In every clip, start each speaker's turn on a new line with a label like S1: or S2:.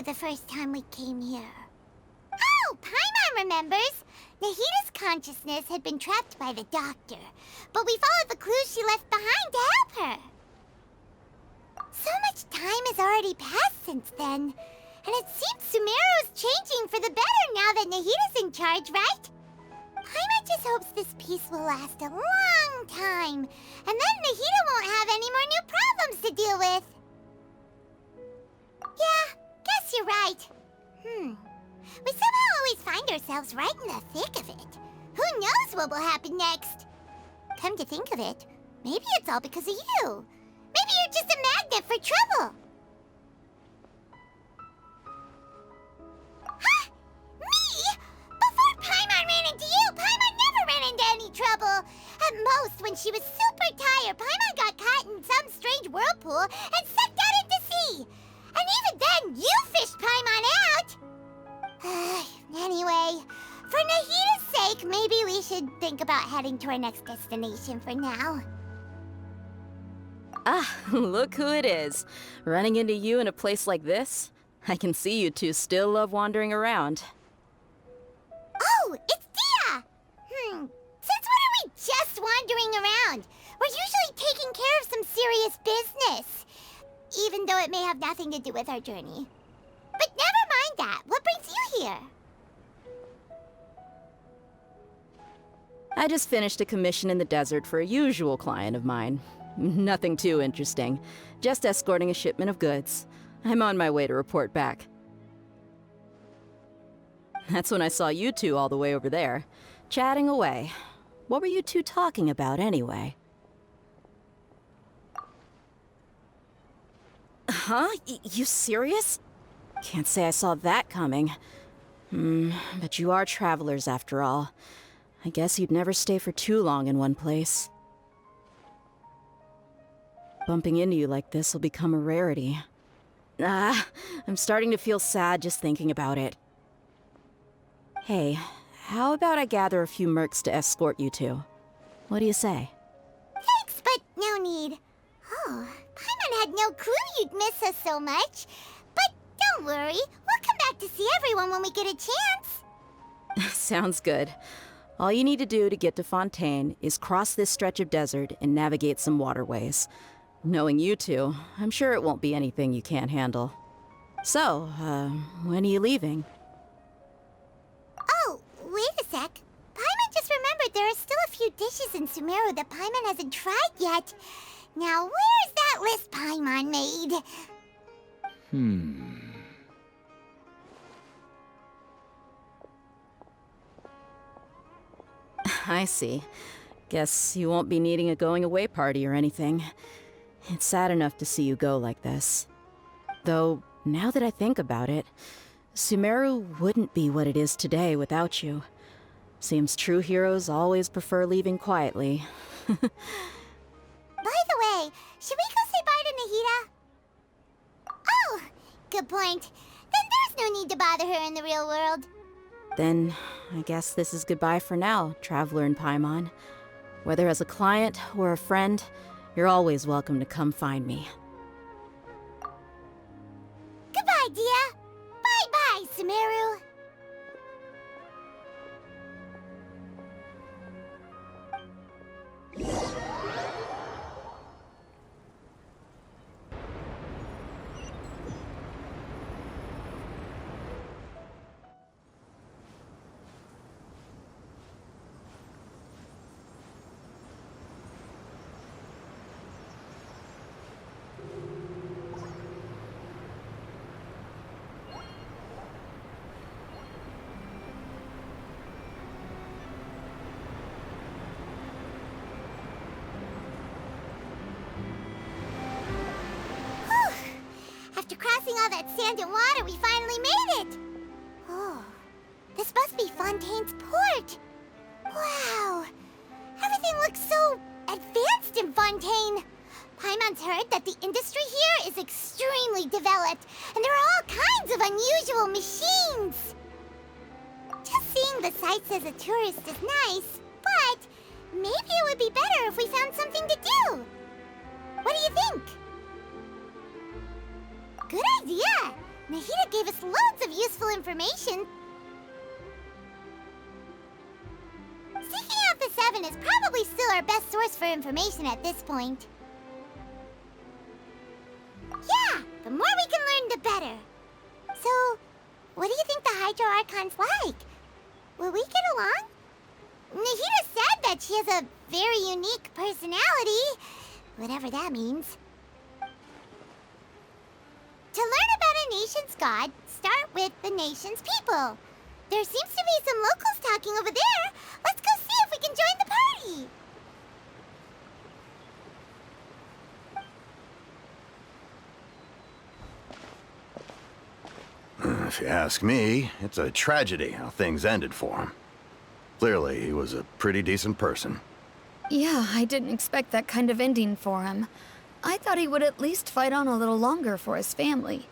S1: the first time we came here. Oh, Paimon remembers! Nahita's consciousness had been trapped by the doctor, but we followed the clues she left behind to help her. So much time has already passed since then, and it seems Sumeru's changing for the better now that Nahita's in charge, right? Paimon just hopes this peace will last a long time, and then Nahita won't have any more new problems to deal with. Yeah, guess you're right. We somehow always find ourselves right in the thick of it. Who knows what will happen next? Come to think of it, maybe it's all because of you. Maybe you're just a magnet for trouble. Huh? Me? Before Paimon ran into you, Paimon never ran into any trouble. At most, when she was super tired, Paimon got caught in some strange whirlpool and sucked out into sea. And even then, you fished Paimon out! Anyway, for Nahita's sake, maybe we should think about heading to our next destination for now.
S2: Ah, look who it is. Running into you in a place like this? I can see you two still love wandering around.
S1: Oh, it's Dia! Since when are we just wandering around? We're usually taking care of some serious business. Even though it may have nothing to do with our journey. But never mind that. What brings you here?
S2: I just finished a commission in the desert for a usual client of mine. Nothing too interesting. Just escorting a shipment of goods. I'm on my way to report back. That's when I saw you two all the way over there, chatting away. What were you two talking about anyway? Huh? You serious? Can't say I saw that coming. But you are travelers after all. I guess you'd never stay for too long in one place. Bumping into you like this will become a rarity. I'm starting to feel sad just thinking about it. Hey, how about I gather a few mercs to escort you two? What do you say?
S1: Thanks, but no need. Oh, Paimon had no clue you'd miss us so much. But don't worry, we'll come back to see everyone when we get a chance.
S2: Sounds good. All you need to do to get to Fontaine is cross this stretch of desert and navigate some waterways. Knowing you two, I'm sure it won't be anything you can't handle. So, when are you leaving?
S1: Oh, wait a sec. Paimon just remembered there are still a few dishes in Sumeru that Paimon hasn't tried yet. Now, where's that list Paimon made?
S2: I see. Guess you won't be needing a going-away party or anything. It's sad enough to see you go like this. Though, now that I think about it, Sumeru wouldn't be what it is today without you. Seems true heroes always prefer leaving quietly.
S1: By the way, should we go say bye to Nahita? Oh, good point. Then there's no need to bother her in the real world.
S2: Then, I guess this is goodbye for now, Traveler in Paimon. Whether as a client or a friend, you're always welcome to come find me.
S1: Goodbye, Dia. Bye-bye, Sumeru. After crossing all that sand and water, we finally made it! Oh, this must be Fontaine's port! Wow! Everything looks so advanced in Fontaine! Paimon's heard that the industry here is extremely developed, and there are all kinds of unusual machines! Just seeing the sights as a tourist is nice, but maybe it would be better if we found something to do! What do you think? Good idea! Nahita gave us loads of useful information. Seeking out the Seven is probably still our best source for information at this point. Yeah, the more we can learn, the better. So, what do you think the Hydro Archon's like? Will we get along? Nahida said that she has a very unique personality, whatever that means. To learn about a nation's god, start with the nation's people. There seems to be some locals talking over there. Let's go see if we can join the party.
S3: If you ask me, it's a tragedy how things ended for him. Clearly, he was a pretty decent person.
S4: Yeah, I didn't expect that kind of ending for him. I thought he would at least fight on a little longer for his family.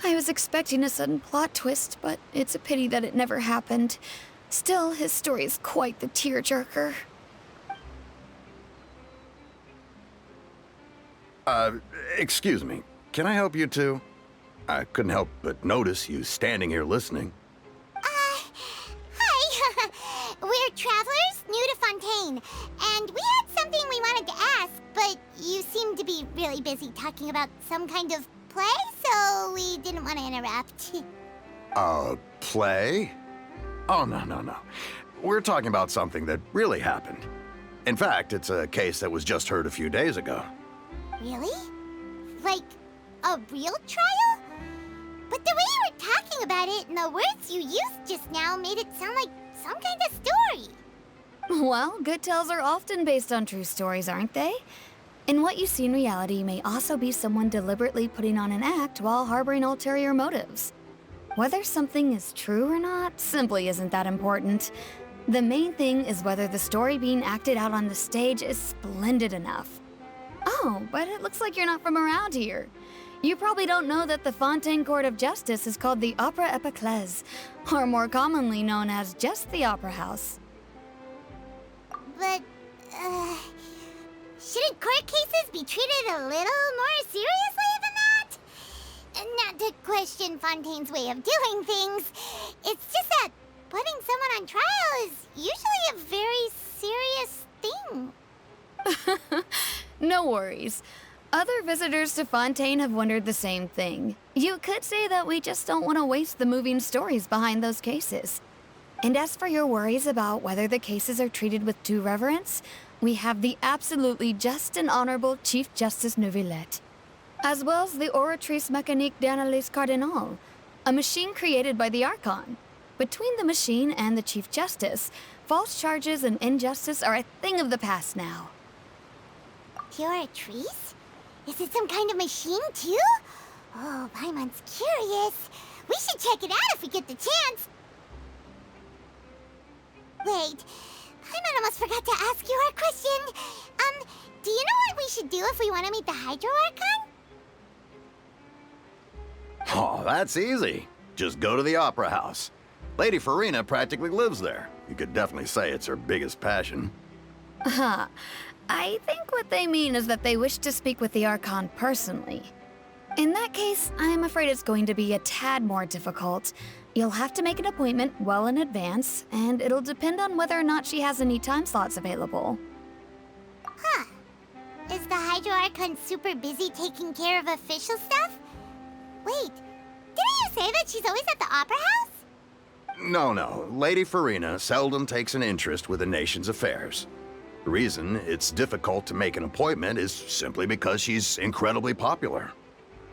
S4: I was expecting a sudden plot twist, but it's a pity that it never happened. Still, his story is quite the tearjerker.
S3: Excuse me. Can I help you two? I couldn't help but notice you standing here listening.
S1: Hi. We're travelers new to Fontaine, and we had something we wanted to ask, but you seemed to be really busy talking about some kind of play, so we didn't want to interrupt.
S3: Play? Oh, no. We're talking about something that really happened. In fact, it's a case that was just heard a few days ago.
S1: Really? Like, a real trial? But the way you were talking about it and the words you used just now made it sound like some kind of story.
S4: Well, good tales are often based on true stories, aren't they? And what you see in reality may also be someone deliberately putting on an act while harboring ulterior motives. Whether something is true or not simply isn't that important. The main thing is whether the story being acted out on the stage is splendid enough. Oh, but it looks like you're not from around here. You probably don't know that the Fontaine Court of Justice is called the Opera Epiclese, or more commonly known as just the Opera House.
S1: But, shouldn't court cases be treated a little more seriously than that? Not to question Fontaine's way of doing things, it's just that putting someone on trial is usually a very serious thing.
S4: No worries. Other visitors to Fontaine have wondered the same thing. You could say that we just don't want to waste the moving stories behind those cases. And as for your worries about whether the cases are treated with due reverence, we have the absolutely just and honorable Chief Justice Neuvillette, as well as the Oratrice Mécanique d'Analyse Cardinal, a machine created by the Archon. Between the machine and the Chief Justice, false charges and injustice are a thing of the past now.
S1: Oratrice? Is it some kind of machine, too? Oh, Paimon's curious. We should check it out if we get the chance. Wait, Paimon almost forgot to ask you our question. Do you know what we should do if we want to meet the Hydro Archon?
S3: Oh, that's easy. Just go to the Opera House. Lady Freminet practically lives there. You could definitely say it's her biggest passion.
S4: Huh. I think what they mean is that they wish to speak with the Archon personally. In that case, I'm afraid it's going to be a tad more difficult. You'll have to make an appointment well in advance, and it'll depend on whether or not she has any time slots available.
S1: Huh. Is the Hydro Archon super busy taking care of official stuff? Wait, didn't you say that she's always at the Opera House?
S3: No. Lady Freminet seldom takes an interest with the nation's affairs. The reason it's difficult to make an appointment is simply because she's incredibly popular.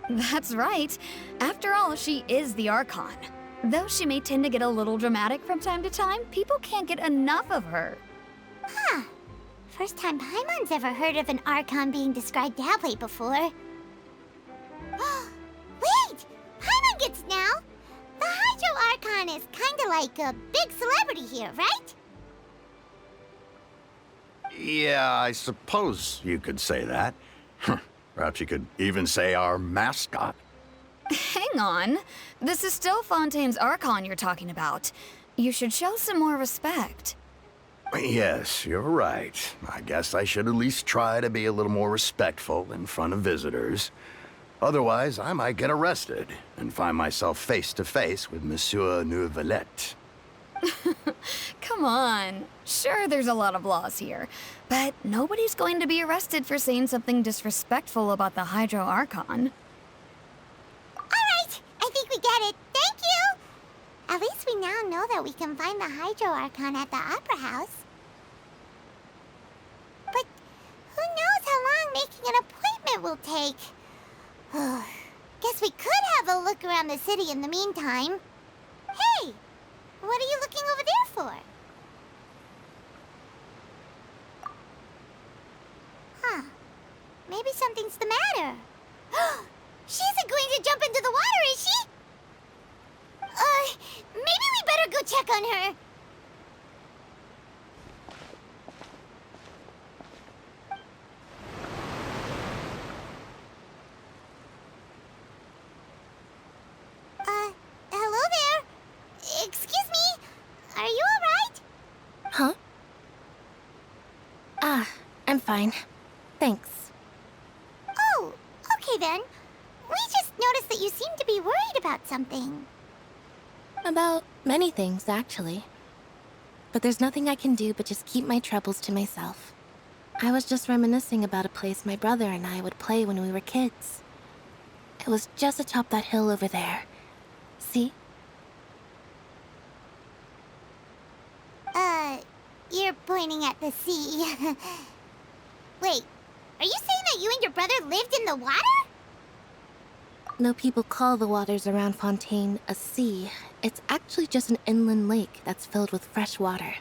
S4: That's right. After all, she is the Archon. Though she may tend to get a little dramatic from time to time, people can't get enough of her.
S1: Huh. First time Paimon's ever heard of an Archon being described that way before. Wait! Paimon gets now! The Hydro Archon is kinda like a big celebrity here, right?
S3: Yeah, I suppose you could say that. Perhaps you could even say our mascot.
S4: Hang on. This is still Fontaine's Archon you're talking about. You should show some more respect.
S3: Yes, you're right. I guess I should at least try to be a little more respectful in front of visitors. Otherwise, I might get arrested and find myself face to face with Monsieur Neuvillette.
S4: Come on. Sure, there's a lot of laws here, but nobody's going to be arrested for saying something disrespectful about the Hydro Archon.
S1: Alright, I think we get it. Thank you! At least we now know that we can find the Hydro Archon at the Opera House. But who knows how long making an appointment will take? Guess we could have a look around the city in the meantime. Hey! What are you looking over there for? Huh. Maybe something's the matter. She isn't going to jump into the water, is she? Maybe we better go check on her. Hello there. Excuse me. Are you alright?
S5: Huh? I'm fine. Thanks.
S1: Oh, okay then. We just noticed that you seem to be worried about something.
S5: About many things, actually. But there's nothing I can do but just keep my troubles to myself. I was just reminiscing about a place my brother and I would play when we were kids. It was just atop that hill over there. See?
S1: You're pointing at the sea. Wait, are you saying that you and your brother lived in the water?
S5: Though people call the waters around Fontaine a sea, it's actually just an inland lake that's filled with fresh water.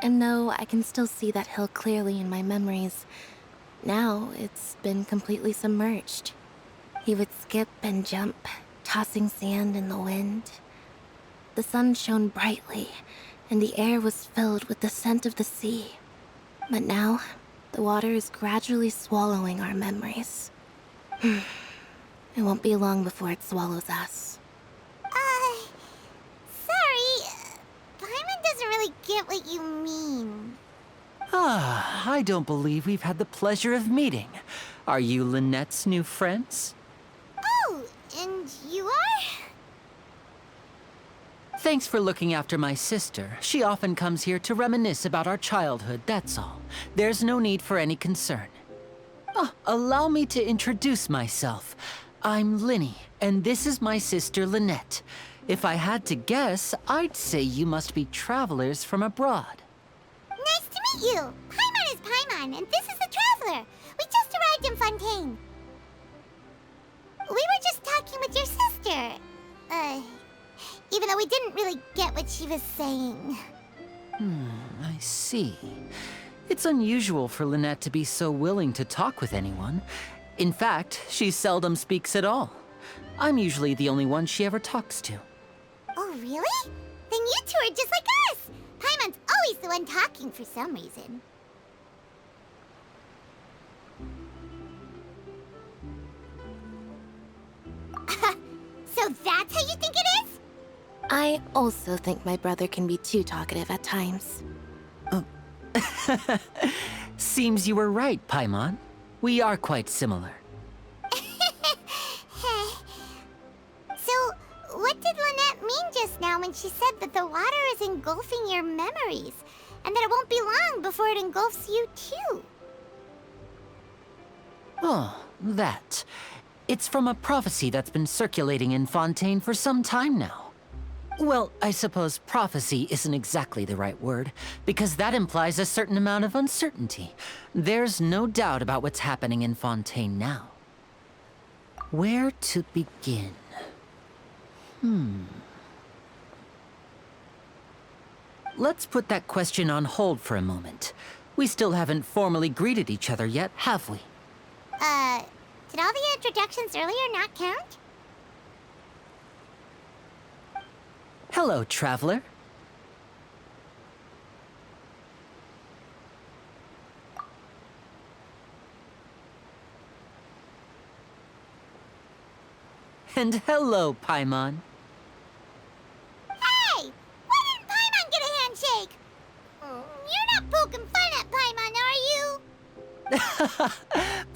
S5: And though I can still see that hill clearly in my memories, now it's been completely submerged. He would skip and jump, tossing sand in the wind. The sun shone brightly, and the air was filled with the scent of the sea. But now, the water is gradually swallowing our memories. It won't be long before it swallows us.
S1: Sorry. Paimon doesn't really get what you mean.
S6: I don't believe we've had the pleasure of meeting. Are you Lynette's new friends?
S1: Oh, and you are?
S6: Thanks for looking after my sister. She often comes here to reminisce about our childhood, that's all. There's no need for any concern. Allow me to introduce myself. I'm Lyney, and this is my sister Lynette. If I had to guess, I'd say you must be travelers from abroad.
S1: Nice to meet you. Paimon is Paimon, and this is the Traveler. We just arrived in Fontaine. We were just talking with your sister. Even though we didn't really get what she was saying.
S6: I see. It's unusual for Lynette to be so willing to talk with anyone. In fact, she seldom speaks at all. I'm usually the only one she ever talks to.
S1: Oh, really? Then you two are just like us. Paimon's always the one talking for some reason. So that's how you think it is?
S5: I also think my brother can be too talkative at times.
S6: Seems you were right, Paimon. We are quite similar.
S1: So, what did Lynette mean just now when she said that the water is engulfing your memories, and that it won't be long before it engulfs you too?
S6: Oh, that. It's from a prophecy that's been circulating in Fontaine for some time now. Well, I suppose prophecy isn't exactly the right word, because that implies a certain amount of uncertainty. There's no doubt about what's happening in Fontaine now. Where to begin? Let's put that question on hold for a moment. We still haven't formally greeted each other yet, have we?
S1: Did all the introductions earlier not count?
S6: Hello, traveler. And hello, Paimon.
S1: Hey! Why didn't Paimon get a handshake? You're not poking fun at Paimon, are you?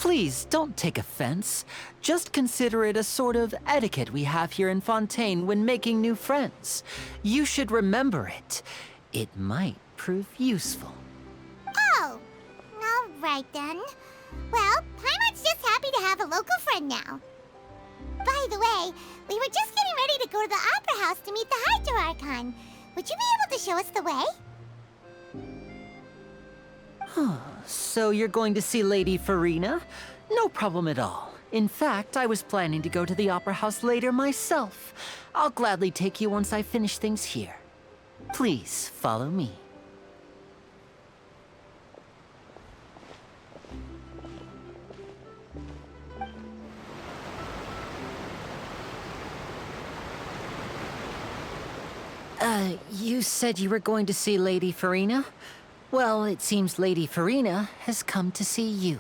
S6: Please, don't take offense. Just consider it a sort of etiquette we have here in Fontaine when making new friends. You should remember it. It might prove useful.
S1: Oh, all right then. Well, Paimon's just happy to have a local friend now. By the way, we were just getting ready to go to the Opera House to meet the Hydro Archon. Would you be able to show us the way?
S6: So you're going to see Lady Freminet? No problem at all. In fact, I was planning to go to the Opera House later myself. I'll gladly take you once I finish things here. Please, follow me. You said you were going to see Lady Freminet? Well, it seems Lady Freminet has come to see you.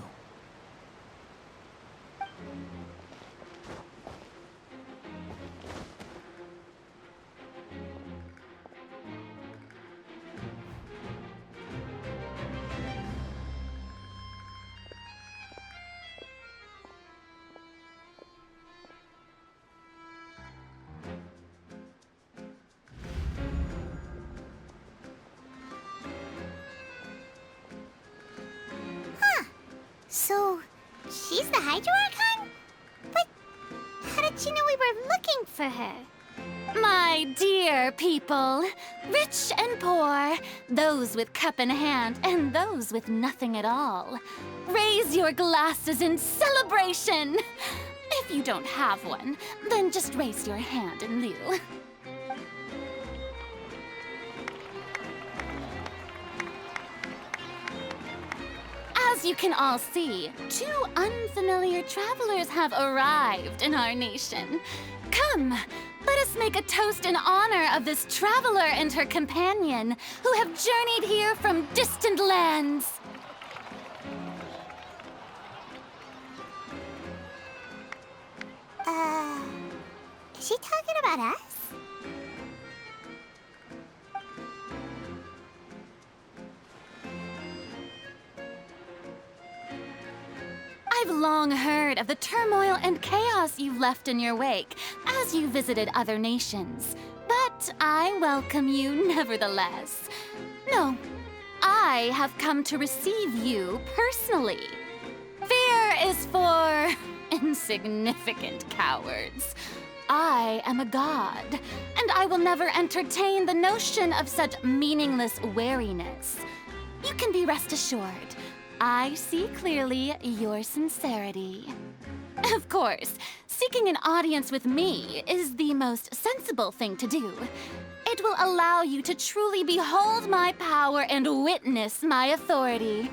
S1: So, she's the Hydro Archon? But how did she know we were looking for her?
S7: My dear people, rich and poor, those with cup in hand and those with nothing at all, raise your glasses in celebration! If you don't have one, then just raise your hand in lieu. As you can all see, two unfamiliar travelers have arrived in our nation. Come, let us make a toast in honor of this traveler and her companion who have journeyed here from distant lands.
S1: Is she talking about us?
S7: I've long heard of the turmoil and chaos you've left in your wake as you visited other nations, but I welcome you nevertheless. No, I have come to receive you personally. Fear is for insignificant cowards. I am a god, and I will never entertain the notion of such meaningless wariness. You can be rest assured, I see clearly your sincerity. Of course, seeking an audience with me is the most sensible thing to do. It will allow you to truly behold my power and witness my authority.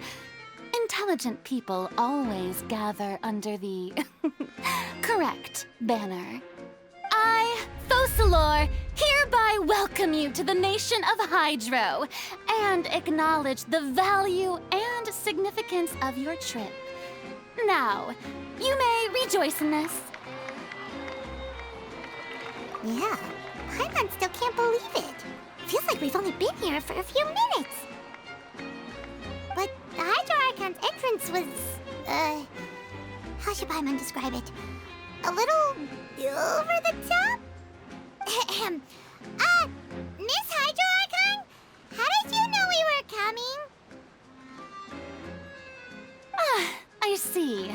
S7: Intelligent people always gather under the correct banner. I, Focalor, hereby welcome you to the nation of Hydro and acknowledge the value and significance of your trip. Now, you may rejoice in this.
S1: Yeah, Paimon still can't believe it. Feels like we've only been here for a few minutes. But the Hydro Archon's entrance was, how should Paimon describe it? A little over the top? Miss Hydro Archon? How did you know we were coming?
S7: I see.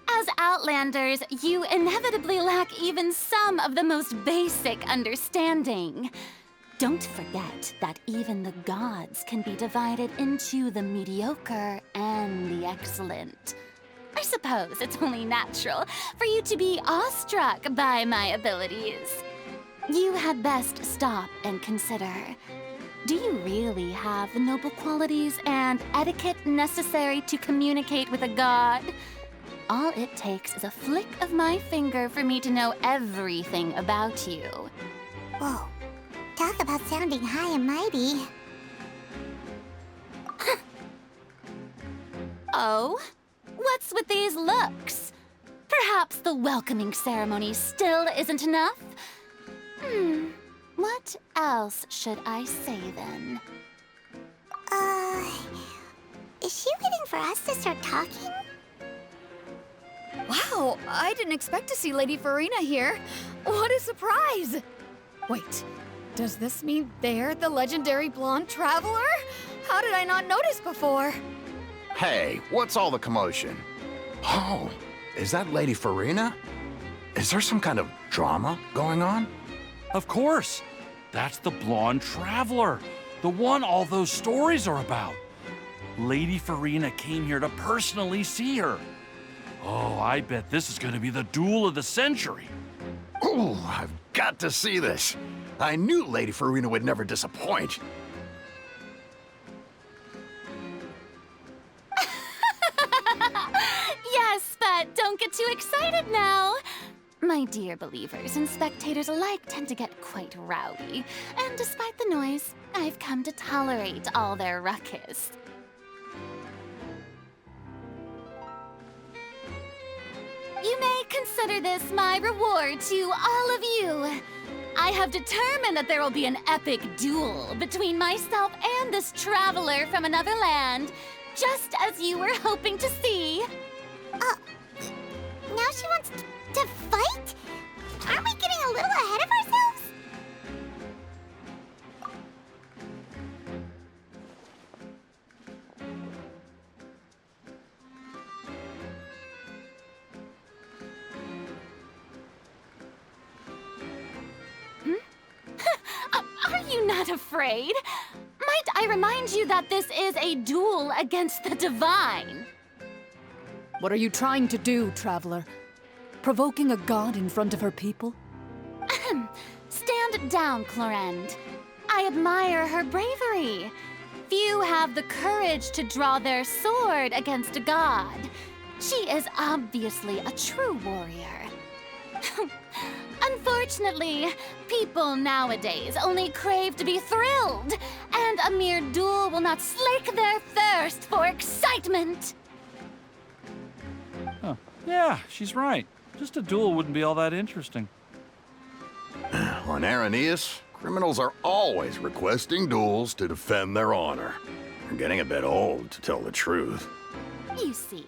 S7: As Outlanders, you inevitably lack even some of the most basic understanding. Don't forget that even the gods can be divided into the mediocre and the excellent. I suppose it's only natural for you to be awestruck by my abilities. You had best stop and consider. Do you really have the noble qualities and etiquette necessary to communicate with a god? All it takes is a flick of my finger for me to know everything about you.
S1: Whoa, talk about sounding high and mighty.
S7: Oh? What's with these looks? Perhaps the welcoming ceremony still isn't enough? What else should I say then?
S1: Is she waiting for us to start talking?
S4: Wow, I didn't expect to see Lady Farina here. What a surprise! Wait, does this mean they're the legendary blonde traveler? How did I not notice before?
S3: Hey, what's all the commotion? Oh, is that Lady Farina? Is there some kind of drama going on?
S8: Of course. That's the blonde traveler. The one all those stories are about. Lady Farina came here to personally see her. Oh, I bet this is going to be the duel of the century.
S3: Ooh, I've got to see this. I knew Lady Farina would never disappoint.
S7: Yes, but don't get too excited now. My dear believers and spectators alike tend to get quite rowdy, and despite the noise, I've come to tolerate all their ruckus. You may consider this my reward to all of you. I have determined that there will be an epic duel between myself and this traveler from another land, just as you were hoping to see.
S1: Now she wants to fight? Aren't we getting a little ahead of ourselves?
S7: Are you not afraid? Might I remind you that this is a duel against the divine?
S9: What are you trying to do, traveler? Provoking a god in front of her people?
S7: Stand down, Clorend. I admire her bravery. Few have the courage to draw their sword against a god. She is obviously a true warrior. Unfortunately, people nowadays only crave to be thrilled, and a mere duel will not slake their thirst for excitement.
S8: Huh. Yeah, she's right. Just a duel wouldn't be all that interesting.
S3: On Araneus, criminals are always requesting duels to defend their honor. They're getting a bit old, to tell the truth.
S7: You see.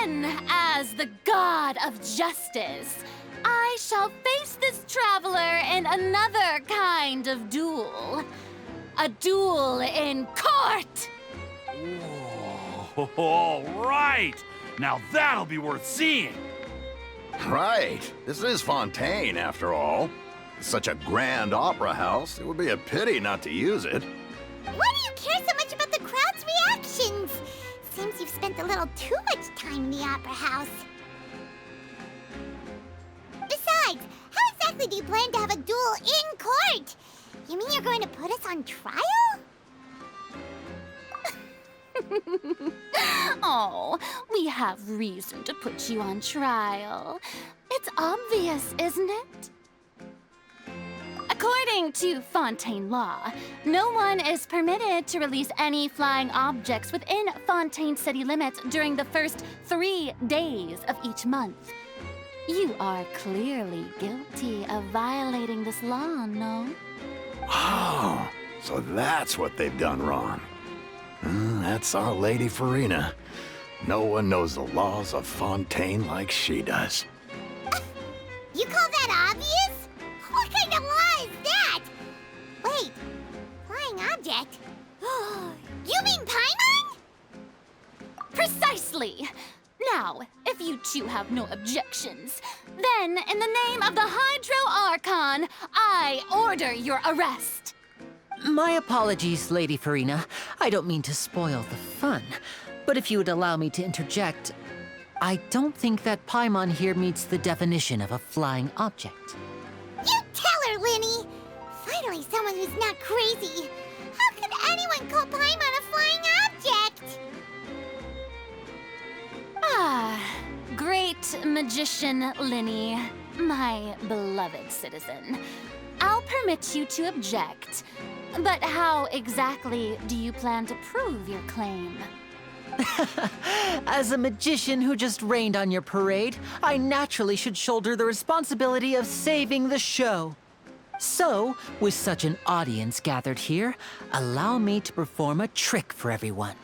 S7: Then, as the god of justice, I shall face this traveler in another kind of duel. A duel in court!
S8: Whoa, all right! Now that'll be worth seeing!
S3: Right. This is Fontaine, after all. It's such a grand opera house, it would be a pity not to use it.
S1: Why do you care so much about the crowd's reactions? Seems you've spent a little too much time in the opera house. Besides, how exactly do you plan to have a duel in court? You mean you're going to put us on trial?
S7: Oh, we have reason to put you on trial. It's obvious, isn't it? According to Fontaine law, no one is permitted to release any flying objects within Fontaine city limits during the first 3 days of each month. You are clearly guilty of violating this law, no?
S3: Oh, so that's what they've done wrong. That's our Lady Farina. No one knows the laws of Fontaine like she does.
S1: You call that obvious? What kind of law is that? Wait, flying object? You mean Paimon?
S7: Precisely! Now, if you two have no objections, then in the name of the Hydro Archon, I order your arrest.
S6: My apologies, Lady Farina. I don't mean to spoil the fun. But if you would allow me to interject, I don't think that Paimon here meets the definition of a flying object.
S1: You tell her, Lyney! Finally someone who's not crazy. How could anyone call Paimon a flying object?
S7: Ah, great magician Lyney, my beloved citizen. I'll permit you to object, but how exactly do you plan to prove your claim?
S6: As a magician who just rained on your parade, I naturally should shoulder the responsibility of saving the show. So, with such an audience gathered here, allow me to perform a trick for everyone.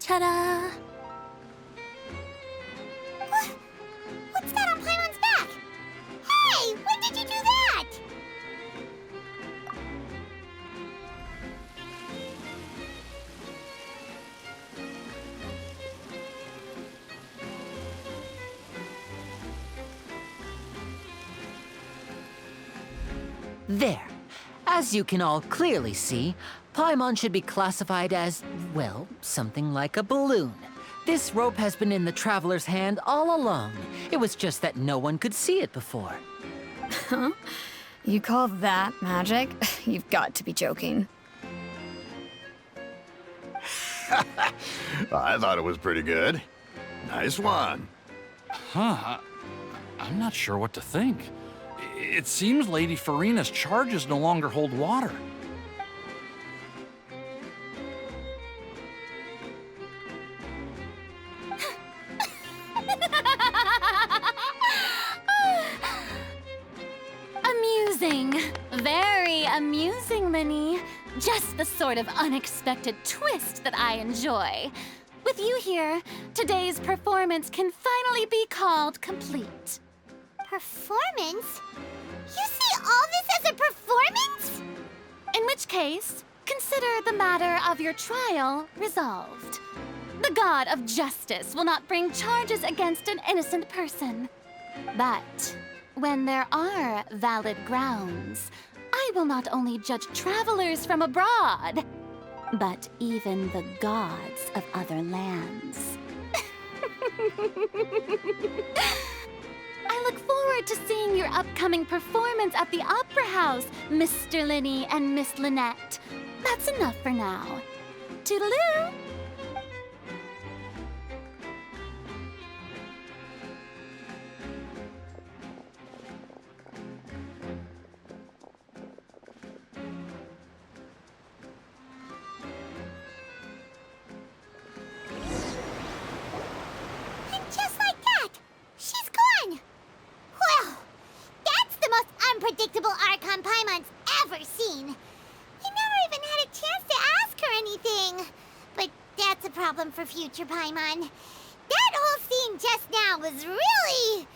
S5: Ta-da!
S1: What's that on Paimon's back? Hey, when did you do that?
S6: There. As you can all clearly see, Paimon should be classified as, well, something like a balloon. This rope has been in the Traveler's hand all along. It was just that no one could see it before.
S4: Huh? You call that magic? You've got to be joking.
S3: I thought it was pretty good. Nice one.
S8: Huh. I'm not sure what to think. It seems Lady Furina's charges no longer hold water.
S7: Amusing. Very amusing, Lyney. Just the sort of unexpected twist that I enjoy. With you here, today's performance can finally be called complete.
S1: Performance? You see all this as a performance?
S7: In which case, consider the matter of your trial resolved. The god of justice will not bring charges against an innocent person. But when there are valid grounds, I will not only judge travelers from abroad, but even the gods of other lands. I look forward to seeing your upcoming performance at the Opera House, Mr. Lyney and Miss Lynette. That's enough for now. Toodaloo!
S1: And just like that, she's gone. Well, that's the most unpredictable Archon Paimon's ever seen. He never even had a chance to ask her anything. But that's a problem for future Paimon. That whole scene just now was really...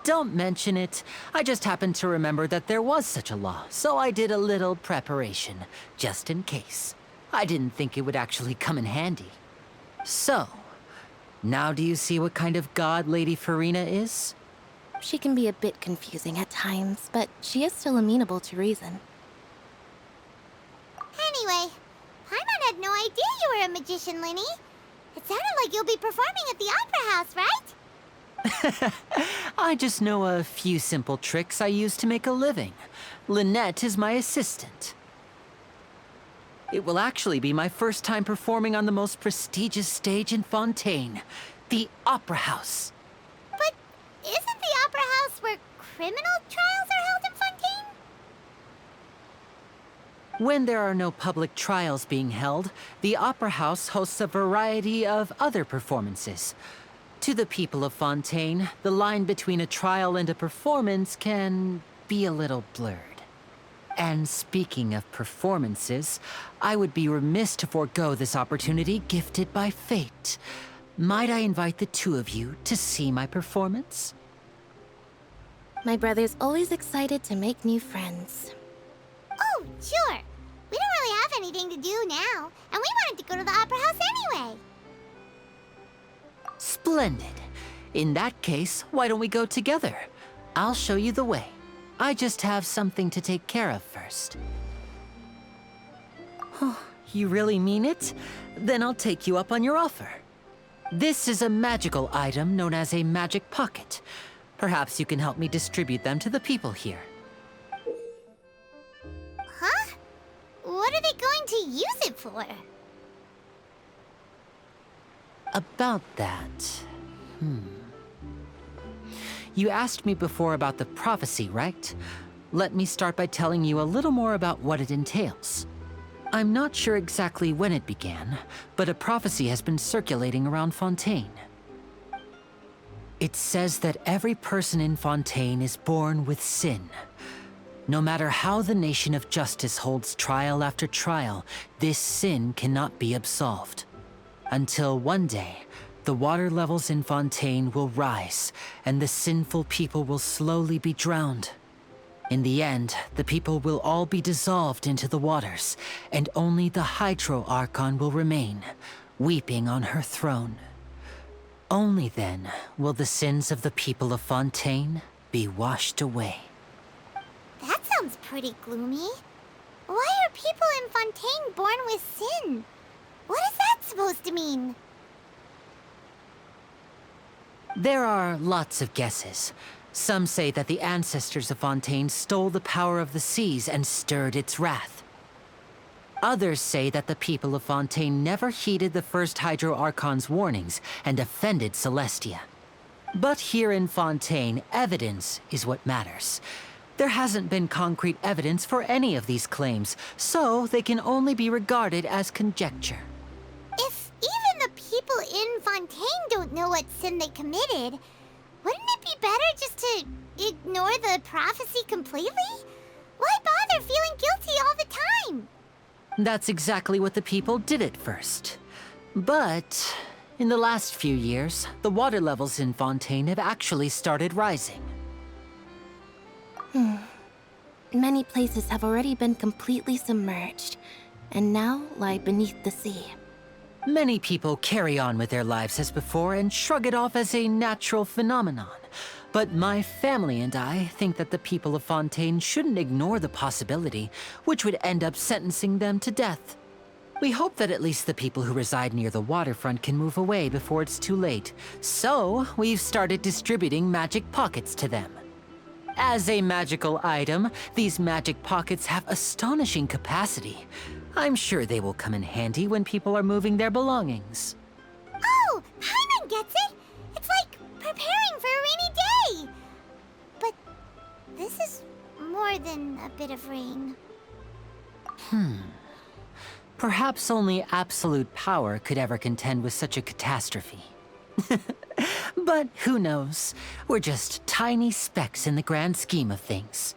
S6: Don't mention it. I just happened to remember that there was such a law, so I did a little preparation, just in case. I didn't think it would actually come in handy. So, now do you see what kind of god Lady Furina is?
S5: She can be a bit confusing at times, but she is still amenable to reason.
S1: Anyway, Paimon had no idea you were a magician, Lyney. It sounded like you'll be performing at the Opera House, right?
S6: I just know a few simple tricks I use to make a living. Lynette is my assistant. It will actually be my first time performing on the most prestigious stage in Fontaine, the Opera House.
S1: But isn't the Opera House where criminal trials are held in Fontaine?
S6: When there are no public trials being held, the Opera House hosts a variety of other performances. To the people of Fontaine, the line between a trial and a performance can be a little blurred. And speaking of performances, I would be remiss to forego this opportunity gifted by fate. Might I invite the two of you to see my performance?
S5: My brother's always excited to make new friends.
S1: Oh, sure. We don't really have anything to do now, and we wanted to go to the Opera House anyway.
S6: Splendid. In that case, why don't we go together? I'll show you the way. I just have something to take care of first. Oh, you really mean it? Then I'll take you up on your offer. This is a magical item known as a magic pocket. Perhaps you can help me distribute them to the people here.
S1: Huh? What are they going to use it for?
S6: About that... You asked me before about the prophecy, right? Let me start by telling you a little more about what it entails. I'm not sure exactly when it began, but a prophecy has been circulating around Fontaine. It says that every person in Fontaine is born with sin. No matter how the Nation of Justice holds trial after trial, this sin cannot be absolved. Until one day, the water levels in Fontaine will rise, and the sinful people will slowly be drowned. In the end, the people will all be dissolved into the waters, and only the Hydro Archon will remain, weeping on her throne. Only then will the sins of the people of Fontaine be washed away.
S1: That sounds pretty gloomy. Why are people in Fontaine born with sin? What is that supposed to mean?
S6: There are lots of guesses. Some say that the ancestors of Fontaine stole the power of the seas and stirred its wrath. Others say that the people of Fontaine never heeded the first Hydro Archon's warnings and offended Celestia. But here in Fontaine, evidence is what matters. There hasn't been concrete evidence for any of these claims, so they can only be regarded as conjecture.
S1: If even the people in Fontaine don't know what sin they committed, wouldn't it be better just to ignore the prophecy completely? Why bother feeling guilty all the time?
S6: That's exactly what the people did at first. But in the last few years, the water levels in Fontaine have actually started rising.
S5: Many places have already been completely submerged, and now lie beneath the sea.
S6: Many people carry on with their lives as before and shrug it off as a natural phenomenon. But my family and I think that the people of Fontaine shouldn't ignore the possibility, which would end up sentencing them to death. We hope that at least the people who reside near the waterfront can move away before it's too late. So, we've started distributing magic pockets to them. As a magical item, these magic pockets have astonishing capacity. I'm sure they will come in handy when people are moving their belongings.
S1: Oh, Hyman gets it! It's like preparing for a rainy day! But this is more than a bit of rain.
S6: Perhaps only absolute power could ever contend with such a catastrophe. But who knows? We're just tiny specks in the grand scheme of things.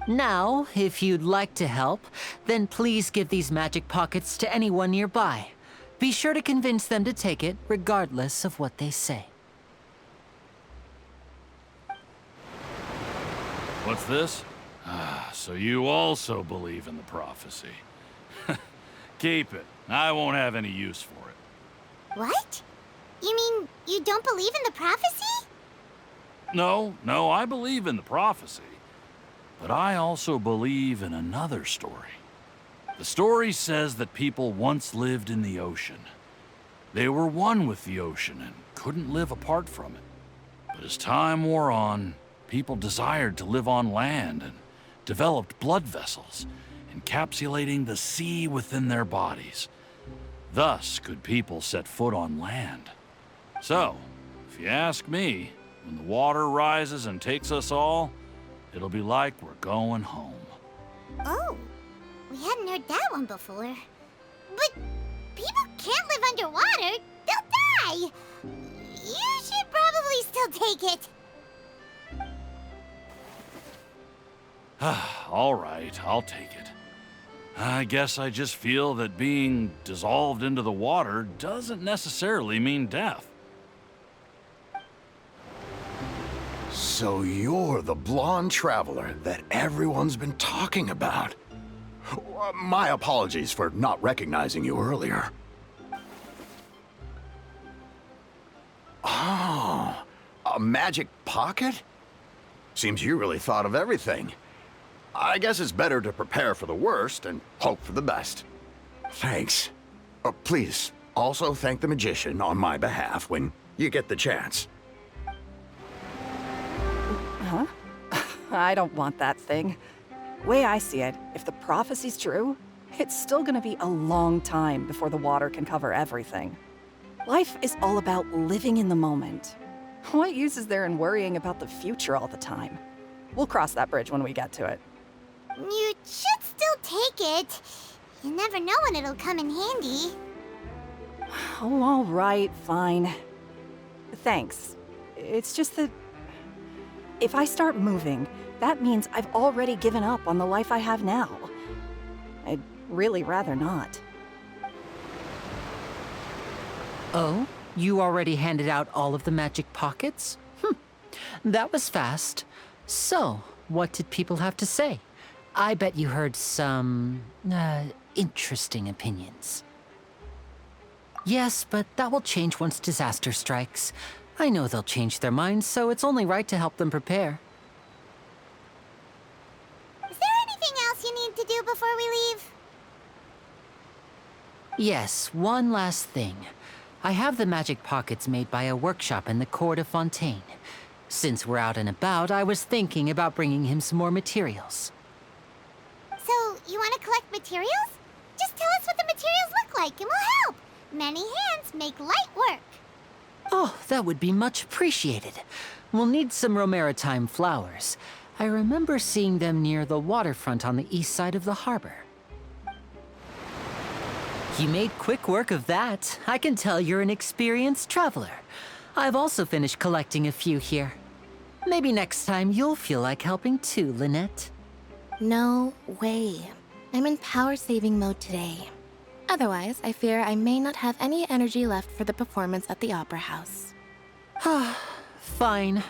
S6: Now, if you'd like to help, then please give these magic pockets to anyone nearby. Be sure to convince them to take it, regardless of what they say.
S8: What's this? So you also believe in the prophecy. Keep it. I won't have any use for it.
S1: What? You mean you don't believe in the prophecy?
S8: No, I believe in the prophecy. But I also believe in another story. The story says that people once lived in the ocean. They were one with the ocean and couldn't live apart from it. But as time wore on, people desired to live on land and developed blood vessels, encapsulating the sea within their bodies. Thus could people set foot on land. So, if you ask me, when the water rises and takes us all, it'll be like we're going home.
S1: Oh, we hadn't heard that one before. But people can't live underwater. They'll die. You should probably still take it.
S8: All right, I'll take it. I guess I just feel that being dissolved into the water doesn't necessarily mean death.
S3: So you're the blonde traveler that everyone's been talking about. My apologies for not recognizing you earlier. Oh, a magic pocket? Seems you really thought of everything. I guess it's better to prepare for the worst and hope for the best. Thanks. Please, also thank the magician on my behalf when you get the chance.
S10: Huh? I don't want that thing. Way I see it, if the prophecy's true, it's still gonna be a long time before the water can cover everything. Life is all about living in the moment. What use is there in worrying about the future all the time? We'll cross that bridge when we get to it.
S1: You should still take it. You never know when it'll come in handy.
S10: Oh, all right, fine. Thanks. It's just that If I start moving, that means I've already given up on the life I have now. I'd really rather not.
S6: Oh? You already handed out all of the magic pockets? That was fast. So, what did people have to say? I bet you heard some, interesting opinions. Yes, but that will change once disaster strikes. I know they'll change their minds, so it's only right to help them prepare.
S1: Is there anything else you need to do before we leave?
S6: Yes, one last thing. I have the magic pockets made by a workshop in the court of Fontaine. Since we're out and about, I was thinking about bringing him some more materials.
S1: So, you want to collect materials? Just tell us what the materials look like and we'll help. Many hands make light work.
S6: Oh, that would be much appreciated. We'll need some Romaritime flowers. I remember seeing them near the waterfront on the east side of the harbor. You made quick work of that. I can tell you're an experienced traveler. I've also finished collecting a few here. Maybe next time you'll feel like helping too, Lynette.
S5: No way. I'm in power-saving mode today. Otherwise, I fear I may not have any energy left for the performance at the Opera House.
S6: Fine.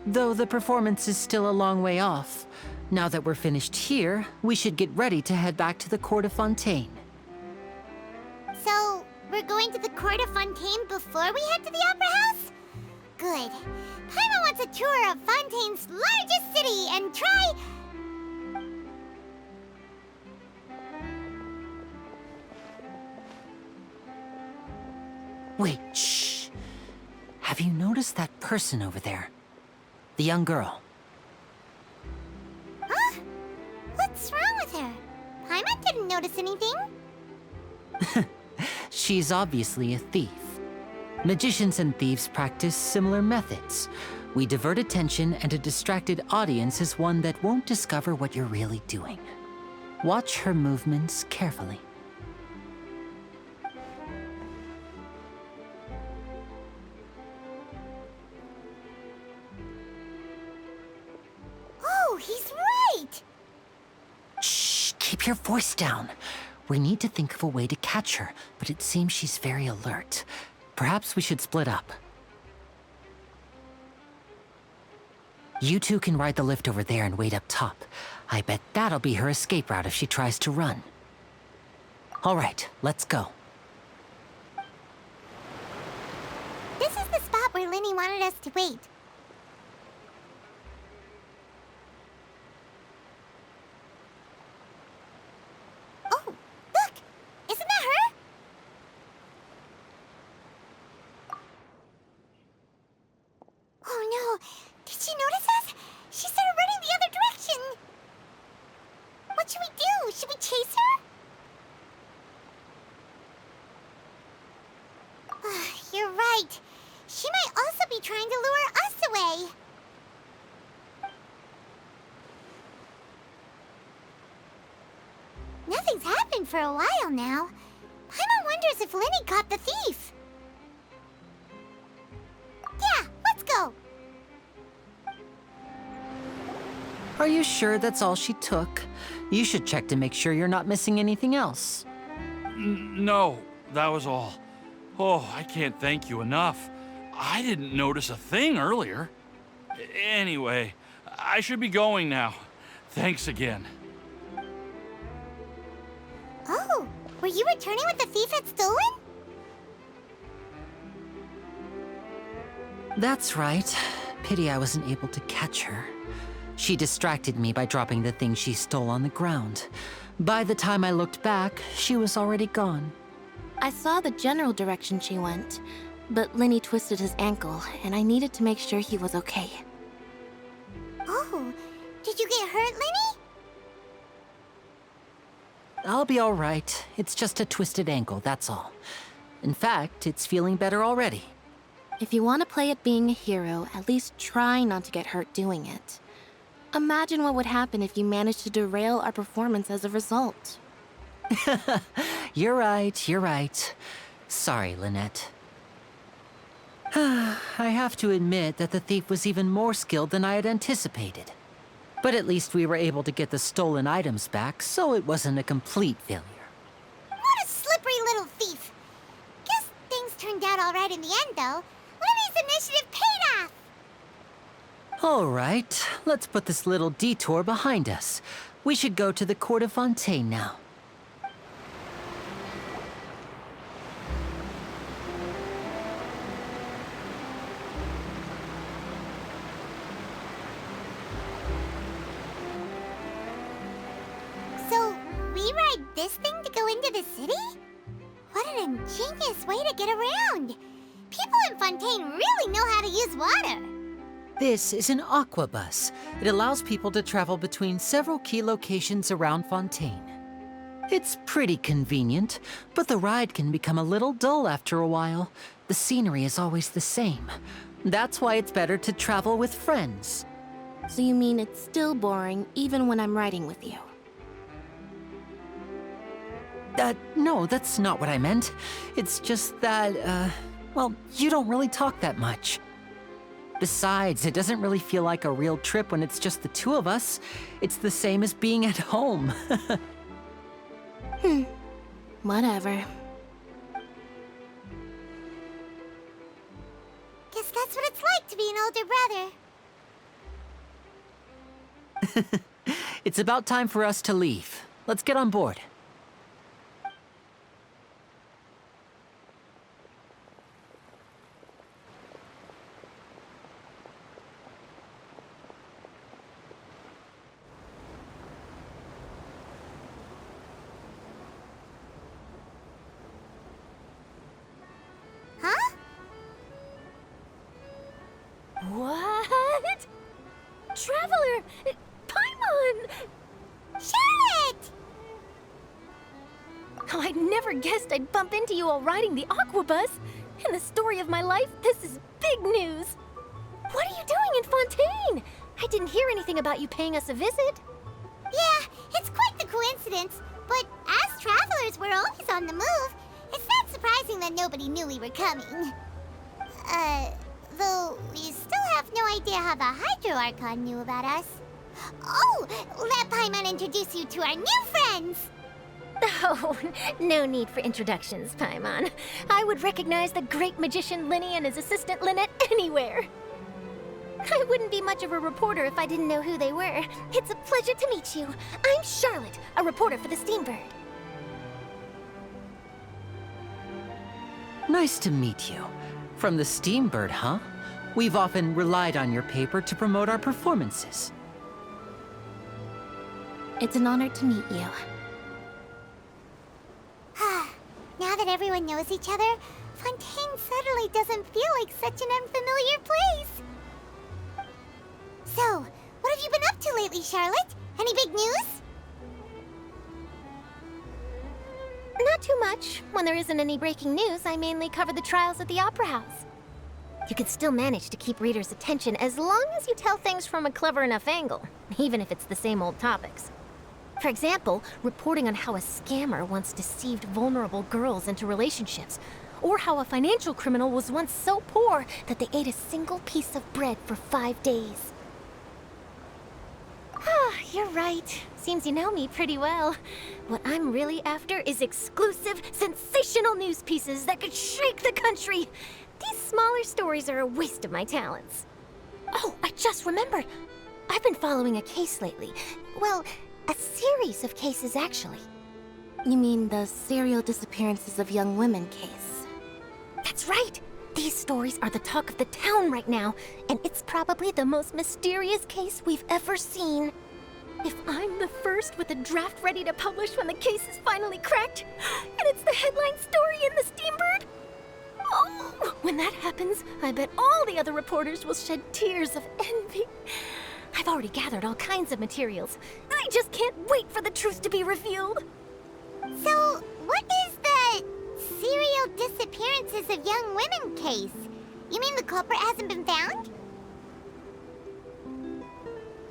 S6: Though the performance is still a long way off. Now that we're finished here, we should get ready to head back to the Court of Fontaine.
S1: So, we're going to the Court of Fontaine before we head to the Opera House? Good. Paimon wants a tour of Fontaine's largest city and try...
S6: Wait, shh. Have you noticed that person over there? The young girl.
S1: Huh? What's wrong with her? Paimon didn't notice anything.
S6: She's obviously a thief. Magicians and thieves practice similar methods. We divert attention, and a distracted audience is one that won't discover what you're really doing. Watch her movements carefully.
S1: Oh, he's right!
S6: Shh, keep your voice down. We need to think of a way to catch her, but it seems she's very alert. Perhaps we should split up. You two can ride the lift over there and wait up top. I bet that'll be her escape route if she tries to run. All right, let's go.
S1: This is the spot where Lyney wanted us to wait. Oh, look! Isn't that her? Oh no! Did she notice us? She started running the other direction! What should we do? Should we chase her? You're right. She might also be trying to lure us away. Nothing's happened for a while now. Paimon wonders if Lyney caught the thief. Yeah, let's go.
S6: Are you sure that's all she took? You should check to make sure you're not missing anything else.
S8: No, that was all. Oh, I can't thank you enough. I didn't notice a thing earlier. Anyway, I should be going now. Thanks again.
S1: Oh, were you returning what the thief had stolen?
S6: That's right. Pity I wasn't able to catch her. She distracted me by dropping the thing she stole on the ground. By the time I looked back, she was already gone.
S5: I saw the general direction she went, but Lyney twisted his ankle, and I needed to make sure he was okay.
S1: Oh, did you get hurt, Lyney?
S6: I'll be all right. It's just a twisted ankle, that's all. In fact, it's feeling better already.
S5: If you want to play at being a hero, at least try not to get hurt doing it. Imagine what would happen if you managed to derail our performance as a result.
S6: You're right, you're right. Sorry, Lynette. I have to admit that the thief was even more skilled than I had anticipated. But at least we were able to get the stolen items back, so it wasn't a complete failure.
S1: What a slippery little thief! Guess things turned out all right in the end, though. Lyney's initiative paid off!
S6: All right, let's put this little detour behind us. We should go to the court of Fontaine now.
S1: So, we ride this thing to go into the city? What an ingenious way to get around! People in Fontaine really know how to use water!
S6: This is an aquabus. It allows people to travel between several key locations around Fontaine. It's pretty convenient, but the ride can become a little dull after a while. The scenery is always the same. That's why it's better to travel with friends.
S5: So you mean it's still boring even when I'm riding with you?
S6: No, that's not what I meant. It's just that, well, you don't really talk that much. Besides, it doesn't really feel like a real trip when it's just the two of us. It's the same as being at home.
S5: Whatever.
S1: Guess that's what it's like to be an older brother.
S6: It's about time for us to leave. Let's get on board.
S1: Huh?
S11: What? Traveler! Paimon!
S1: Charlotte!
S11: Oh, I'd never guessed I'd bump into you while riding the aquabus. In the story of my life, this is big news. What are you doing in Fontaine? I didn't hear anything about you paying us a visit.
S1: Yeah, it's quite the coincidence, but as travelers, we're always on the move. It's not surprising that nobody knew we were coming. Though we still have no idea how the Hydro Archon knew about us. Oh, let Paimon introduce you to our new friends!
S11: Oh, no need for introductions, Paimon. I would recognize the great magician Lyney and his assistant Lynette anywhere. I wouldn't be much of a reporter if I didn't know who they were. It's a pleasure to meet you. I'm Charlotte, a reporter for the Steambird.
S6: Nice to meet you. From the Steambird, huh? We've often relied on your paper to promote our performances.
S5: It's an honor to meet you.
S1: Now that everyone knows each other, Fontaine suddenly doesn't feel like such an unfamiliar place. So, what have you been up to lately, Charlotte? Any big news?
S11: Not too much. When there isn't any breaking news, I mainly cover the trials at the Opera House. You can still manage to keep readers' attention as long as you tell things from a clever enough angle, even if it's the same old topics. For example, reporting on how a scammer once deceived vulnerable girls into relationships, or how a financial criminal was once so poor that they ate a single piece of bread for 5 days. Ah, you're right. Seems you know me pretty well. What I'm really after is exclusive, sensational news pieces that could shake the country. These smaller stories are a waste of my talents. Oh, I just remembered. I've been following a case lately. Well, a series of cases, actually.
S5: You mean the serial disappearances of young women case?
S11: That's right! These stories are the talk of the town right now, and it's probably the most mysterious case we've ever seen. If I'm the first with a draft ready to publish when the case is finally cracked, and it's the headline story in the Steambird, oh, when that happens, I bet all the other reporters will shed tears of envy. I've already gathered all kinds of materials. I just can't wait for the truth to be revealed.
S1: So, what is the serial disappearances of young women case? You mean the culprit hasn't been found?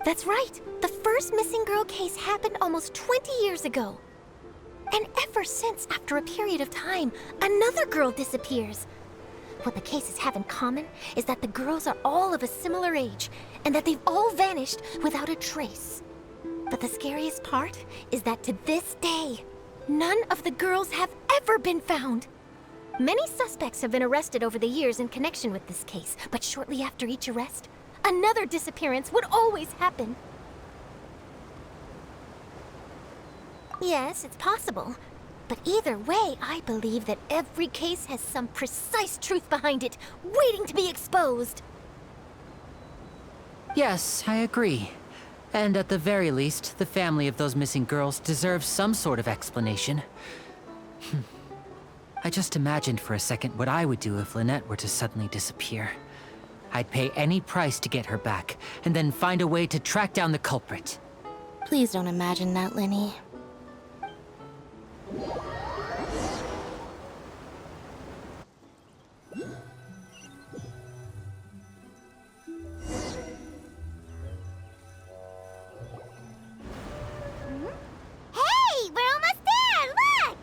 S11: That's right. The first missing girl case happened almost 20 years ago. And ever since, after a period of time, another girl disappears. What the cases have in common is that the girls are all of a similar age, and that they've all vanished without a trace. But the scariest part is that to this day, none of the girls have ever been found. Many suspects have been arrested over the years in connection with this case, but shortly after each arrest, another disappearance would always happen. Yes, it's possible. But either way, I believe that every case has some precise truth behind it, waiting to be exposed.
S6: Yes, I agree. And at the very least, the family of those missing girls deserves some sort of explanation. I just imagined for a second what I would do if Lynette were to suddenly disappear. I'd pay any price to get her back, and then find a way to track down the culprit.
S5: Please don't imagine that, Lyney.
S1: Hey, we're almost there! Look!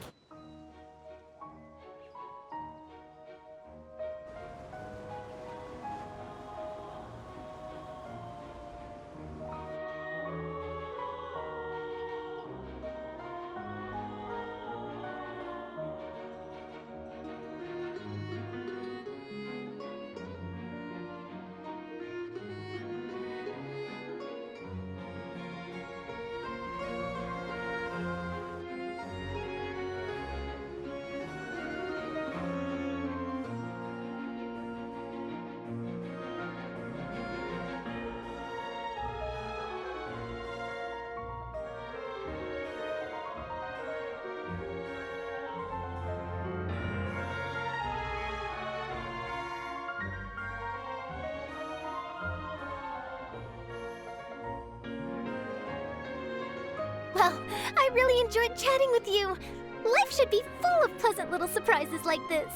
S11: Well, I really enjoyed chatting with you. Life should be full of pleasant little surprises like this.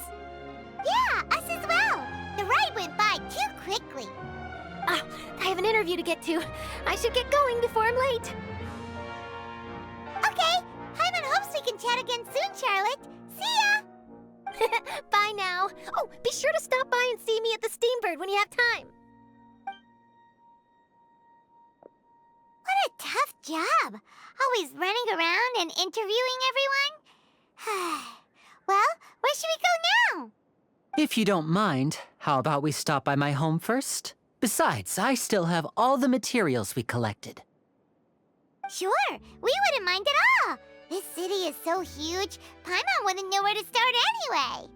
S1: Yeah, us as well. The ride went by too quickly.
S11: Ah, I have an interview to get to. I should get going before I'm late.
S1: Okay, Hyman hopes we can chat again soon, Charlotte. See ya!
S11: Bye now. Oh, be sure to stop by and see me at the Steambird when you have time.
S1: What a tough job. Always running around and interviewing everyone. Well, where should we go now?
S6: If you don't mind, how about we stop by my home first? Besides, I still have all the materials we collected.
S1: Sure, we wouldn't mind at all. This city is so huge, Paimon wouldn't know where to start anyway.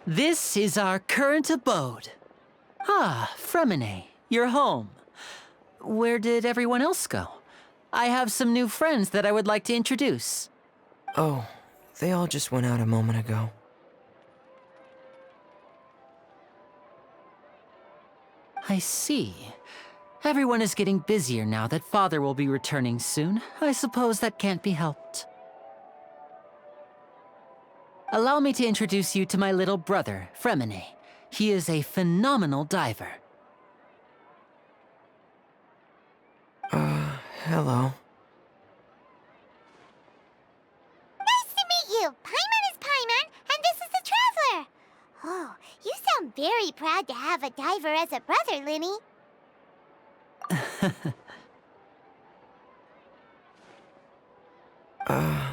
S6: This is our current abode. Ah, Freminet, you're home. Where did everyone else go? I have some new friends that I would like to introduce.
S12: Oh, they all just went out a moment ago.
S6: I see. Everyone is getting busier now that Father will be returning soon. I suppose that can't be helped. Allow me to introduce you to my little brother, Freminet. He is a phenomenal diver.
S12: Hello.
S1: Nice to meet you. Paimon is Paimon, and this is the Traveler. Oh, you sound very proud to have a diver as a brother, Lyney.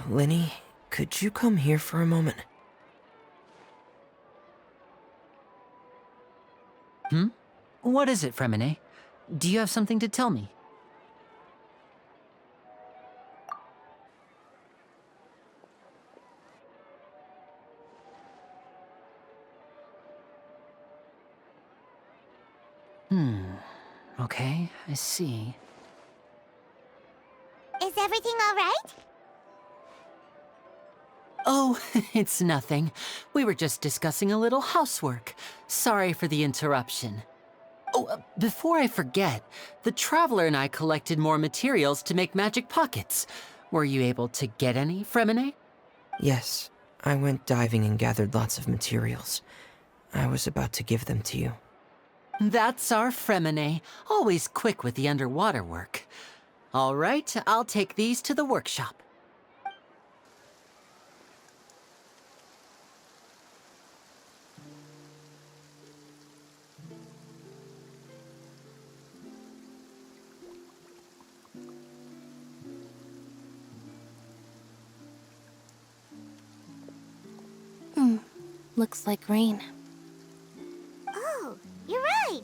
S12: Lyney, could you come here for a moment?
S6: What is it, Freminet? Do you have something to tell me? Okay, I see.
S1: Is everything all right?
S6: Oh, it's nothing. We were just discussing a little housework. Sorry for the interruption. Oh, before I forget, the Traveler and I collected more materials to make magic pockets. Were you able to get any, Freminet?
S12: Yes, I went diving and gathered lots of materials. I was about to give them to you.
S6: That's our Freminet, always quick with the underwater work. All right, I'll take these to the workshop.
S5: Looks like rain.
S1: Oh, you're right.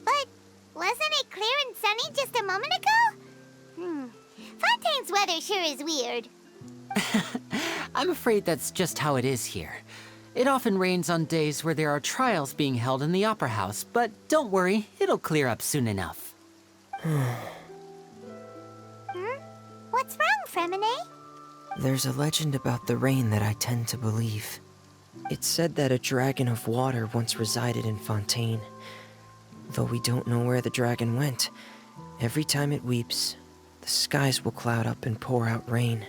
S1: But wasn't it clear and sunny just a moment ago? Fontaine's weather sure is weird.
S6: I'm afraid that's just how it is here. It often rains on days where there are trials being held in the Opera House, but don't worry, it'll clear up soon enough.
S1: What's wrong, Freminet?
S12: There's a legend about the rain that I tend to believe. It's said that a dragon of water once resided in Fontaine. Though we don't know where the dragon went, every time it weeps, the skies will cloud up and pour out rain.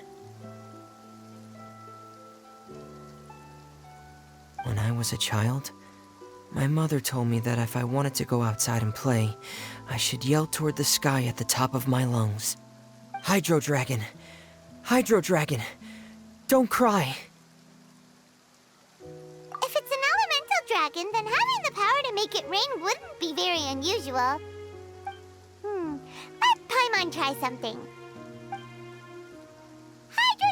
S12: When I was a child, my mother told me that if I wanted to go outside and play, I should yell toward the sky at the top of my lungs. Hydro Dragon! Hydro Dragon! Don't cry!
S1: If it's an elemental dragon, then having the power to make it rain wouldn't be very unusual. Let Paimon try something. Hydro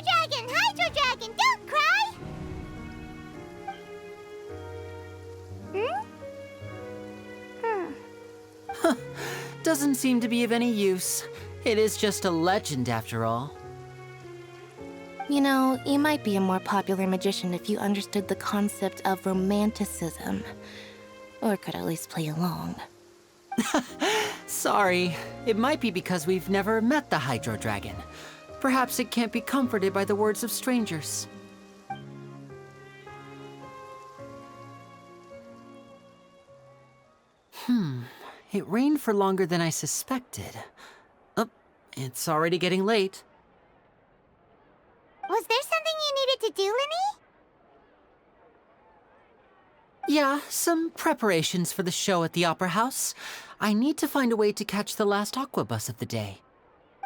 S1: Dragon, don't cry!
S6: Doesn't seem to be of any use. It is just a legend after all.
S5: You know, you might be a more popular magician if you understood the concept of romanticism. Or could at least play along.
S6: Sorry. It might be because we've never met the Hydro Dragon. Perhaps it can't be comforted by the words of strangers. It rained for longer than I suspected. Oh, it's already getting late.
S1: Was there something you needed to do, Lyney?
S6: Yeah, some preparations for the show at the Opera House. I need to find a way to catch the last aqua bus of the day.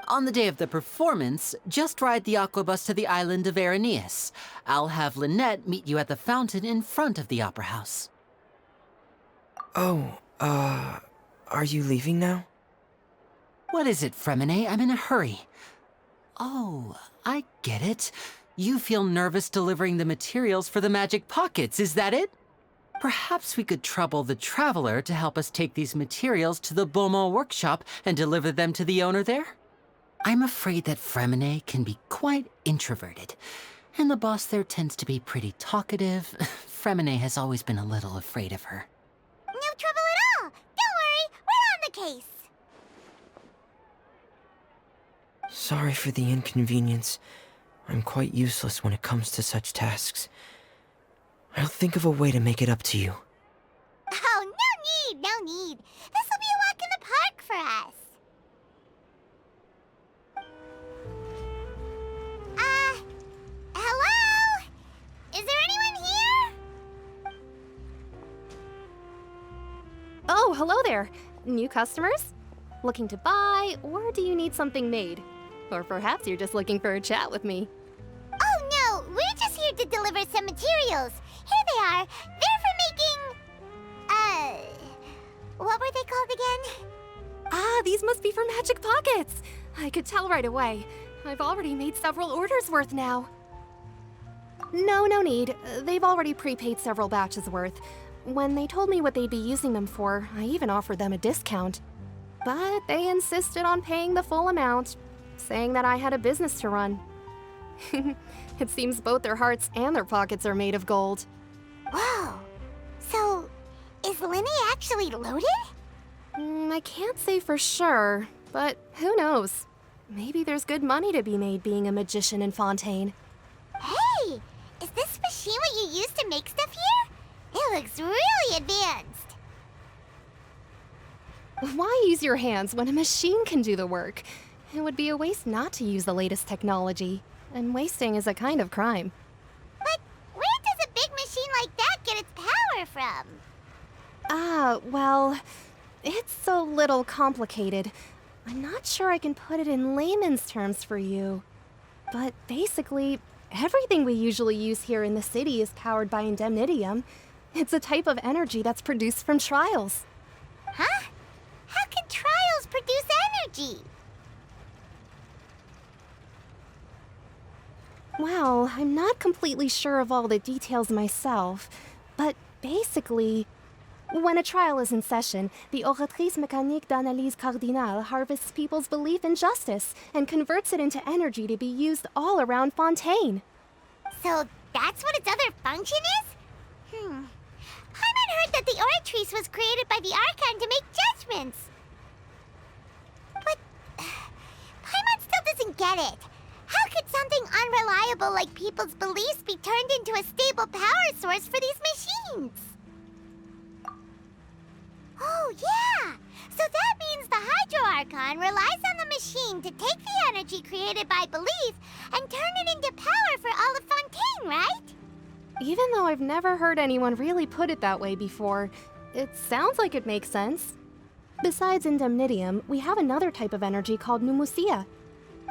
S6: On the day of the performance, just ride the aqua bus to the island of Aeneas. I'll have Lynette meet you at the fountain in front of the Opera House.
S12: Oh, are you leaving now?
S6: What is it, Freminet? I'm in a hurry. Oh, I get it. You feel nervous delivering the materials for the magic pockets, is that it? Perhaps we could trouble the Traveler to help us take these materials to the Beaumont workshop and deliver them to the owner there? I'm afraid that Freminet can be quite introverted, and the boss there tends to be pretty talkative. Freminet has always been a little afraid of her.
S1: No trouble at all! Don't worry, we're on the case!
S12: Sorry for the inconvenience. I'm quite useless when it comes to such tasks. I'll think of a way to make it up to you.
S1: Oh, no need! This'll be a walk in the park for us! Hello? Is there anyone here?
S13: Oh, hello there. New customers? Looking to buy, or do you need something made? Or perhaps you're just looking for a chat with me.
S1: Oh no, we're just here to deliver some materials. Here they are. They're for making... what were they called again?
S13: Ah, these must be for magic pockets. I could tell right away. I've already made several orders worth now. No need. They've already prepaid several batches worth. When they told me what they'd be using them for, I even offered them a discount. But they insisted on paying the full amount, saying that I had a business to run. It seems both their hearts and their pockets are made of gold.
S1: Whoa. So, is Lyney actually loaded?
S13: I can't say for sure, but who knows? Maybe there's good money to be made being a magician in Fontaine.
S1: Hey! you use to make stuff here? It looks really advanced.
S13: Why use your hands when a machine can do the work? It would be a waste not to use the latest technology. And wasting is a kind of crime.
S1: But where does a big machine like that get its power from?
S13: Well, it's a little complicated. I'm not sure I can put it in layman's terms for you. But basically, everything we usually use here in the city is powered by indemnitium. It's a type of energy that's produced from trials.
S1: Huh? How can trials produce energy?
S13: Well, I'm not completely sure of all the details myself, but basically, when a trial is in session, the Oratrice Mécanique d'Analyse Cardinale harvests people's belief in justice and converts it into energy to be used all around Fontaine.
S1: So that's what its other function is? Paimon heard that the Oratrice was created by the Archon to make judgments. But Paimon still doesn't get it. How could something unreliable like people's beliefs be turned into a stable power source for these machines? Oh, yeah! So that means the Hydro Archon relies on the machine to take the energy created by belief and turn it into power for all of Fontaine, right?
S13: Even though I've never heard anyone really put it that way before, it sounds like it makes sense. Besides indemnitium, we have another type of energy called pneumosia.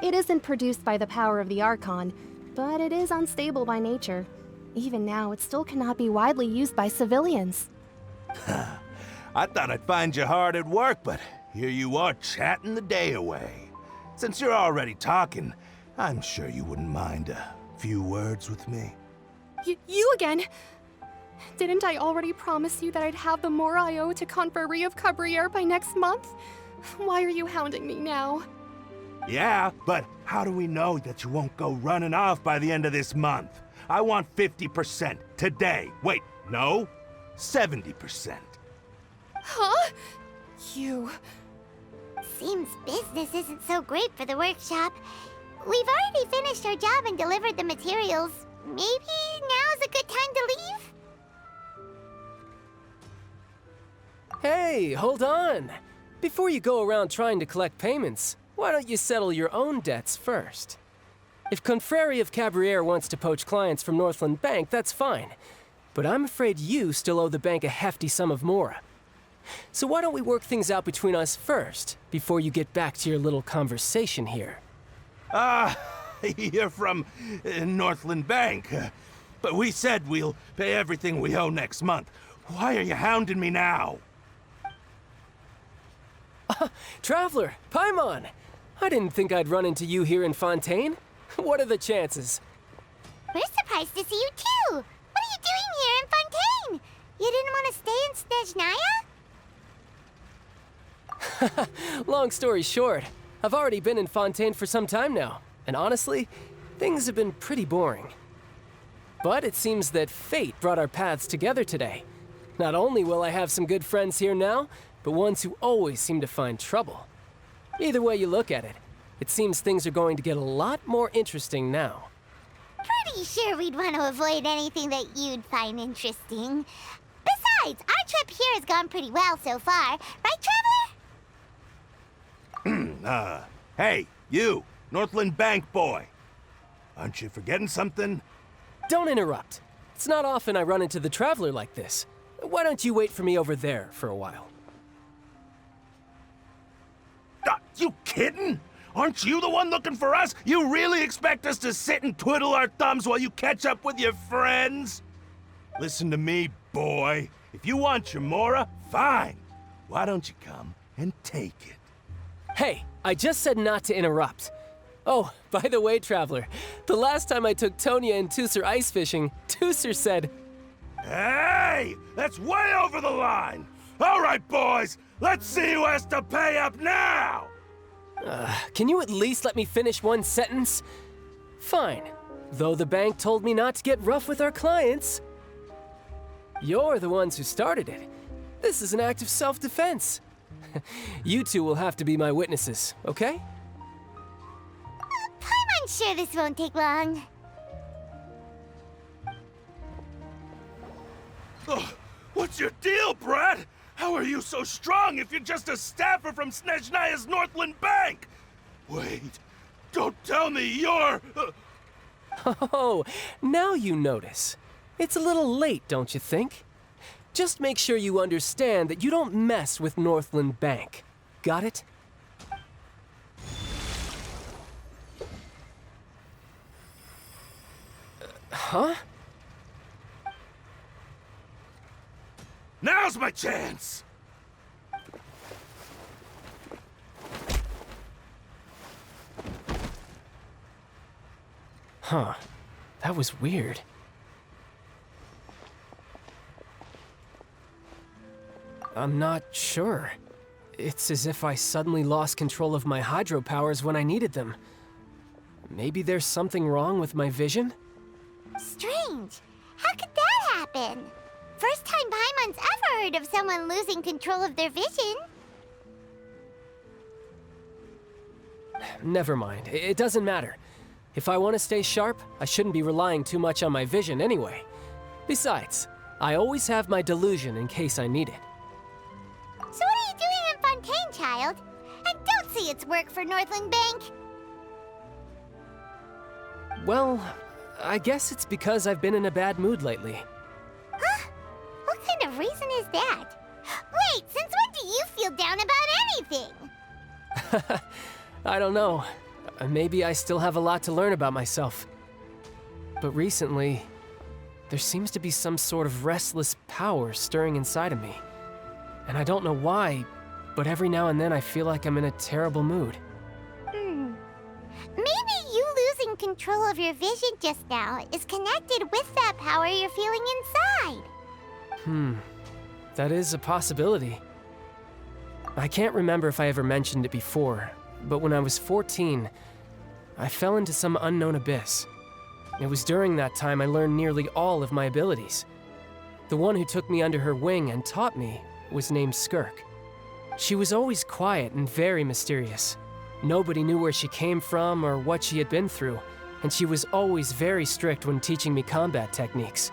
S13: It isn't produced by the power of the Archon, but it is unstable by nature. Even now, it still cannot be widely used by civilians.
S14: I thought I'd find you hard at work, but here you are chatting the day away. Since you're already talking, I'm sure you wouldn't mind a few words with me.
S13: You again? Didn't I already promise you that I'd have the more I owe to Confrérie of Caribert by next month? Why are you hounding me now?
S14: Yeah, but how do we know that you won't go running off by the end of this month? I want 50% today. Wait, no, 70%.
S13: Huh? You...
S1: Seems business isn't so great for the workshop. We've already finished our job and delivered the materials. Maybe now's a good time to leave?
S15: Hey, hold on! Before you go around trying to collect payments, why don't you settle your own debts first? If Confrérie of Caribert wants to poach clients from Northland Bank, that's fine. But I'm afraid you still owe the bank a hefty sum of mora. So why don't we work things out between us first, before you get back to your little conversation here?
S14: You're from Northland Bank. But we said we'll pay everything we owe next month. Why are you hounding me now?
S15: Traveler, Paimon! I didn't think I'd run into you here in Fontaine. What are the chances?
S1: We're surprised to see you too! What are you doing here in Fontaine? You didn't want to stay in Snezhnaya?
S15: Long story short, I've already been in Fontaine for some time now, and honestly, things have been pretty boring. But it seems that fate brought our paths together today. Not only will I have some good friends here now, but ones who always seem to find trouble. Either way you look at it, it seems things are going to get a lot more interesting now.
S1: Pretty sure we'd want to avoid anything that you'd find interesting. Besides, our trip here has gone pretty well so far. Right, Traveler?
S14: Hey, you, Northland Bank boy. Aren't you forgetting something?
S15: Don't interrupt. It's not often I run into the Traveler like this. Why don't you wait for me over there for a while?
S14: You kidding? Aren't you the one looking for us? You really expect us to sit and twiddle our thumbs while you catch up with your friends? Listen to me, boy. If you want your mora, fine. Why don't you come and take it?
S15: Hey, I just said not to interrupt. Oh, by the way, Traveler, the last time I took Tonya and Tusser ice fishing, Tusser said...
S14: Hey! That's way over the line! All right, boys, let's see who has to pay up now!
S15: Can you at least let me finish one sentence? Fine. Though the bank told me not to get rough with our clients. You're the ones who started it. This is an act of self-defense. You two will have to be my witnesses, okay?
S1: I'm sure this won't take long.
S14: Ugh, what's your deal, Brad? How are you so strong if you're just a staffer from Snezhnaya's Northland Bank? Wait, don't tell me you're...
S15: Oh, now you notice. It's a little late, don't you think? Just make sure you understand that you don't mess with Northland Bank. Got it? Huh?
S14: Now's my chance!
S15: Huh. That was weird. I'm not sure. It's as if I suddenly lost control of my hydro powers when I needed them. Maybe there's something wrong with my vision?
S1: Strange. How could that happen? First time Paimon's ever heard of someone losing control of their vision.
S15: Never mind. It doesn't matter. If I want to stay sharp, I shouldn't be relying too much on my vision anyway. Besides, I always have my delusion in case I need it.
S1: So what are you doing in Fontaine, child? And don't say it's work for Northland Bank.
S15: Well, I guess it's because I've been in a bad mood lately.
S1: Huh? What kind of reason is that? Wait, since when do you feel down about anything?
S15: I don't know. Maybe I still have a lot to learn about myself. But recently, there seems to be some sort of restless power stirring inside of me. And I don't know why, but every now and then I feel like I'm in a terrible mood.
S1: Maybe you losing control of your vision just now is connected with that power you're feeling inside.
S15: That is a possibility. I can't remember if I ever mentioned it before, but when I was 14, I fell into some unknown abyss. It was during that time I learned nearly all of my abilities. The one who took me under her wing and taught me was named Skirk. She was always quiet and very mysterious. Nobody knew where she came from or what she had been through, and she was always very strict when teaching me combat techniques.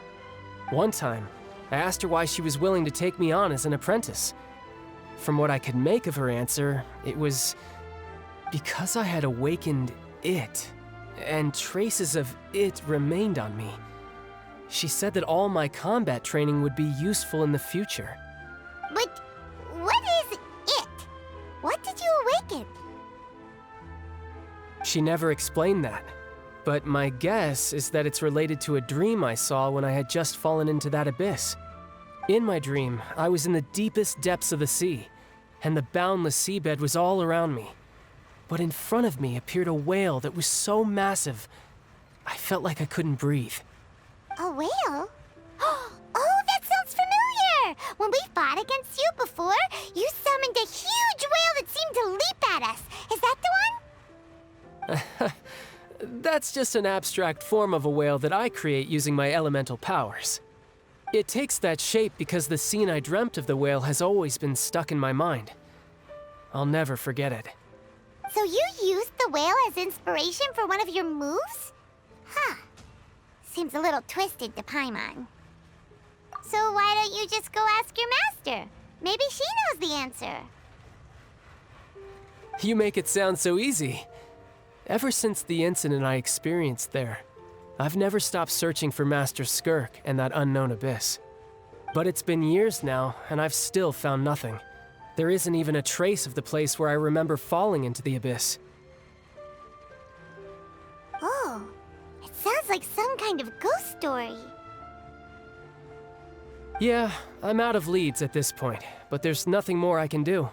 S15: One time, I asked her why she was willing to take me on as an apprentice. From what I could make of her answer, it was because I had awakened it, and traces of it remained on me. She said that all my combat training would be useful in the future.
S1: But what is it? What did you awaken?
S15: She never explained that, but my guess is that it's related to a dream I saw when I had just fallen into that abyss. In my dream, I was in the deepest depths of the sea, and the boundless seabed was all around me. But in front of me appeared a whale that was so massive, I felt like I couldn't breathe.
S1: A whale? Oh, that sounds familiar! When we fought against you before, you summoned a huge whale that seemed to leap at us. Is that the one?
S15: That's just an abstract form of a whale that I create using my elemental powers. It takes that shape because the scene I dreamt of the whale has always been stuck in my mind. I'll never forget it.
S1: So you used the whale as inspiration for one of your moves? Huh. Seems a little twisted to Paimon. So why don't you just go ask your master? Maybe she knows the answer.
S15: You make it sound so easy. Ever since the incident I experienced there, I've never stopped searching for Master Skirk and that unknown abyss. But it's been years now, and I've still found nothing. There isn't even a trace of the place where I remember falling into the abyss.
S1: Oh, it sounds like some kind of ghost story.
S15: Yeah, I'm out of leads at this point, but there's nothing more I can do.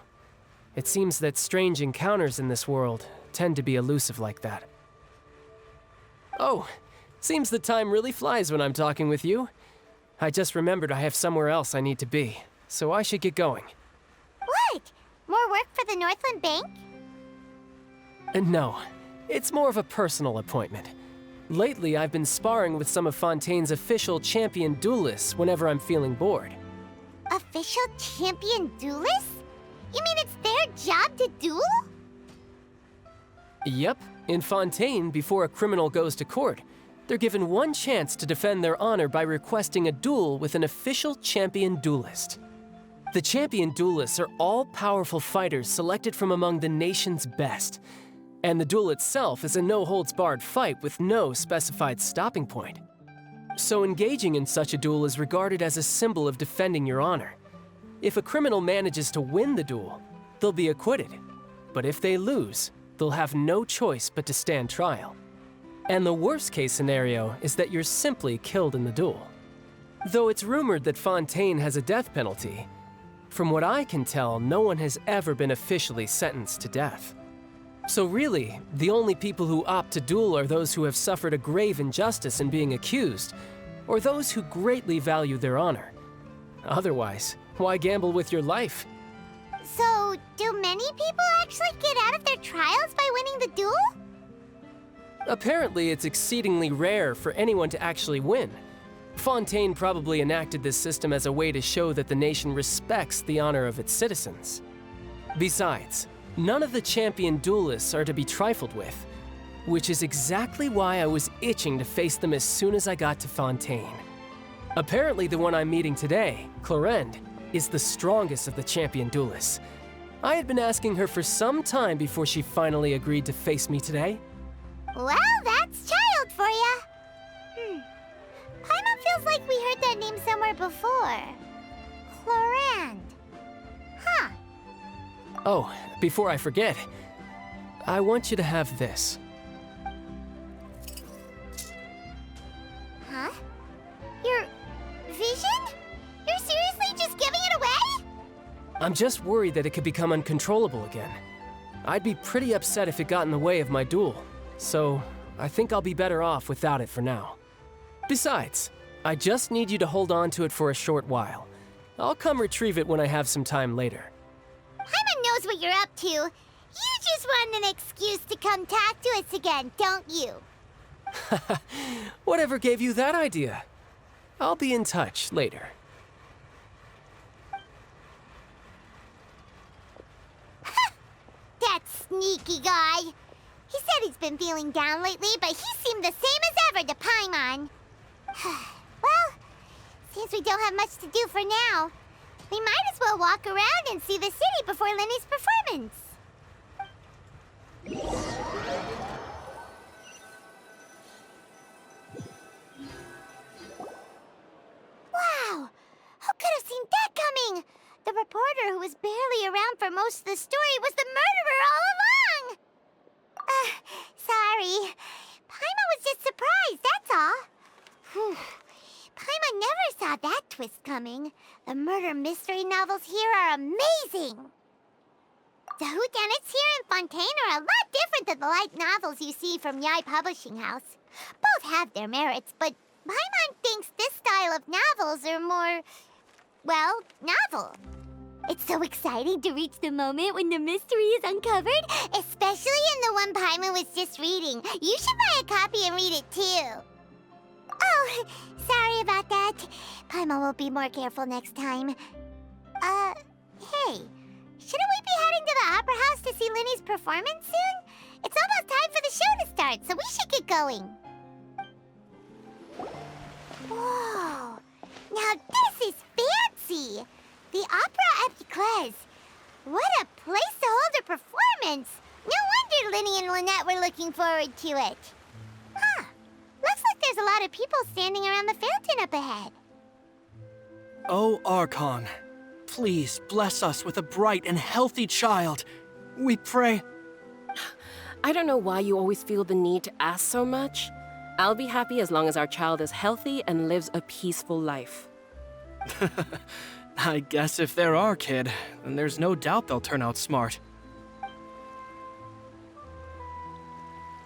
S15: It seems that strange encounters in this world tend to be elusive like that. Oh, seems the time really flies when I'm talking with you. I just remembered I have somewhere else I need to be, so I should get going.
S1: What? More work for the Northland Bank?
S15: No, it's more of a personal appointment. Lately, I've been sparring with some of Fontaine's official champion duelists whenever I'm feeling bored.
S1: Official champion duelists? You mean it's their job to duel?
S15: Yep, in Fontaine, before a criminal goes to court, they're given one chance to defend their honor by requesting a duel with an official champion duelist. The champion duelists are all-powerful fighters selected from among the nation's best, and the duel itself is a no-holds-barred fight with no specified stopping point. So engaging in such a duel is regarded as a symbol of defending your honor. If a criminal manages to win the duel, they'll be acquitted. But if they lose, they'll have no choice but to stand trial. And the worst-case scenario is that you're simply killed in the duel. Though it's rumored that Fontaine has a death penalty, from what I can tell, no one has ever been officially sentenced to death. So really, the only people who opt to duel are those who have suffered a grave injustice in being accused, or those who greatly value their honor. Otherwise, why gamble with your life?
S1: So, do many people actually get out of their trials by winning the duel?
S15: Apparently, it's exceedingly rare for anyone to actually win. Fontaine probably enacted this system as a way to show that the nation respects the honor of its citizens. Besides, none of the champion duelists are to be trifled with, which is exactly why I was itching to face them as soon as I got to Fontaine. Apparently, the one I'm meeting today, Clorinde, is the strongest of the champion duelists. I had been asking her for some time before she finally agreed to face me today.
S1: Well, that's Childe for ya. Paimon feels like we heard that name somewhere before. Clorinde. Huh.
S15: Oh, before I forget, I want you to have this.
S1: Huh? Your vision? You're seriously just giving it away?
S15: I'm just worried that it could become uncontrollable again. I'd be pretty upset if it got in the way of my duel, so I think I'll be better off without it for now. Besides, I just need you to hold on to it for a short while. I'll come retrieve it when I have some time later.
S1: Paimon knows what you're up to. You just want an excuse to come talk to us again, don't you?
S15: Whatever gave you that idea? I'll be in touch later.
S1: That sneaky guy. He said he's been feeling down lately, but he seemed the same as ever to Paimon. Well, since we don't have much to do for now, we might as well walk around and see the city before Lyney's performance. Wow! Who could have seen that coming? The reporter who was barely around for most of the story was the murderer all along! Sorry. Paimon was just surprised, that's all. Whew. Paimon never saw that twist coming. The murder mystery novels here are amazing. The whodunits here in Fontaine are a lot different than the light novels you see from Yai Publishing House. Both have their merits, but Paimon thinks this style of novels are more, well, novel. It's so exciting to reach the moment when the mystery is uncovered, especially in the one Paimon was just reading. You should buy a copy and read it too. Oh, sorry about that. Paimon will be more careful next time. Hey, shouldn't we be heading to the Opera House to see Lyney's performance soon? It's almost time for the show to start, so we should get going. Whoa, now this is fancy! The Opera Epiclese. What a place to hold a performance! No wonder Lyney and Lynette were looking forward to it. Huh. Looks like there's a lot of people standing around the fountain up ahead.
S16: Oh, Archon, please bless us with a bright and healthy child. We pray.
S17: I don't know why you always feel the need to ask so much. I'll be happy as long as our child is healthy and lives a peaceful life.
S16: I guess if they're our kid, then there's no doubt they'll turn out smart.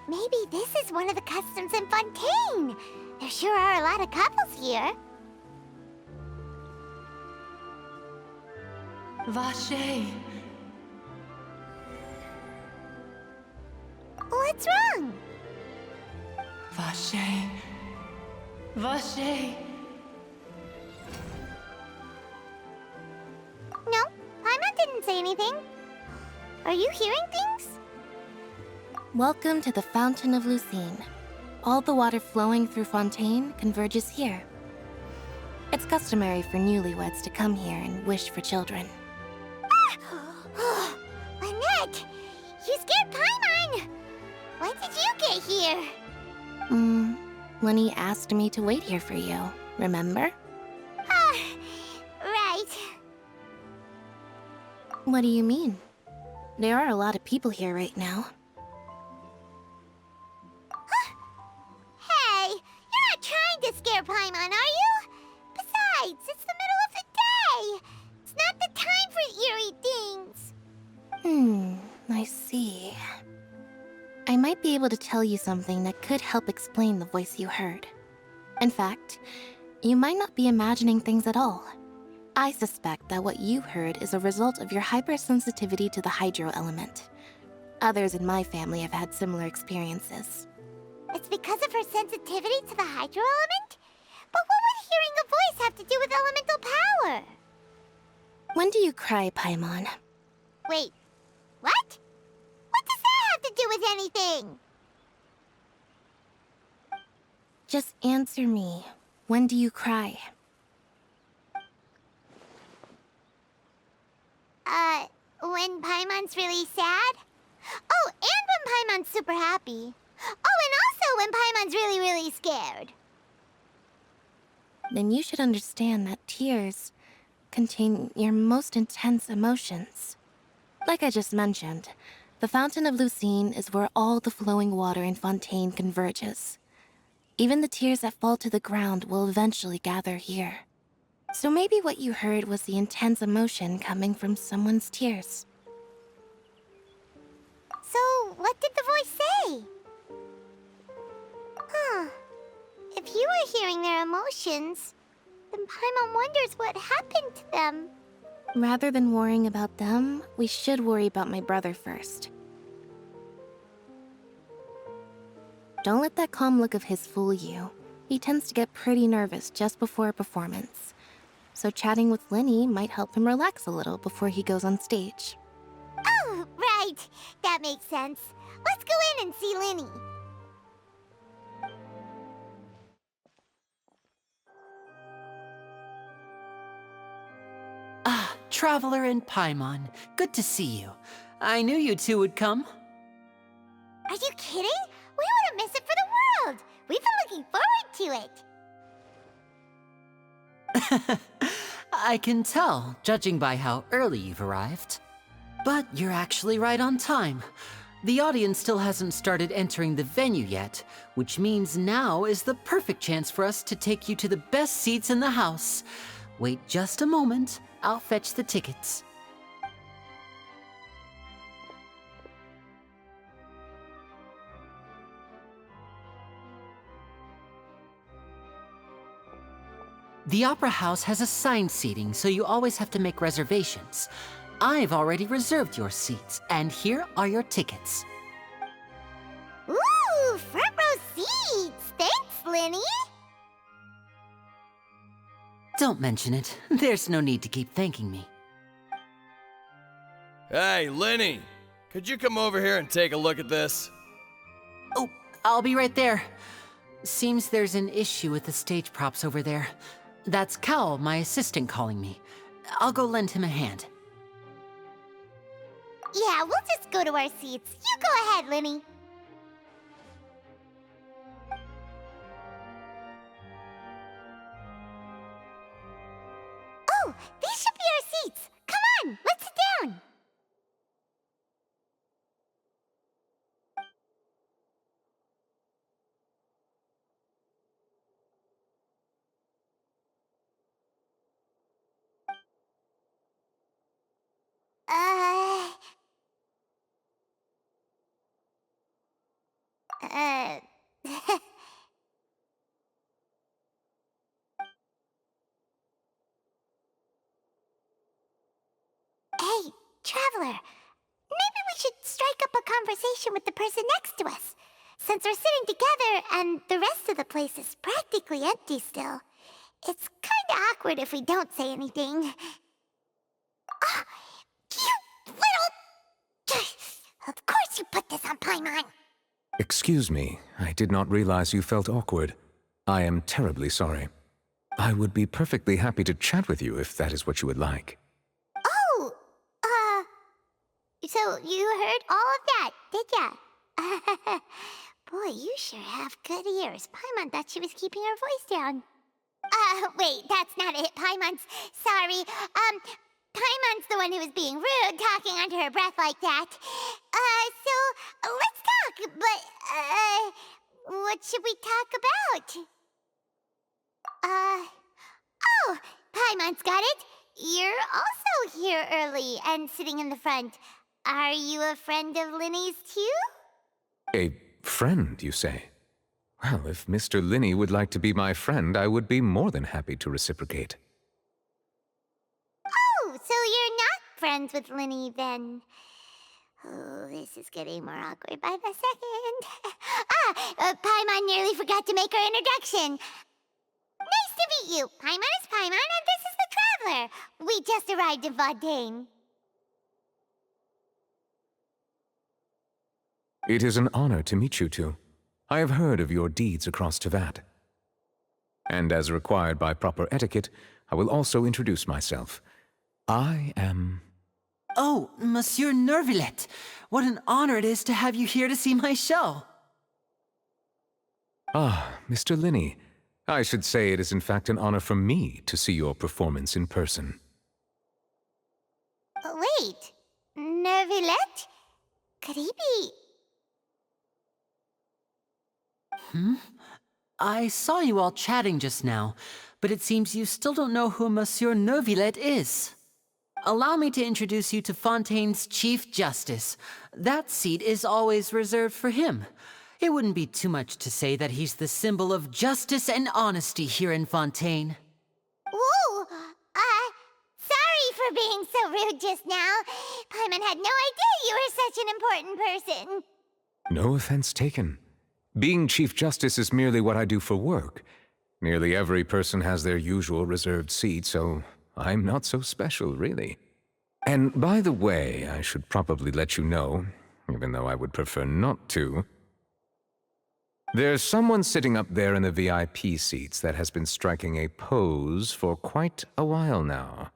S1: Maybe this is one of the customs in Fontaine. There sure are a lot of couples here.
S18: Vache.
S1: What's wrong?
S18: Vache. Vache.
S1: No, Paimon didn't say anything. Are you hearing things?
S5: Welcome to the Fountain of Lucine. all the water flowing through Fontaine converges here. It's customary for newlyweds to come here and wish for children.
S1: Lynette! You scared Paimon! When did you get here?
S5: Lyney asked me to wait here for you, remember?
S1: Right.
S5: What do you mean? There are a lot of people here right now.
S1: Hey, you're not trying to scare Paimon, are you? Besides, it's the middle of the day. It's not the time for eerie things.
S5: I see. I might be able to tell you something that could help explain the voice you heard. In fact, you might not be imagining things at all. I suspect that what you heard is a result of your hypersensitivity to the hydro element. Others in my family have had similar experiences.
S1: It's because of her sensitivity to the hydro element? But what would hearing a voice have to do with elemental power?
S5: When do you cry, Paimon?
S1: Wait, what? What does that have to do with anything?
S5: Just answer me. When do you cry?
S1: When Paimon's really sad? Oh, and when Paimon's super happy. Oh, and also when Paimon's really, really scared.
S5: Then you should understand that tears contain your most intense emotions. Like I just mentioned, the Fountain of Lucine is where all the flowing water in Fontaine converges. Even the tears that fall to the ground will eventually gather here. So maybe what you heard was the intense emotion coming from someone's tears.
S1: So, what did the voice say? If you were hearing their emotions, then Paimon wonders what happened to them.
S5: Rather than worrying about them, we should worry about my brother first. Don't let that calm look of his fool you. He tends to get pretty nervous just before a performance. So chatting with Lyney might help him relax a little before he goes on stage.
S1: Oh, right. That makes sense. Let's go in and see Lyney.
S6: Traveler and Paimon, good to see you. I knew you two would come.
S1: Are you kidding? We wouldn't miss it for the world. We've been looking forward to it.
S6: I can tell, judging by how early you've arrived. But you're actually right on time. The audience still hasn't started entering the venue yet, which means now is the perfect chance for us to take you to the best seats in the house. Wait just a moment. I'll fetch the tickets. The Opera House has assigned seating, so you always have to make reservations. I've already reserved your seats, and here are your tickets.
S1: Ooh, front row seats! Thanks, Lyney!
S6: Don't mention it. There's no need to keep thanking me.
S19: Hey, Lyney! Could you come over here and take a look at this?
S6: Oh, I'll be right there. Seems there's an issue with the stage props over there. That's Cal, my assistant, calling me. I'll go lend him a hand.
S1: Yeah, we'll just go to our seats. You go ahead, Lyney. Oh, these should be our seats. Come on, let's sit down. Hey, Traveler. Maybe we should strike up a conversation with the person next to us. Since we're sitting together and the rest of the place is practically empty still, it's kinda awkward if we don't say anything. Oh, you little... Of course you put this on Paimon.
S20: Excuse me, I did not realize you felt awkward. I am terribly sorry. I would be perfectly happy to chat with you if that is what you would like.
S1: Oh, so you heard all of that, did ya? Boy, you sure have good ears. Paimon thought she was keeping her voice down. Wait, that's not it, Paimon's. Sorry. Paimon's the one who was being rude, talking under her breath like that. So, let's talk, but, what should we talk about? Oh, Paimon's got it. You're also here early and sitting in the front. Are you a friend of Lyney's too?
S20: A friend, you say? Well, if Mr. Lyney would like to be my friend, I would be more than happy to reciprocate.
S1: Oh, so you're not friends with Lyney then? Oh, this is getting more awkward by the second. Paimon nearly forgot to make her introduction. Nice to meet you. Paimon is Paimon, and this is the Traveler. We just arrived in Fontaine.
S20: It is an honor to meet you two. I have heard of your deeds across Tevat. And as required by proper etiquette, I will also introduce myself. I am...
S6: Oh, Monsieur Nervillet! What an honor it is to have you here to see my show!
S20: Ah, Mr. Lyney. I should say it is in fact an honor for me to see your performance in person.
S1: Wait, Nervillet? Could he be...
S6: I saw you all chatting just now, but it seems you still don't know who Monsieur Nervillet is. Allow me to introduce you to Fontaine's Chief Justice. That seat is always reserved for him. It wouldn't be too much to say that he's the symbol of justice and honesty here in Fontaine.
S1: Whoa! Sorry for being so rude just now. Paimon had no idea you were such an important person.
S20: No offense taken. Being Chief Justice is merely what I do for work. Nearly every person has their usual reserved seat, so I'm not so special, really. And by the way, I should probably let you know, even though I would prefer not to. There's someone sitting up there in the VIP seats that has been striking a pose for quite a while now.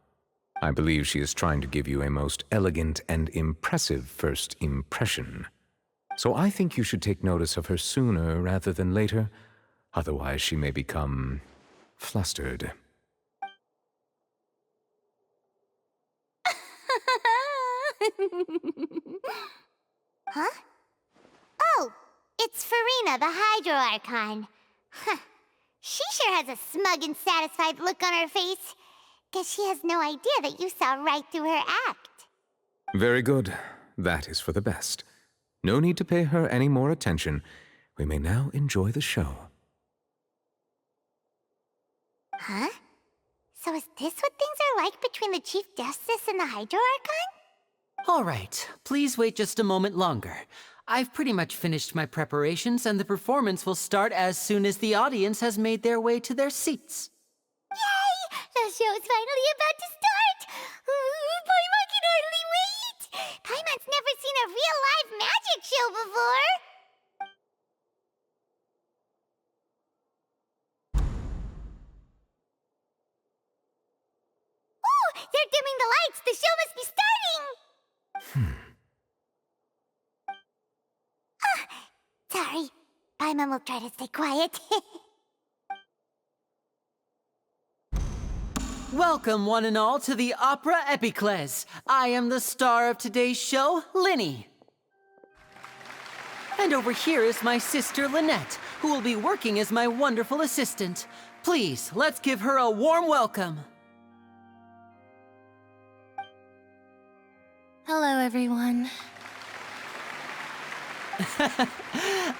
S20: I believe she is trying to give you a most elegant and impressive first impression. So I think you should take notice of her sooner rather than later, otherwise she may become flustered.
S1: Huh? Oh, it's Freminet, the Hydro Archon. Huh. She sure has a smug and satisfied look on her face. Guess she has no idea that you saw right through her act.
S20: Very good. That is for the best. No need to pay her any more attention. We may now enjoy the show.
S1: Huh? So is this what things are like between the Chief Justice and the Hydro Archon?
S6: All right, please wait just a moment longer. I've pretty much finished my preparations, and the performance will start as soon as the audience has made their way to their seats.
S1: Yay! The show's finally about to start! Paimon can hardly wait! Paimon's never seen a real live magic show before! Oh! They're dimming the lights! The show must be starting! Sorry. Paimon will try to stay quiet.
S6: Welcome, one and all, to the Opera Epiclese. I am the star of today's show, Lyney. And over here is my sister, Lynette, who will be working as my wonderful assistant. Please, let's give her a warm welcome.
S5: Hello, everyone.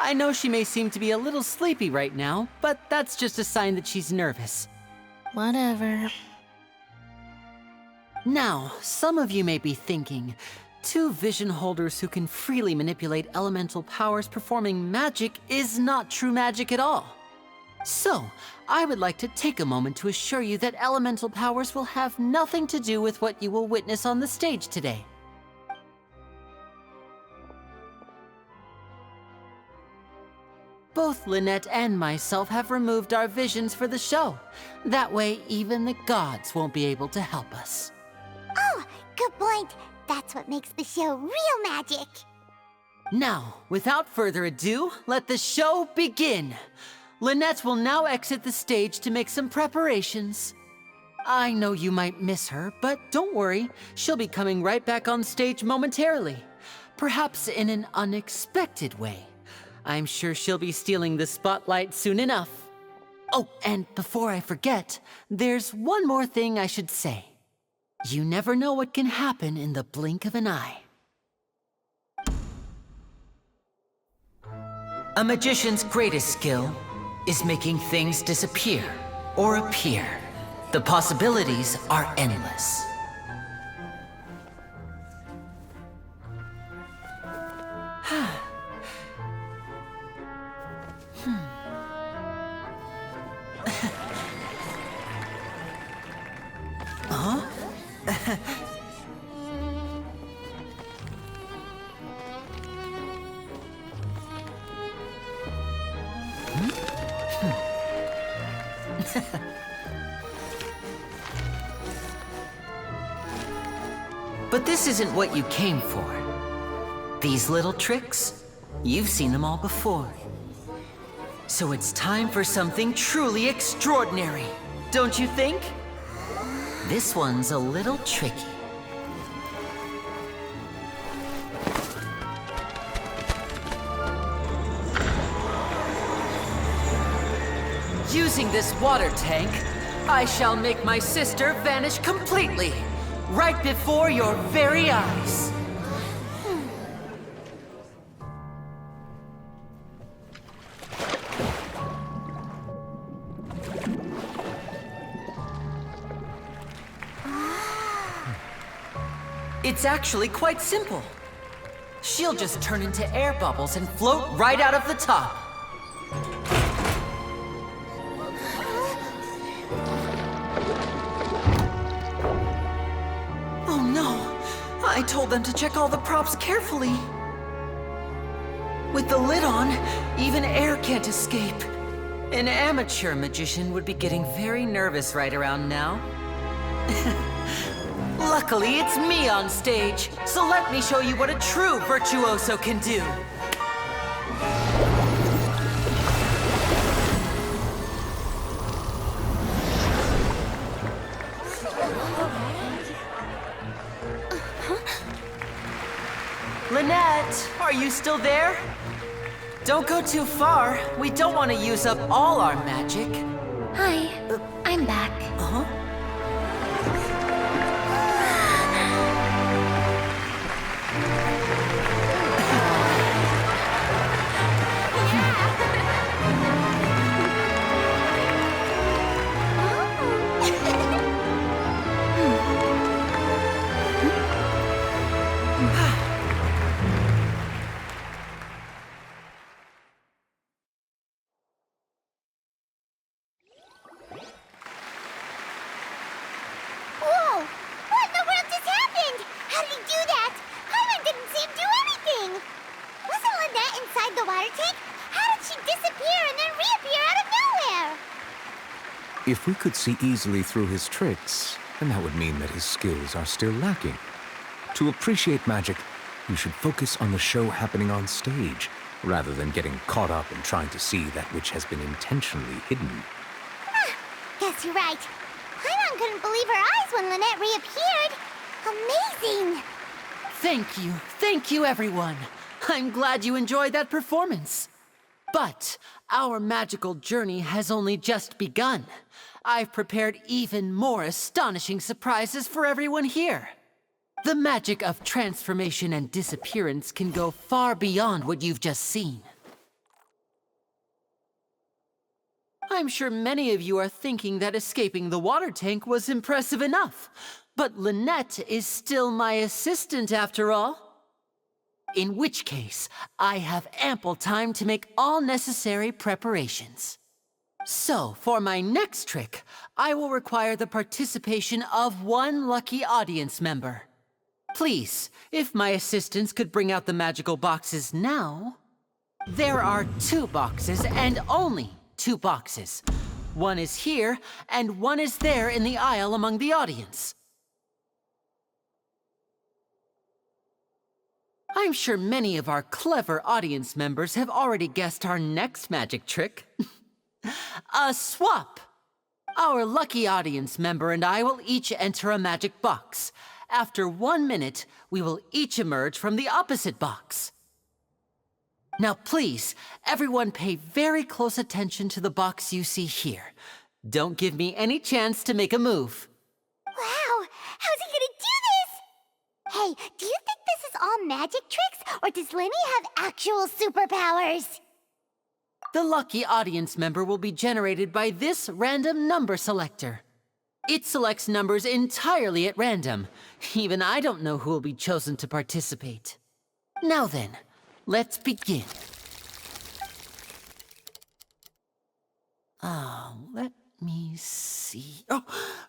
S6: I know she may seem to be a little sleepy right now, but that's just a sign that she's nervous.
S5: Whatever.
S6: Now, some of you may be thinking, two vision holders who can freely manipulate elemental powers performing magic is not true magic at all. So, I would like to take a moment to assure you that elemental powers will have nothing to do with what you will witness on the stage today. both Lynette and myself have removed our visions for the show. That way, even the gods won't be able to help us.
S1: Oh, good point. That's what makes the show real magic.
S6: Now, without further ado, let the show begin. Lynette will now exit the stage to make some preparations. I know you might miss her, but don't worry. She'll be coming right back on stage momentarily. Perhaps in an unexpected way. I'm sure she'll be stealing the spotlight soon enough. Oh, and before I forget, there's one more thing I should say. You never know what can happen in the blink of an eye. A magician's greatest skill is making things disappear or appear. The possibilities are endless. Huh? But this isn't what you came for. These little tricks, you've seen them all before. So it's time for something truly extraordinary, don't you think? This one's a little tricky. Using this water tank, I shall make my sister vanish completely, right before your very eyes. It's actually quite simple. She'll just turn into air bubbles and float right out of the top. Oh no! I told them to check all the props carefully. With the lid on, even air can't escape. An amateur magician would be getting very nervous right around now. Luckily, it's me on stage, so let me show you what a true virtuoso can do. Lynette, are you still there? Don't go too far. We don't want to use up all our magic.
S11: Hi, I'm back.
S6: Uh-huh.
S20: If we could see easily through his tricks, then that would mean that his skills are still lacking. To appreciate magic, you should focus on the show happening on stage, rather than getting caught up in trying to see that which has been intentionally hidden.
S1: Guess you're right. Paimon couldn't believe her eyes when Lynette reappeared. Amazing!
S6: Thank you everyone. I'm glad you enjoyed that performance. But our magical journey has only just begun. I've prepared even more astonishing surprises for everyone here. The magic of transformation and disappearance can go far beyond what you've just seen. I'm sure many of you are thinking that escaping the water tank was impressive enough, but Lynette is still my assistant after all. In which case, I have ample time to make all necessary preparations. So, for my next trick, I will require the participation of one lucky audience member. Please, if my assistants could bring out the magical boxes now. There are 2 boxes and only 2 boxes. One is here and one is there in the aisle among the audience. I'm sure many of our clever audience members have already guessed our next magic trick. A swap! Our lucky audience member and I will each enter a magic box. After 1 minute, we will each emerge from the opposite box. Now please, everyone pay very close attention to the box you see here. Don't give me any chance to make a move.
S1: Wow! How's he gonna do this? Hey, do you think this is all magic tricks, or does Lyney have actual superpowers?
S6: The lucky audience member will be generated by this random number selector. It selects numbers entirely at random. Even I don't know who will be chosen to participate. Now then, let's begin. Let me see. Oh,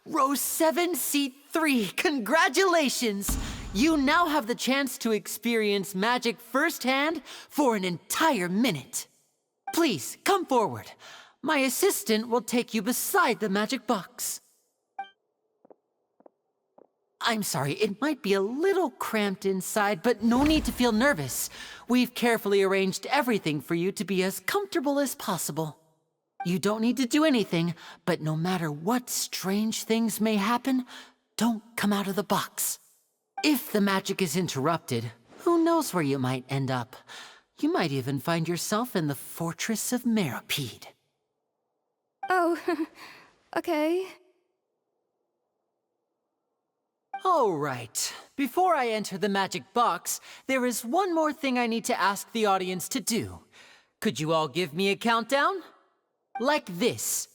S6: row 7, seat 3. Congratulations! You now have the chance to experience magic firsthand for an entire minute. Please, come forward. My assistant will take you beside the magic box. I'm sorry, it might be a little cramped inside, but no need to feel nervous. We've carefully arranged everything for you to be as comfortable as possible. You don't need to do anything, but no matter what strange things may happen, don't come out of the box. If the magic is interrupted, who knows where you might end up? You might even find yourself in the Fortress of Meropide.
S13: Oh, okay.
S6: All right. Before I enter the magic box, there is one more thing I need to ask the audience to do. Could you all give me a countdown? Like this.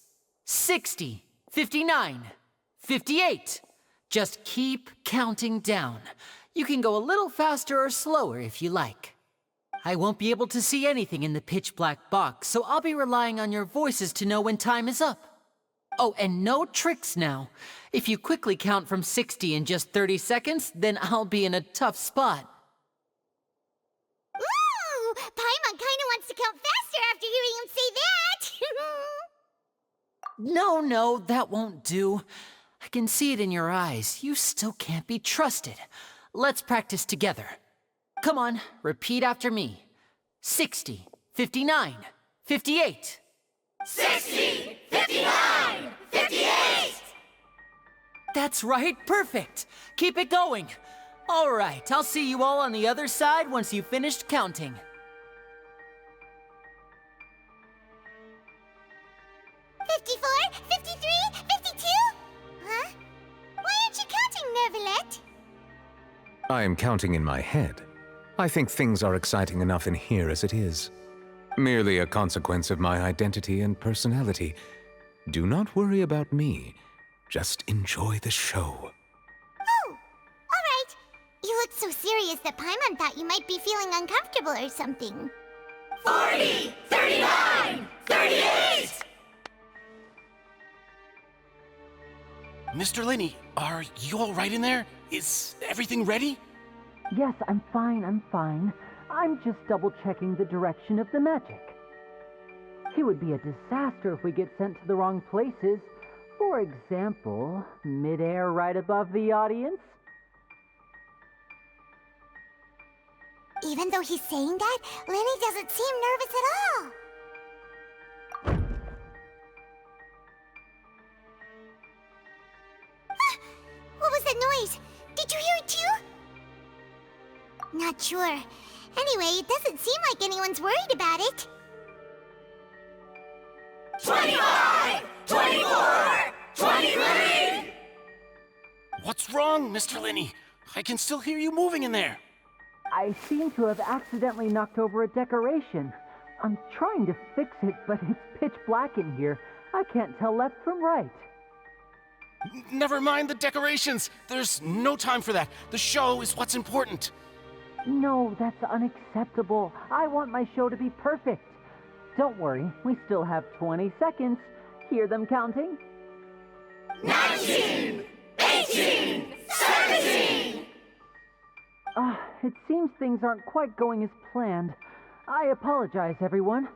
S6: 60, 59, 58. Just keep counting down. You can go a little faster or slower if you like. I won't be able to see anything in the pitch-black box, so I'll be relying on your voices to know when time is up. Oh, and no tricks now. If you quickly count from 60 in just 30 seconds, then I'll be in a tough spot.
S1: Ooh! Paimon kinda wants to count faster after hearing him say that!
S6: No, that won't do. I can see it in your eyes. You still can't be trusted. Let's practice together. Come on, repeat after me. 60, 59, 58.
S21: 60, 59, 58!
S6: That's right, perfect. Keep it going. All right, I'll see you all on the other side once you've finished counting.
S1: $54, $53, $52? Huh? Why aren't you counting, Nervalet?
S20: I am counting in my head. I think things are exciting enough in here as it is. Merely a consequence of my identity and personality. Do not worry about me. Just enjoy the show.
S1: Oh, all right. You look so serious that Paimon thought you might be feeling uncomfortable or something.
S21: 40, 39, 38!
S14: Mr. Lyney, are you all right in there? Is everything ready?
S6: Yes, I'm fine. I'm just double-checking the direction of the magic. It would be a disaster if we get sent to the wrong places. For example, mid-air right above the audience.
S1: Even though he's saying that, Lyney doesn't seem nervous at all. What was that noise? Did you hear it too? Not sure. Anyway, it doesn't seem like anyone's worried about it.
S21: 25, 24, 23!
S14: What's wrong, Mr. Lyney? I can still hear you moving in there.
S6: I seem to have accidentally knocked over a decoration. I'm trying to fix it, but it's pitch black in here. I can't tell left from right.
S14: Never mind the decorations. There's no time for that. The show is what's important.
S6: No, that's unacceptable. I want my show to be perfect. Don't worry, we still have 20 seconds. Hear them counting?
S21: 19, 18, 17!
S6: It seems things aren't quite going as planned. I apologize, everyone.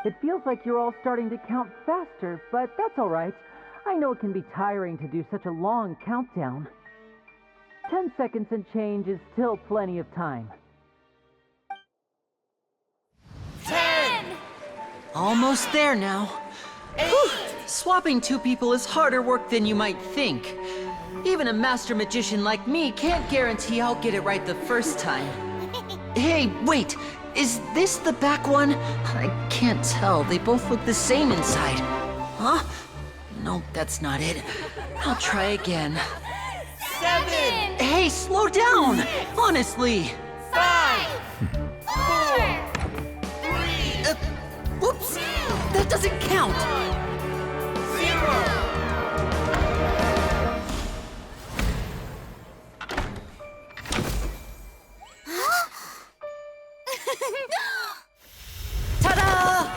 S6: It feels like you're all starting to count faster, but that's all right. I know it can be tiring to do such a long countdown. 10 seconds and change is still plenty of time.
S21: 10!
S6: Almost there now.
S21: 8!
S6: Whew. Swapping two people is harder work than you might think. Even a master magician like me can't guarantee I'll get it right the first time. Hey, wait! Is this the back one? I can't tell. They both look the same inside. Huh? No, that's not it. I'll try again.
S21: 7!
S6: Hey, slow down! Honestly!
S21: 5! 4! 3!
S6: Whoops! That doesn't count!
S21: 0!
S6: Ta-da!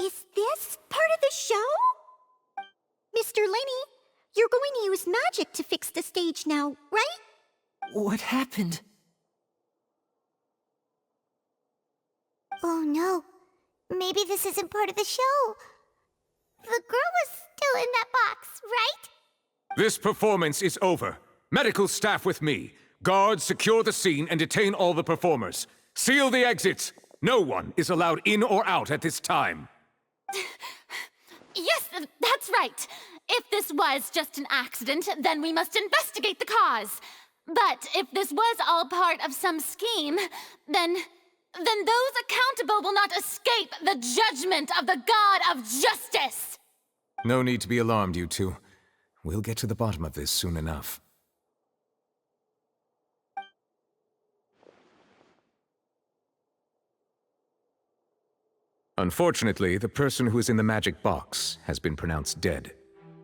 S1: Is this part of the show? Mr. Lyney, you're going to use magic to fix the stage now, right?
S6: What happened?
S1: Oh no. Maybe this isn't part of the show. The girl was still in that box, right?
S20: This performance is over. Medical staff with me. Guards, secure the scene and detain all the performers. Seal the exits. No one is allowed in or out at this time.
S7: Yes, that's right. If this was just an accident, then we must investigate the cause. But if this was all part of some scheme, then those accountable will not escape the judgment of the God of Justice.
S20: No need to be alarmed, you two. We'll get to the bottom of this soon enough. Unfortunately, the person who is in the magic box has been pronounced dead.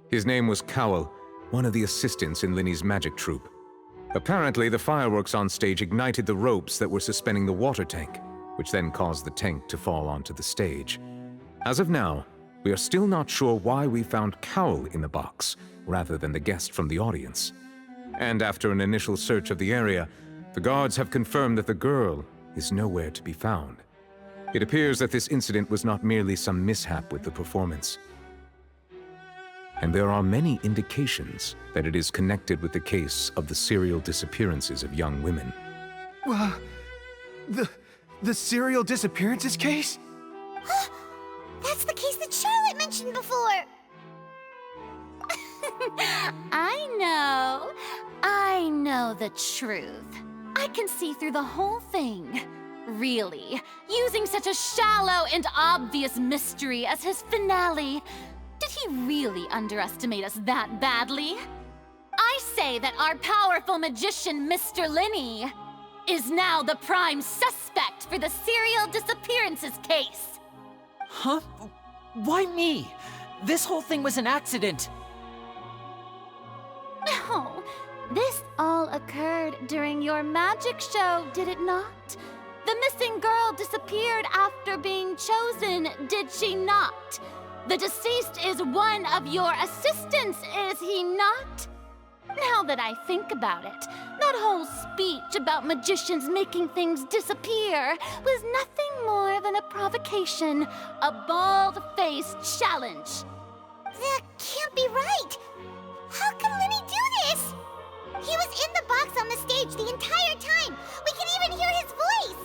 S20: His name was Cowell, one of the assistants in Lyney's magic troupe. Apparently, the fireworks on stage ignited the ropes that were suspending the water tank, which then caused the tank to fall onto the stage. As of now, we are still not sure why we found Cowell in the box, rather than the guest from the audience. And after an initial search of the area, the guards have confirmed that the girl is nowhere to be found. It appears that this incident was not merely some mishap with the performance. And there are many indications that it is connected with the case of the serial disappearances of young women.
S2: The serial disappearances case?
S1: That's the case that Charlotte mentioned before!
S7: I know the truth. I can see through the whole thing. Really, using such a shallow and obvious mystery as his finale. Did he really underestimate us that badly? I say that our powerful magician, Mr. Lyney, is now the prime suspect for the serial disappearances case.
S6: Huh? Why me? This whole thing was an accident.
S7: No, this all occurred during your magic show, did it not? The missing girl disappeared after being chosen, did she not? The deceased is one of your assistants, is he not? Now that I think about it, that whole speech about magicians making things disappear was nothing more than a provocation, a bald-faced challenge.
S1: That can't be right! How can Lyney do this? He was in the box on the stage the entire time! We can even hear his voice!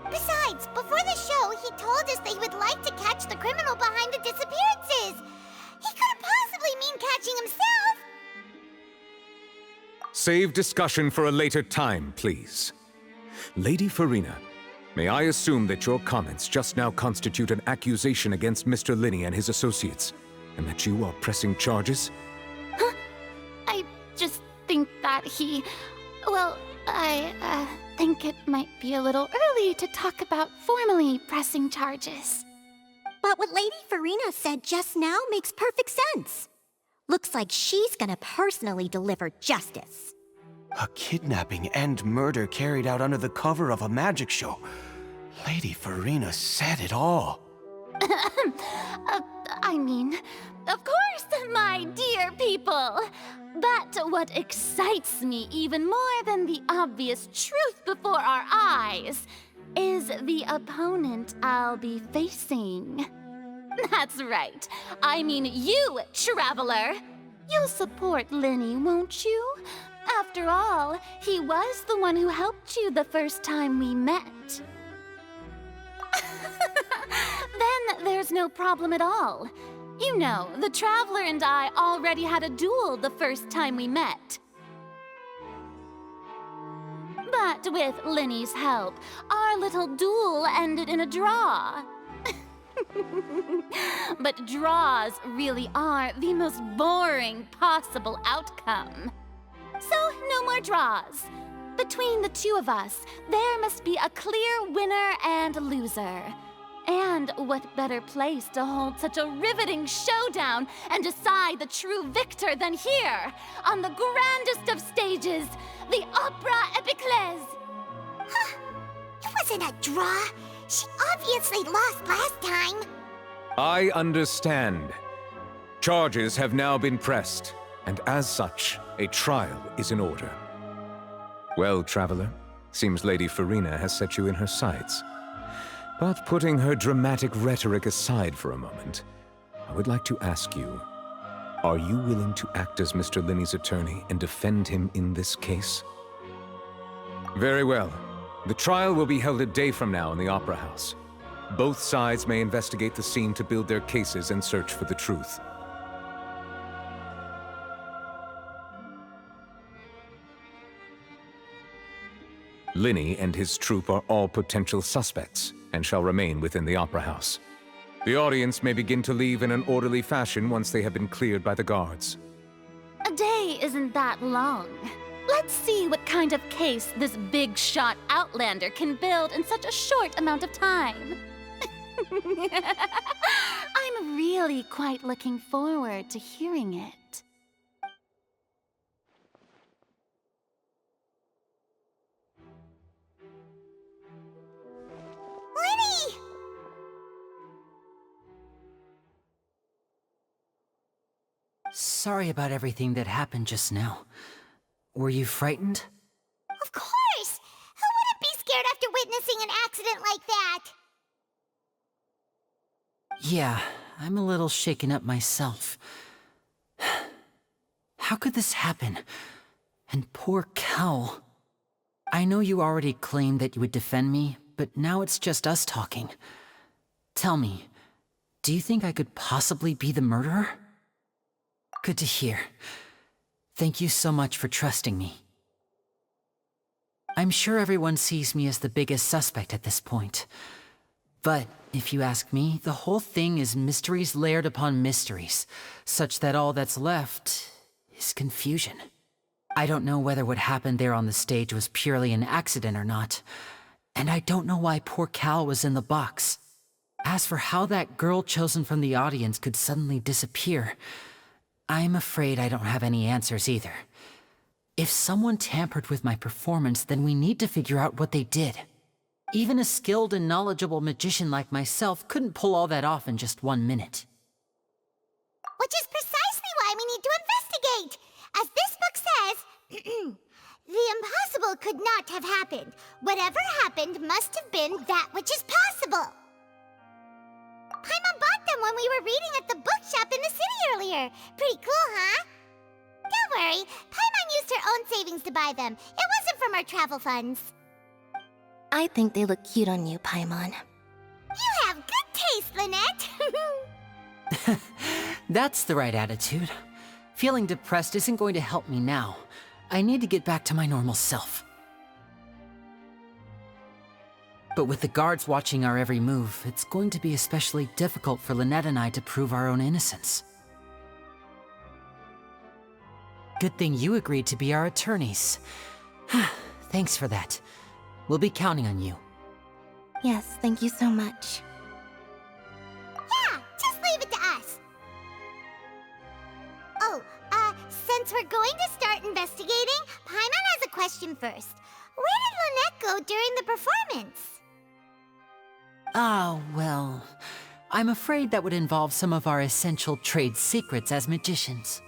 S1: Besides, before the show, he told us that he would like to catch the criminal behind the disappearances! He couldn't possibly mean catching himself!
S20: Save discussion for a later time, please. Lady Farina, may I assume that your comments just now constitute an accusation against Mr. Lyney and his associates, and that you are pressing charges?
S7: Huh? I just think that he... Well, I think it might be a little early to talk about formally pressing charges.
S1: But what Lady Farina said just now makes perfect sense. Looks like she's gonna personally deliver justice.
S2: A kidnapping and murder carried out under the cover of a magic show. Lady Farina said it all.
S7: I mean, of course, my dear people. But what excites me even more than the obvious truth before our eyes is the opponent I'll be facing. That's right. I mean you, Traveler. You'll support Lyney, won't you? After all, he was the one who helped you the first time we met. Then there's no problem at all. You know, the Traveler and I already had a duel the first time we met. But with Lyney's help, our little duel ended in a draw. But draws really are the most boring possible outcome. So, no more draws. Between the two of us, there must be a clear winner and loser. And what better place to hold such a riveting showdown and decide the true victor than here, on the grandest of stages, the Opera Epiclese.
S1: Huh? It wasn't a draw. She obviously lost last time.
S20: I understand. Charges have now been pressed, and as such, a trial is in order. Well, Traveler, seems Lady Farina has set you in her sights. But putting her dramatic rhetoric aside for a moment, I would like to ask you, are you willing to act as Mr. Lyney's attorney and defend him in this case? Very well. The trial will be held a day from now in the Opera House. Both sides may investigate the scene to build their cases and search for the truth. Lyney and his troupe are all potential suspects and shall remain within the Opera House. The audience may begin to leave in an orderly fashion once they have been cleared by the guards.
S7: A day isn't that long. Let's see what kind of case this big-shot Outlander can build in such a short amount of time. I'm really quite looking forward to hearing it.
S1: Lyney!
S6: Sorry about everything that happened just now. Were you frightened?
S1: Of course! Who wouldn't be scared after witnessing an accident like that?
S6: Yeah, I'm a little shaken up myself. How could this happen? And poor Cal. I know you already claimed that you would defend me, but now it's just us talking. Tell me, do you think I could possibly be the murderer? Good to hear. Thank you so much for trusting me. I'm sure everyone sees me as the biggest suspect at this point. But if you ask me, the whole thing is mysteries layered upon mysteries, such that all that's left is confusion. I don't know whether what happened there on the stage was purely an accident or not, and I don't know why poor Cal was in the box. As for how that girl chosen from the audience could suddenly disappear, I'm afraid I don't have any answers either. If someone tampered with my performance, then we need to figure out what they did. Even a skilled and knowledgeable magician like myself couldn't pull all that off in just 1 minute.
S1: Which is precisely why we need to investigate! As this book says, the impossible could not have happened. Whatever happened must have been that which is possible. Paimon bought them when we were reading at the bookshop in the city earlier. Pretty cool, huh? Don't worry, Paimon used her own savings to buy them. It wasn't from our travel funds.
S5: I think they look cute on you, Paimon.
S1: You have good taste, Lynette!
S6: That's the right attitude. Feeling depressed isn't going to help me now. I need to get back to my normal self. But with the guards watching our every move, it's going to be especially difficult for Lynette and I to prove our own innocence. Good thing you agreed to be our attorneys. Thanks for that. We'll be counting on you.
S5: Yes, thank you so much.
S1: Yeah, just leave it to us. Oh, since we're going to start investigating, Paimon has a question first. Where did Lynette go during the performance?
S6: Ah, well, I'm afraid that would involve some of our essential trade secrets as magicians.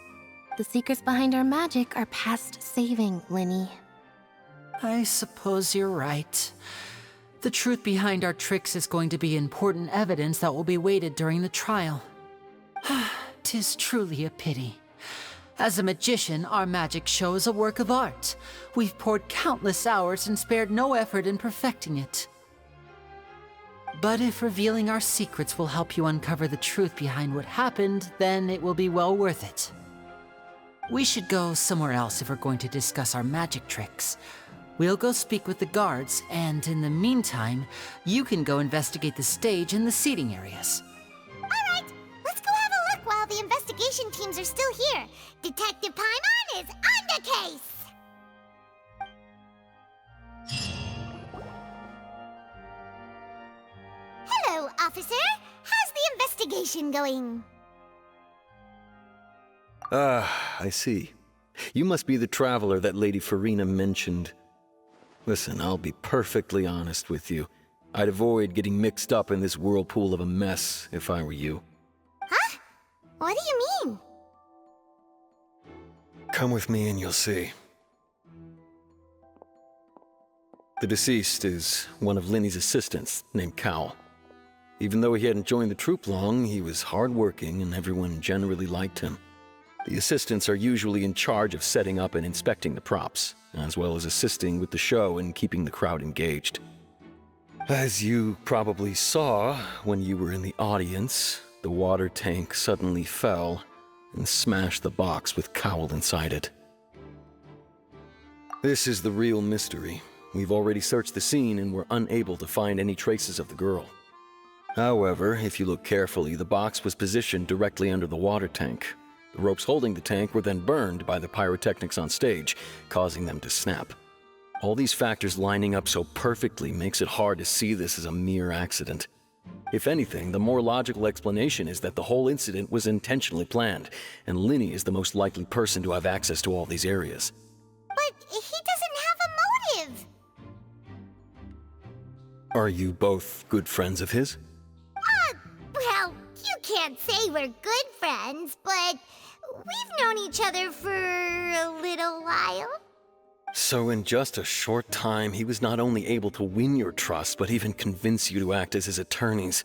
S5: The secrets behind our magic are past saving, Lyney.
S6: I suppose you're right. The truth behind our tricks is going to be important evidence that will be weighted during the trial. 'Tis truly a pity. As a magician, our magic show is a work of art. We've poured countless hours and spared no effort in perfecting it. But if revealing our secrets will help you uncover the truth behind what happened, then it will be well worth it. We should go somewhere else if we're going to discuss our magic tricks. We'll go speak with the guards, and in the meantime, you can go investigate the stage and the seating areas.
S1: Alright, let's go have a look while the investigation teams are still here. Detective Paimon is on the case! Hello, officer. How's the investigation going?
S9: Ah, I see. You must be the traveler that Lady Freminet mentioned. Listen, I'll be perfectly honest with you. I'd avoid getting mixed up in this whirlpool of a mess if I were you.
S1: Huh? What do you mean?
S9: Come with me and you'll see. The deceased is one of Lyney's assistants, named Cal. Even though he hadn't joined the troupe long, he was hardworking and everyone generally liked him. The assistants are usually in charge of setting up and inspecting the props, as well as assisting with the show and keeping the crowd engaged. As you probably saw when you were in the audience, the water tank suddenly fell and smashed the box with Cowl inside it. This is the real mystery. We've already searched the scene and were unable to find any traces of the girl. However, if you look carefully, the box was positioned directly under the water tank. The ropes holding the tank were then burned by the pyrotechnics on stage, causing them to snap. All these factors lining up so perfectly makes it hard to see this as a mere accident. If anything, the more logical explanation is that the whole incident was intentionally planned, and Lyney is the most likely person to have access to all these areas.
S1: But he doesn't have a motive!
S9: Are you both good friends of his?
S1: Well, you can't say we're good friends, but we've known each other for a little while.
S9: So in just a short time, he was not only able to win your trust, but even convince you to act as his attorneys.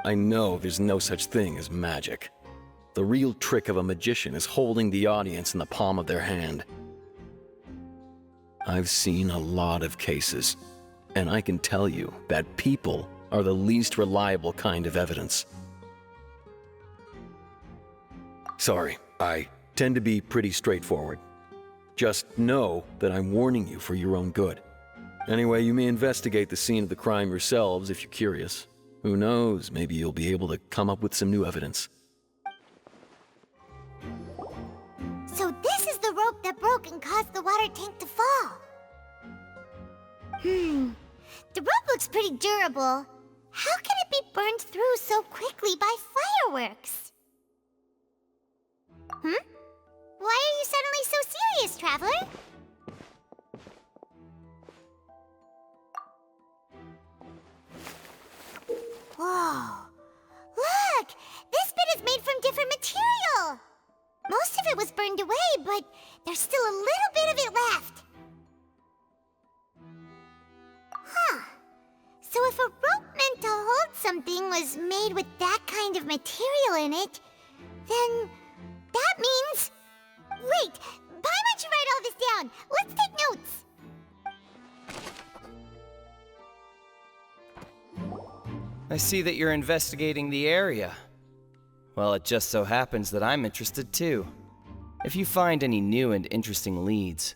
S9: I know there's no such thing as magic. The real trick of a magician is holding the audience in the palm of their hand. I've seen a lot of cases, and I can tell you that people are the least reliable kind of evidence. Sorry, I tend to be pretty straightforward. Just know that I'm warning you for your own good. Anyway, you may investigate the scene of the crime yourselves if you're curious. Who knows, maybe you'll be able to come up with some new evidence.
S1: So this is the rope that broke and caused the water tank to fall. The rope looks pretty durable. How can it be burned through so quickly by fireworks? Why are you suddenly so serious, Traveler? Whoa! Look! This bit is made from different material! Most of it was burned away, but there's still a little bit of it left. Huh. So if a rope meant to hold something was made with that kind of material in it, then that means... Wait! Paimon should write all this down! Let's take notes!
S22: I see that you're investigating the area. Well, it just so happens that I'm interested too. If you find any new and interesting leads,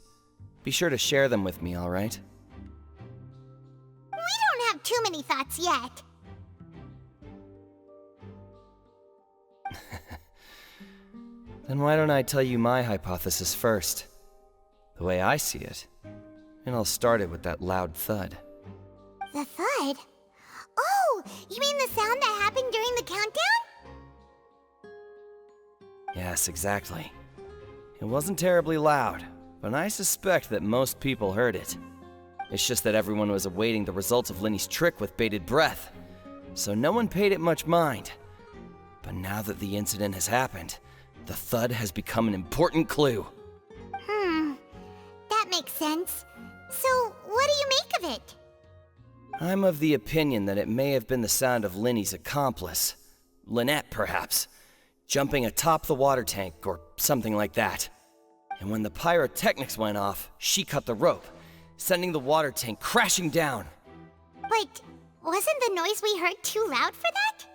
S22: Be sure to share them with me, alright?
S1: We don't have too many thoughts yet.
S22: Then why don't I tell you my hypothesis first? The way I see it. And I'll start it with that loud thud.
S1: The thud? Oh, you mean the sound that happened during the countdown?
S22: Yes, exactly. It wasn't terribly loud, but I suspect that most people heard it. It's just that everyone was awaiting the results of Lyney's trick with bated breath, so no one paid it much mind. But now that the incident has happened, the thud has become an important clue.
S1: That makes sense. So, what do you make of it?
S22: I'm of the opinion that it may have been the sound of Lyney's accomplice, Lynette perhaps, jumping atop the water tank or something like that. And when the pyrotechnics went off, she cut the rope, sending the water tank crashing down.
S1: But wasn't the noise we heard too loud for that?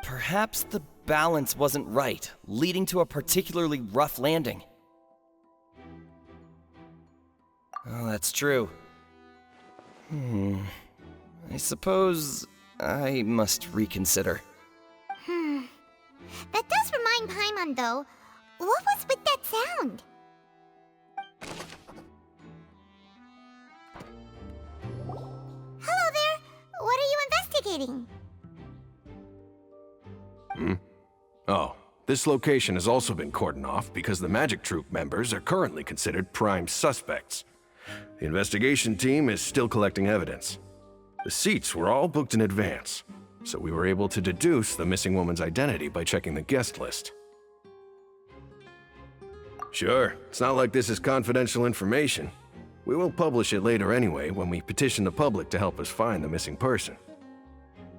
S22: Perhaps the balance wasn't right, leading to a particularly rough landing. Oh, that's true. I suppose I must reconsider.
S1: That does remind Paimon, though. What was with that sound? Hello there! What are you investigating?
S2: Oh, this location has also been cordoned off because the Magic Troop members are currently considered prime suspects. The investigation team is still collecting evidence. The seats were all booked in advance, so we were able to deduce the missing woman's identity by checking the guest list. Sure, it's not like this is confidential information. We will publish it later anyway when we petition the public to help us find the missing person.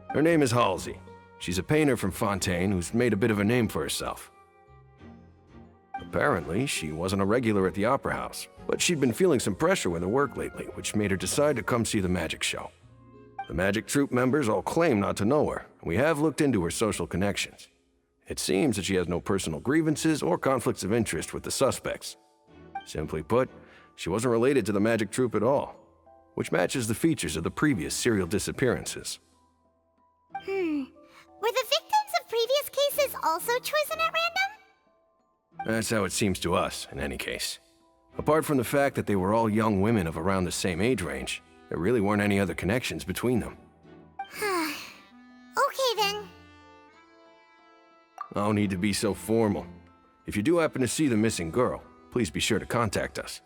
S2: Her name is Halsey. She's a painter from Fontaine who's made a bit of a name for herself. Apparently, she wasn't a regular at the Opera House, but she'd been feeling some pressure with her work lately, which made her decide to come see the magic show. The Magic Troop members all claim not to know her, and we have looked into her social connections. It seems that she has no personal grievances or conflicts of interest with the suspects. Simply put, she wasn't related to the Magic Troop at all, which matches the features of the previous serial disappearances.
S1: Were the victims of previous cases also chosen at random?
S2: That's how it seems to us, in any case. Apart from the fact that they were all young women of around the same age range, there really weren't any other connections between them.
S1: Okay then.
S2: No need to be so formal. If you do happen to see the missing girl, please be sure to contact us.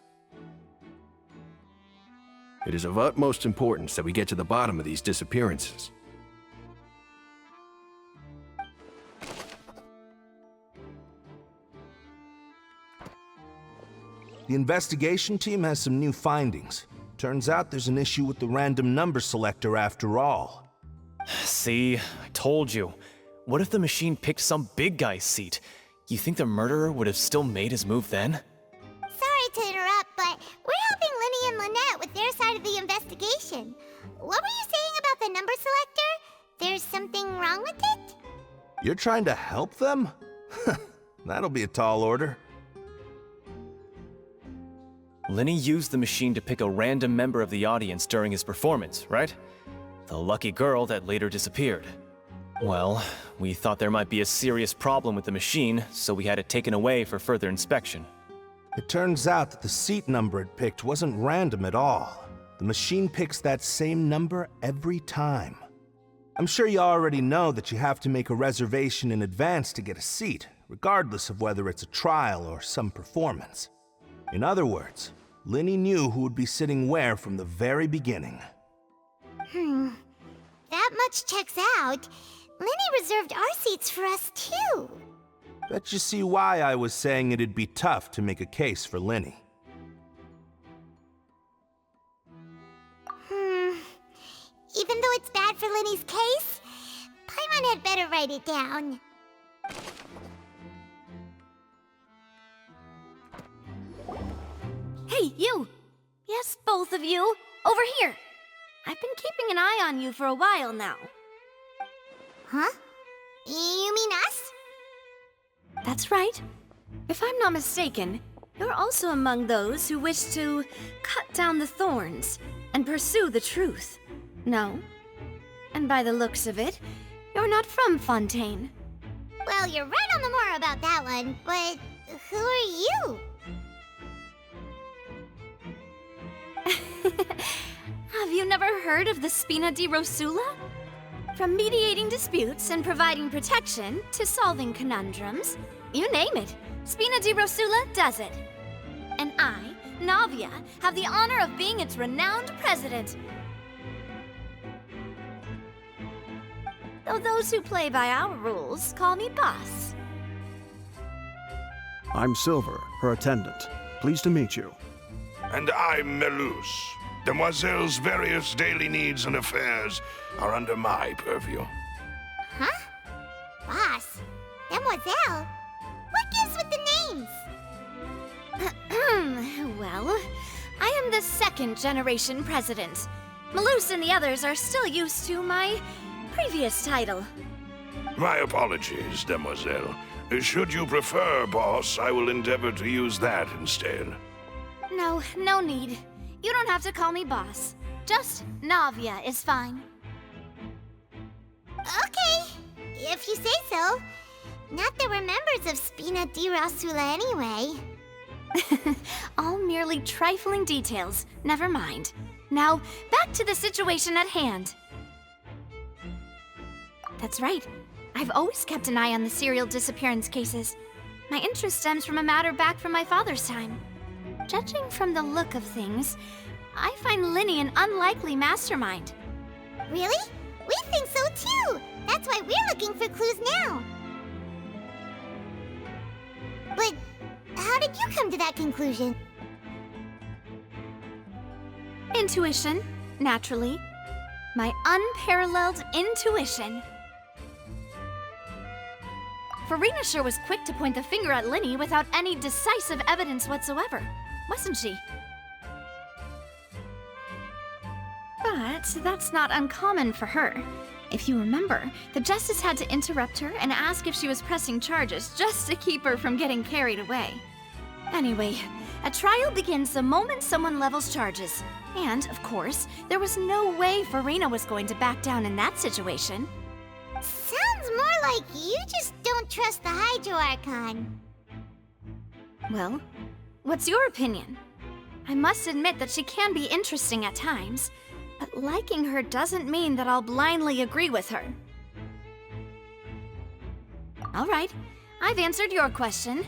S2: It is of utmost importance that we get to the bottom of these disappearances.
S14: The investigation team has some new findings. Turns out there's an issue with the random number selector after all.
S3: See, I told you. What if the machine picked some big guy's seat? You think the murderer would have still made his move then?
S1: Sorry to interrupt, but we're helping Lyney and Lynette with their side of the investigation. What were you saying about the number selector? There's something wrong with it?
S14: You're trying to help them? That'll be a tall order.
S3: Lyney used the machine to pick a random member of the audience during his performance, right? The lucky girl that later disappeared. Well, we thought there might be a serious problem with the machine, so we had it taken away for further inspection.
S14: It turns out that the seat number it picked wasn't random at all. The machine picks that same number every time. I'm sure you already know that you have to make a reservation in advance to get a seat, regardless of whether it's a trial or some performance. In other words, Lyney knew who would be sitting where from the very beginning.
S1: That much checks out. Lyney reserved our seats for us too.
S14: Bet you see why I was saying it'd be tough to make a case for Lyney.
S1: Even though it's bad for Lyney's case, Paimon had better write it down.
S4: Hey, you! Yes, both of you! Over here! I've been keeping an eye on you for a while now.
S1: Huh? You mean us?
S4: That's right. If I'm not mistaken, You're also among those who wish to cut down the thorns and pursue the truth. No? And by the looks of it, you're not from Fontaine.
S1: Well, you're right on the more about that one, but who are you?
S4: Have you never heard of the Spina di Rosula? From mediating disputes and providing protection to solving conundrums, you name it, Spina di Rosula does it. And I, Navia, have the honor of being its renowned president. Though those who play by our rules call me boss.
S8: I'm Silver, her attendant. Pleased to meet you.
S10: And I'm Melus. Demoiselle's various daily needs and affairs are under my purview.
S1: Huh? Boss? Demoiselle? What gives with the names?
S4: Well, I am the second generation president. Melus and the others are still used to my previous title.
S10: My apologies, Demoiselle. Should you prefer, boss, I will endeavor to use that instead.
S4: No, no need. You don't have to call me boss. Just Navia is fine.
S1: Okay, if you say so. Not that we're members of Spina di Rosula anyway.
S4: All merely trifling details. Never mind. Now, back to the situation at hand. That's right. I've always kept an eye on the serial disappearance cases. My interest stems from a matter back from my father's time. Judging from the look of things, I find Lyney an unlikely mastermind.
S1: Really? We think so too! That's why we're looking for clues now. But how did you come to that conclusion?
S4: Intuition, naturally. My unparalleled intuition. Freminet sure was quick to point the finger at Lyney without any decisive evidence whatsoever, wasn't she? But that's not uncommon for her. If you remember, the Justice had to interrupt her and ask if she was pressing charges just to keep her from getting carried away. Anyway, a trial begins the moment someone levels charges. And, of course, there was no way Freminet was going to back down in that situation.
S1: Sounds more like you just don't trust the Hydro Archon.
S4: Well, what's your opinion? I must admit that she can be interesting at times, but liking her doesn't mean that I'll blindly agree with her. All right, I've answered your question.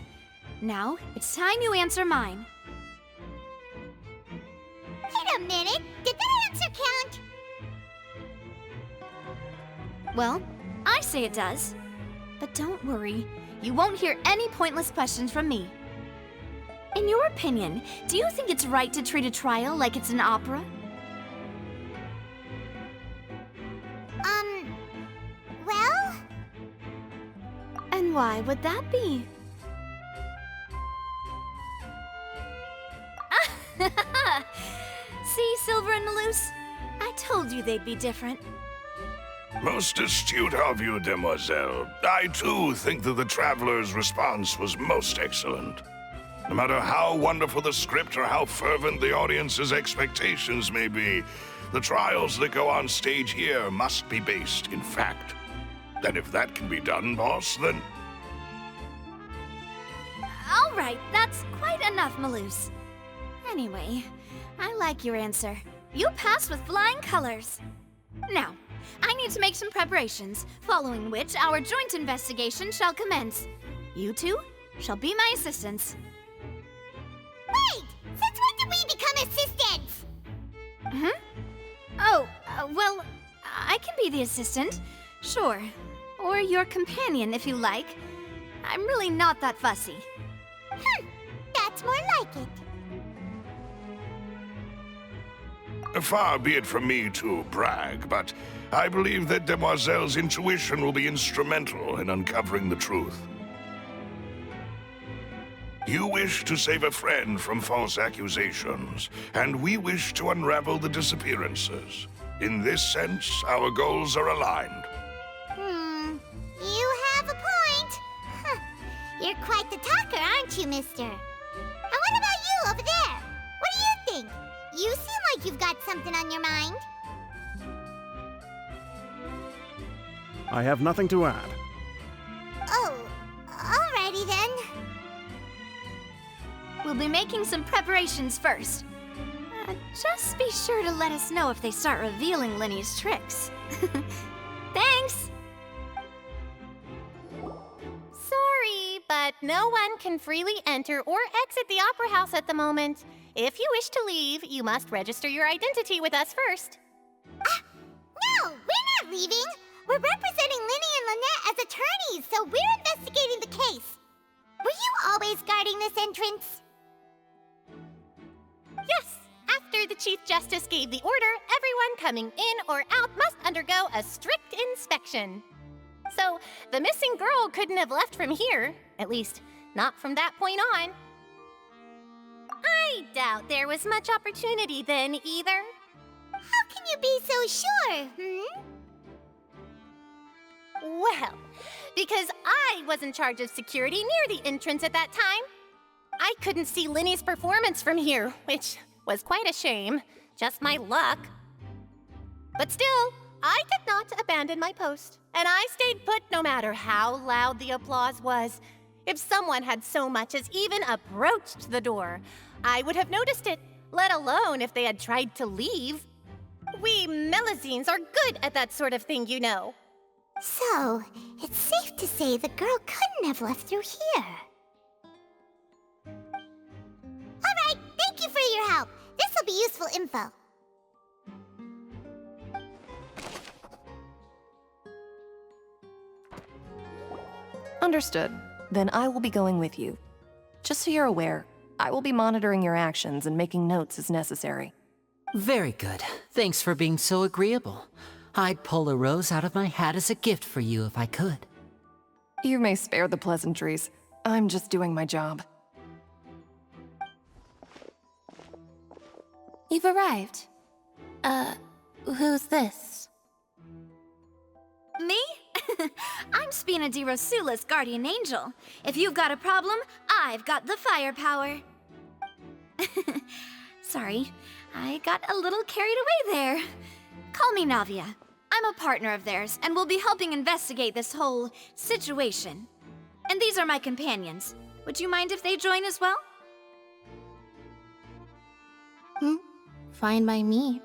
S4: Now, it's time you answer mine.
S1: Wait a minute! Did that answer count?
S4: Well, I say it does. But don't worry, you won't hear any pointless questions from me. In your opinion, do you think it's right to treat a trial like it's an opera?
S1: Well?
S4: And why would that be? See, Silver and Melus? I told you they'd be different.
S10: Most astute of you, Demoiselle. I too think that the Traveler's response was most excellent. No matter how wonderful the script or how fervent the audience's expectations may be, the trials that go on stage here must be based in fact. And if that can be done, boss, then...
S4: All right, that's quite enough, Melus. Anyway, I like your answer. You passed with flying colors. Now, I need to make some preparations, following which our joint investigation shall commence. You two shall be my assistants.
S1: Wait! Since when did we become assistants?
S4: Oh, well, I can be the assistant, sure. Or your companion, if you like. I'm really not that fussy.
S1: That's more like it.
S10: Far be it from me to brag, but I believe that Demoiselle's intuition will be instrumental in uncovering the truth. You wish to save a friend from false accusations, and we wish to unravel the disappearances. In this sense, our goals are aligned.
S1: You have a point. You're quite the talker, aren't you, mister? I if you've got something on your mind.
S8: I have nothing to add.
S1: Oh, alrighty then.
S4: We'll be making some preparations first. Just be sure to let us know if they start revealing Lyney's tricks. Thanks!
S11: Sorry, but no one can freely enter or exit the Opera House at the moment. If you wish to leave, you must register your identity with us first.
S1: No, we're not leaving. We're representing Lyney and Lynette as attorneys, so we're investigating the case. Were you always guarding this entrance?
S11: Yes! After the Chief Justice gave the order, everyone coming in or out must undergo a strict inspection. So, the missing girl couldn't have left from here. At least, not from that point on. I doubt there was much opportunity then, either.
S1: How can you be so sure,
S11: Well, because I was in charge of security near the entrance at that time. I couldn't see Lyney's performance from here, which was quite a shame. Just my luck. But still, I did not abandon my post, and I stayed put no matter how loud the applause was. If someone had so much as even approached the door, I would have noticed it, let alone if they had tried to leave. We Melusines are good at that sort of thing, you know.
S1: So, it's safe to say the girl couldn't have left through here. Alright, thank you for your help. This'll be useful info.
S12: Understood. Then I will be going with you. Just so you're aware, I will be monitoring your actions and making notes as necessary.
S6: Very good. Thanks for being so agreeable. I'd pull a rose out of my hat as a gift for you if I could.
S12: You may spare the pleasantries. I'm just doing my job.
S5: You've arrived. Who's this?
S4: Me? I'm Spina di Rosula's guardian angel. If you've got a problem, I've got the firepower. Sorry, I got a little carried away there. Call me Navia. I'm a partner of theirs, and will be helping investigate this whole situation. And these are my companions. Would you mind if they join as well?
S5: Fine by me.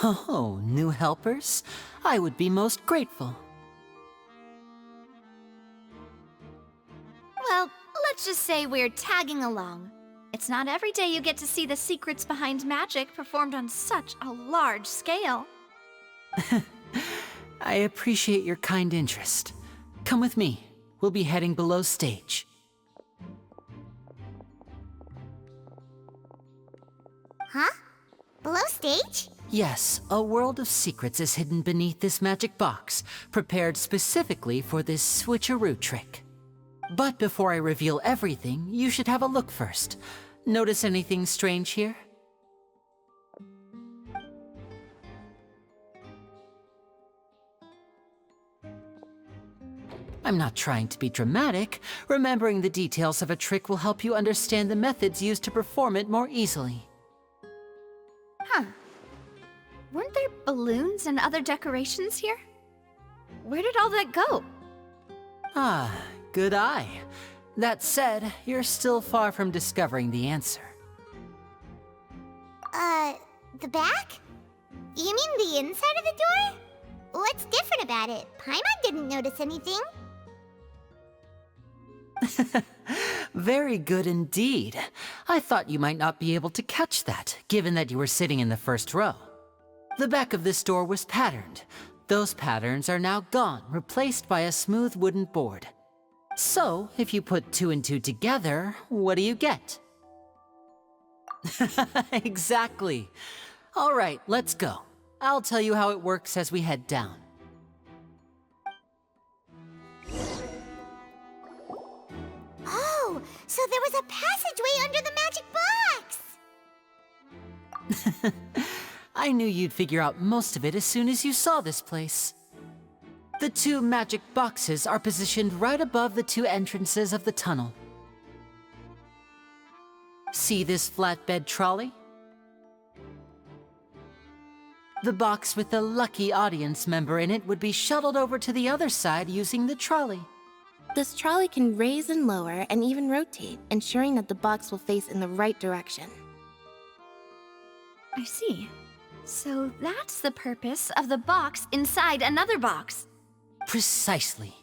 S6: Oh, new helpers? I would be most grateful.
S4: Well, let's just say we're tagging along. It's not every day you get to see the secrets behind magic performed on such a large scale.
S6: I appreciate your kind interest. Come with me. We'll be heading below stage.
S1: Huh? Below stage?
S6: Yes, a world of secrets is hidden beneath this magic box, prepared specifically for this switcheroo trick. But before I reveal everything, you should have a look first. Notice anything strange here? I'm not trying to be dramatic. Remembering the details of a trick will help you understand the methods used to perform it more easily.
S4: Huh. Weren't there balloons and other decorations here? Where did all that go?
S6: Ah, good eye. That said, you're still far from discovering the answer.
S1: The back? You mean the inside of the door? What's different about it? Paimon didn't notice anything.
S6: Very good indeed. I thought you might not be able to catch that, given that you were sitting in the first row. The back of this door was patterned. Those patterns are now gone, replaced by a smooth wooden board. So, if you put 2 and 2 together, what do you get? Exactly. All right, let's go. I'll tell you how it works as we head down.
S1: Oh, so there was a passageway under the magic box!
S6: I knew you'd figure out most of it as soon as you saw this place. The 2 magic boxes are positioned right above the 2 entrances of the tunnel. See this flatbed trolley? The box with the lucky audience member in it would be shuttled over to the other side using the trolley.
S5: This trolley can raise and lower and even rotate, ensuring that the box will face in the right direction.
S4: I see. So that's the purpose of the box inside another box.
S6: Precisely.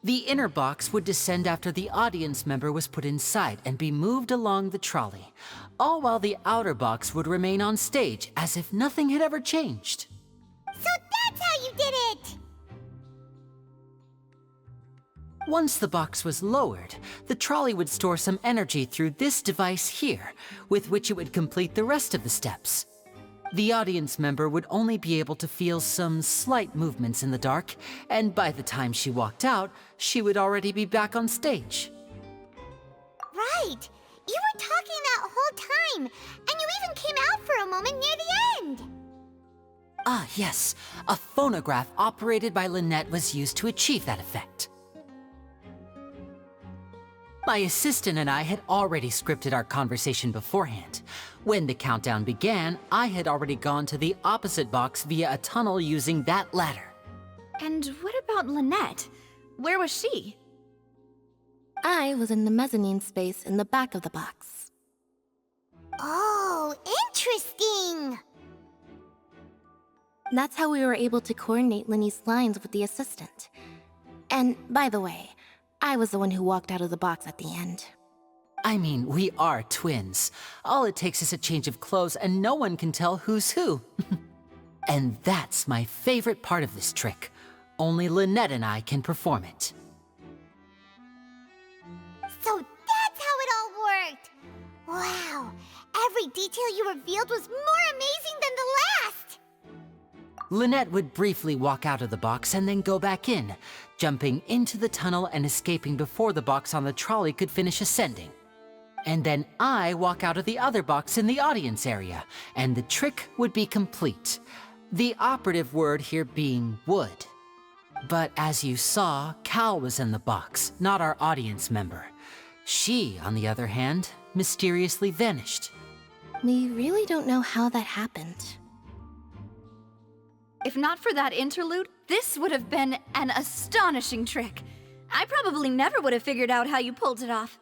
S6: The inner box would descend after the audience member was put inside and be moved along the trolley, all while the outer box would remain on stage as if nothing had ever changed.
S1: So that's how you did it!
S6: Once the box was lowered, the trolley would store some energy through this device here, with which it would complete the rest of the steps. The audience member would only be able to feel some slight movements in the dark, and by the time she walked out, she would already be back on stage.
S1: Right! You were talking that whole time, and you even came out for a moment near the end!
S6: Ah, yes. A phonograph operated by Lynette was used to achieve that effect. My assistant and I had already scripted our conversation beforehand. When the countdown began, I had already gone to the opposite box via a tunnel using that ladder.
S4: And what about Lynette? Where was she?
S5: I was in the mezzanine space in the back of the box.
S1: Oh, interesting!
S5: That's how we were able to coordinate Lyney's lines with the assistant. And, by the way, I was the one who walked out of the box at the end.
S6: I mean, we are twins. All it takes is a change of clothes and no one can tell who's who. And that's my favorite part of this trick. Only Lynette and I can perform it.
S1: So that's how it all worked! Wow! Every detail you revealed was more amazing than the last!
S6: Lynette would briefly walk out of the box and then go back in, jumping into the tunnel and escaping before the box on the trolley could finish ascending. And then I walk out of the other box in the audience area, and the trick would be complete. The operative word here being would. But as you saw, Cal was in the box, not our audience member. She, on the other hand, mysteriously vanished.
S5: We really don't know how that happened.
S4: If not for that interlude, this would have been an astonishing trick. I probably never would have figured out how you pulled it off.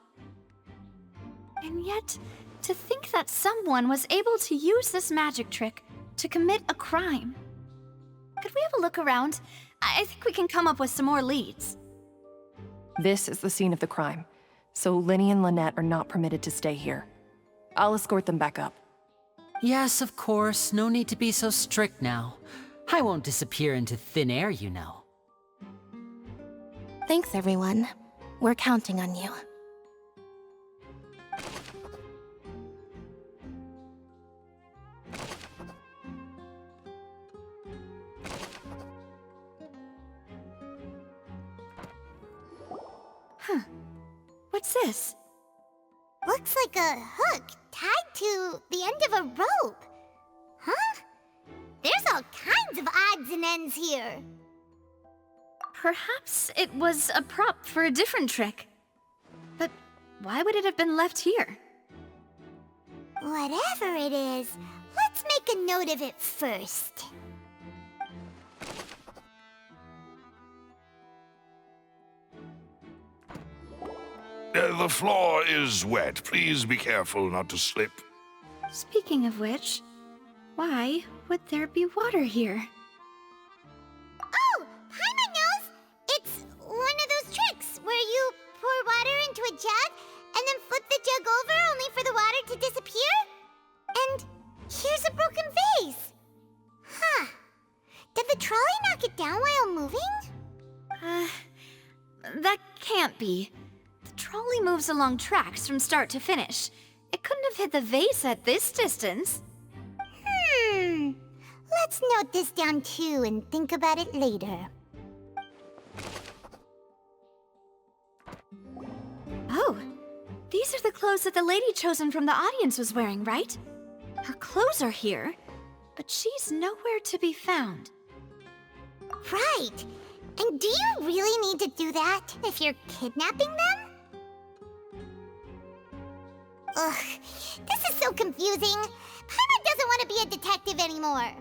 S4: And yet, to think that someone was able to use this magic trick to commit a crime. Could we have a look around? I think we can come up with some more leads.
S12: This is the scene of the crime, so Lyney and Lynette are not permitted to stay here. I'll escort them back up.
S6: Yes, of course. No need to be so strict now. I won't disappear into thin air, you know.
S5: Thanks, everyone. We're counting on you.
S4: Huh. What's this?
S1: Looks like a hook tied to the end of a rope. Huh? There's all kinds of odds and ends here.
S4: Perhaps it was a prop for a different trick. But why would it have been left here?
S1: Whatever it is, let's make a note of it first.
S10: The floor is wet. Please be careful not to slip.
S4: Speaking of which, why would there be water here?
S1: Oh, Paimon knows! It's one of those tricks where you pour water into a jug and then flip the jug over only for the water to disappear? And here's a broken vase. Huh. Did the trolley knock it down while moving?
S4: That can't be. The trolley moves along tracks from start to finish. It couldn't have hit the vase at this distance.
S1: Let's note this down too and think about it later.
S4: Oh, these are the clothes that the lady chosen from the audience was wearing, right? Her clothes are here, but she's nowhere to be found.
S1: Right. And do you really need to do that if you're kidnapping them? Ugh, this is so confusing. Paimon doesn't want to be a detective anymore.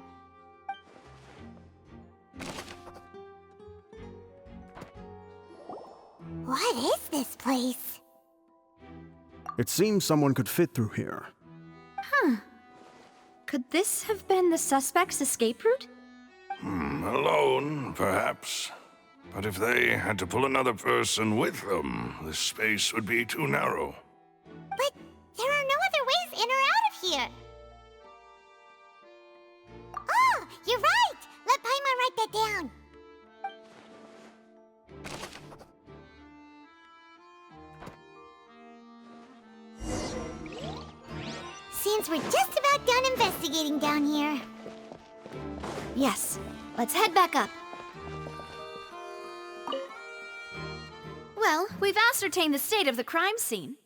S1: What is this place?
S8: It seems someone could fit through here.
S4: Huh. Could this have been the suspect's escape route?
S10: Alone, perhaps. But if they had to pull another person with them, the space would be too narrow.
S1: But there are no other ways in or out of here. Oh, you're right! Let Paimon write that down. Seems we're just about done investigating down here.
S4: Yes. Let's head back up. Well, we've ascertained the state of the crime scene.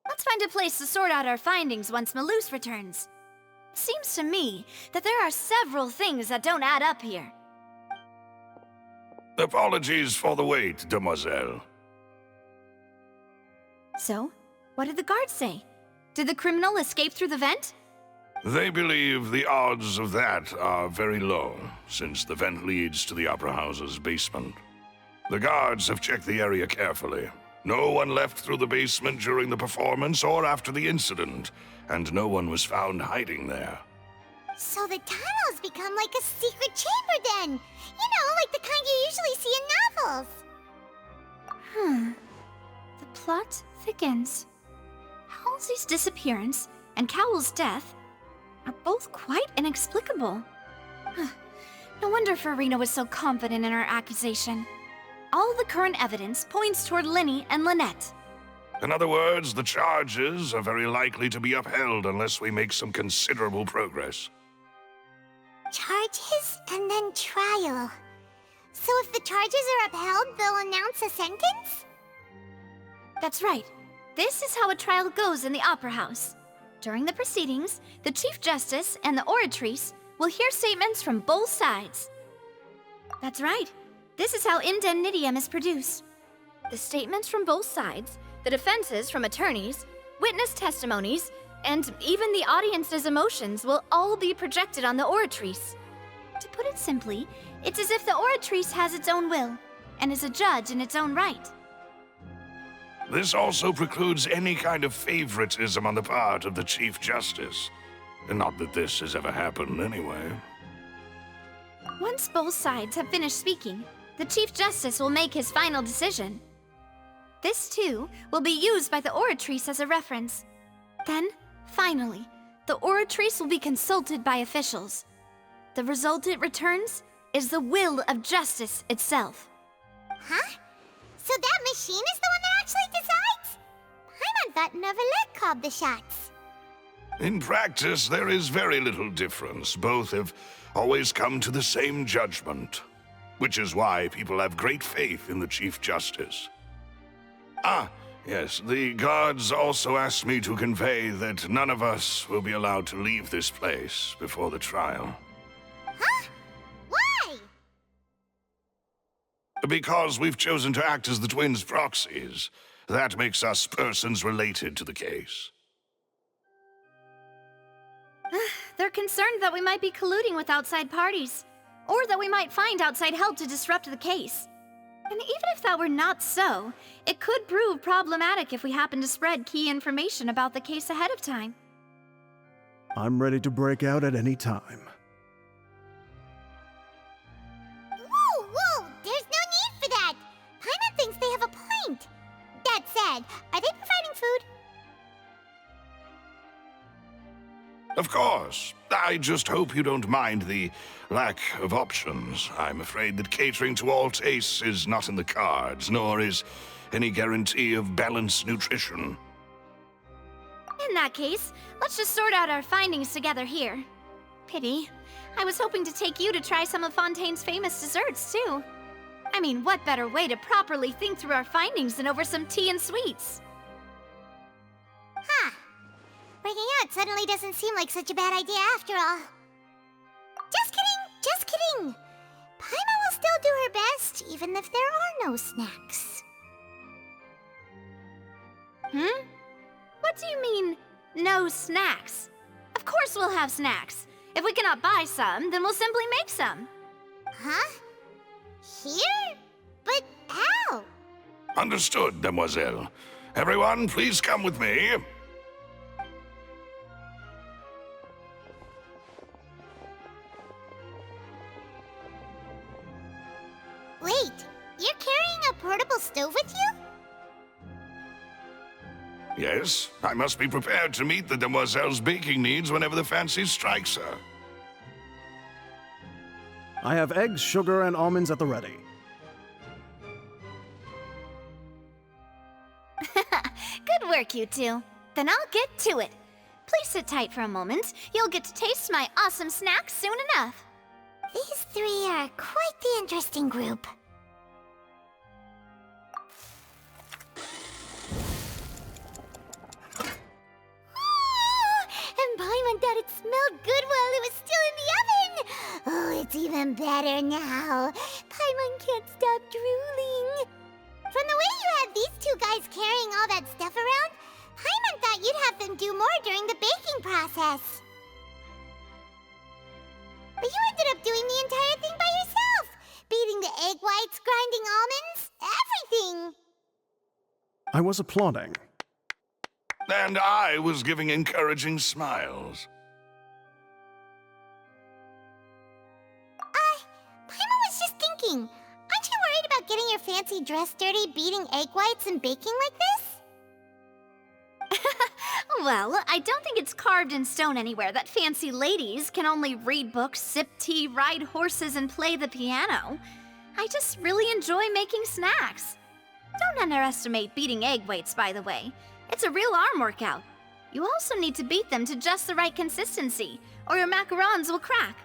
S4: Let's find a place to sort out our findings once Malus returns. It seems to me that there are several things that don't add up here.
S10: Apologies for the wait, demoiselle.
S4: So, what did the guards say? Did the criminal escape through the vent?
S10: They believe the odds of that are very low, since the vent leads to the Opera House's basement. The guards have checked the area carefully. No one left through the basement during the performance or after the incident, and no one was found hiding there.
S1: So the tunnels become like a secret chamber then! You know, like the kind you usually see in novels!
S4: The plot thickens. Halsey's disappearance and Cowell's death are both quite inexplicable. No wonder Farina was so confident in her accusation. All the current evidence points toward Lyney and Lynette.
S10: In other words, the charges are very likely to be upheld unless we make some considerable progress.
S1: Charges and then trial. So if the charges are upheld, they'll announce a sentence?
S4: That's right. This is how a trial goes in the Opera House. During the proceedings, the Chief Justice and the Oratrice will hear statements from both sides. That's right. This is how indemnitium is produced. The statements from both sides, the defenses from attorneys, witness testimonies, and even the audience's emotions will all be projected on the Oratrice. To put it simply, it's as if the Oratrice has its own will, and is a judge in its own right.
S10: This also precludes any kind of favoritism on the part of the Chief Justice. Not that this has ever happened anyway.
S4: Once both sides have finished speaking, the Chief Justice will make his final decision. This, too, will be used by the Oratrice as a reference. Then, finally, the Oratrice will be consulted by officials. The result it returns is the will of justice itself.
S1: Huh? So that machine is the one that actually decides? Paimon thought Neverlet called the shots.
S10: In practice, there is very little difference. Both have always come to the same judgment, which is why people have great faith in the Chief Justice. Ah, yes, the guards also asked me to convey that none of us will be allowed to leave this place before the trial.
S1: Huh? Why?
S10: Because we've chosen to act as the twins' proxies. That makes us persons related to the case.
S4: They're concerned that we might be colluding with outside parties, or that we might find outside help to disrupt the case. And even if that were not so, it could prove problematic if we happen to spread key information about the case ahead of time.
S8: I'm ready to break out at any time.
S1: Whoa! There's no need for that! Paimon thinks they have a point. That said, are they providing food?
S10: Of course. I just hope you don't mind the lack of options. I'm afraid that catering to all tastes is not in the cards, nor is any guarantee of balanced nutrition.
S4: In that case, let's just sort out our findings together here. Pity. I was hoping to take you to try some of Fontaine's famous desserts, too. I mean, what better way to properly think through our findings than over some tea and sweets?
S1: Huh. Breaking out suddenly doesn't seem like such a bad idea after all. Just kidding! Paimon will still do her best, even if there are no snacks.
S4: What do you mean, no snacks? Of course we'll have snacks. If we cannot buy some, then we'll simply make some.
S1: Huh? Here? But how?
S10: Understood, demoiselle. Everyone, please come with me.
S1: Wait, you're carrying a portable stove with you?
S10: Yes, I must be prepared to meet the demoiselle's baking needs whenever the fancy strikes her.
S8: I have eggs, sugar, and almonds at the ready.
S4: Good work, you two. Then I'll get to it. Please sit tight for a moment. You'll get to taste my awesome snacks soon enough.
S1: These three are quite the interesting group. And Paimon thought it smelled good while it was still in the oven. Oh, it's even better now. Paimon can't stop drooling. From the way you had these two guys carrying all that stuff around, Paimon thought you'd have them do more during the baking process. But you ended up doing the entire thing by yourself! Beating the egg whites, grinding almonds, everything!
S8: I was applauding.
S10: And I was giving encouraging smiles.
S1: Paimon was just thinking, aren't you worried about getting your fancy dress dirty beating egg whites and baking like this?
S4: Well, I don't think it's carved in stone anywhere that fancy ladies can only read books, sip tea, ride horses, and play the piano. I just really enjoy making snacks. Don't underestimate beating egg whites, by the way. It's a real arm workout. You also need to beat them to just the right consistency, or your macarons will crack.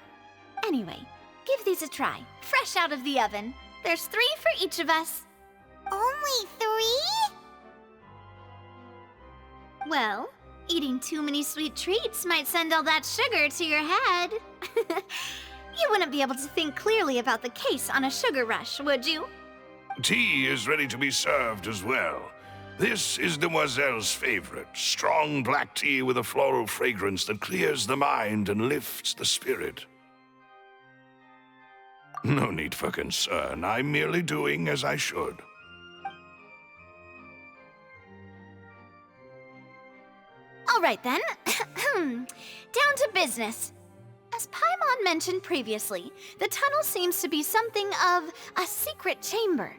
S4: Anyway, give these a try, fresh out of the oven. There's 3 for each of us.
S1: Only 3?
S4: Well, eating too many sweet treats might send all that sugar to your head. You wouldn't be able to think clearly about the case on a sugar rush, would you?
S10: Tea is ready to be served as well. This is Demoiselle's favorite, strong black tea with a floral fragrance that clears the mind and lifts the spirit. No need for concern. I'm merely doing as I should.
S4: All right then. Down to business. As Paimon mentioned previously, the tunnel seems to be something of a secret chamber.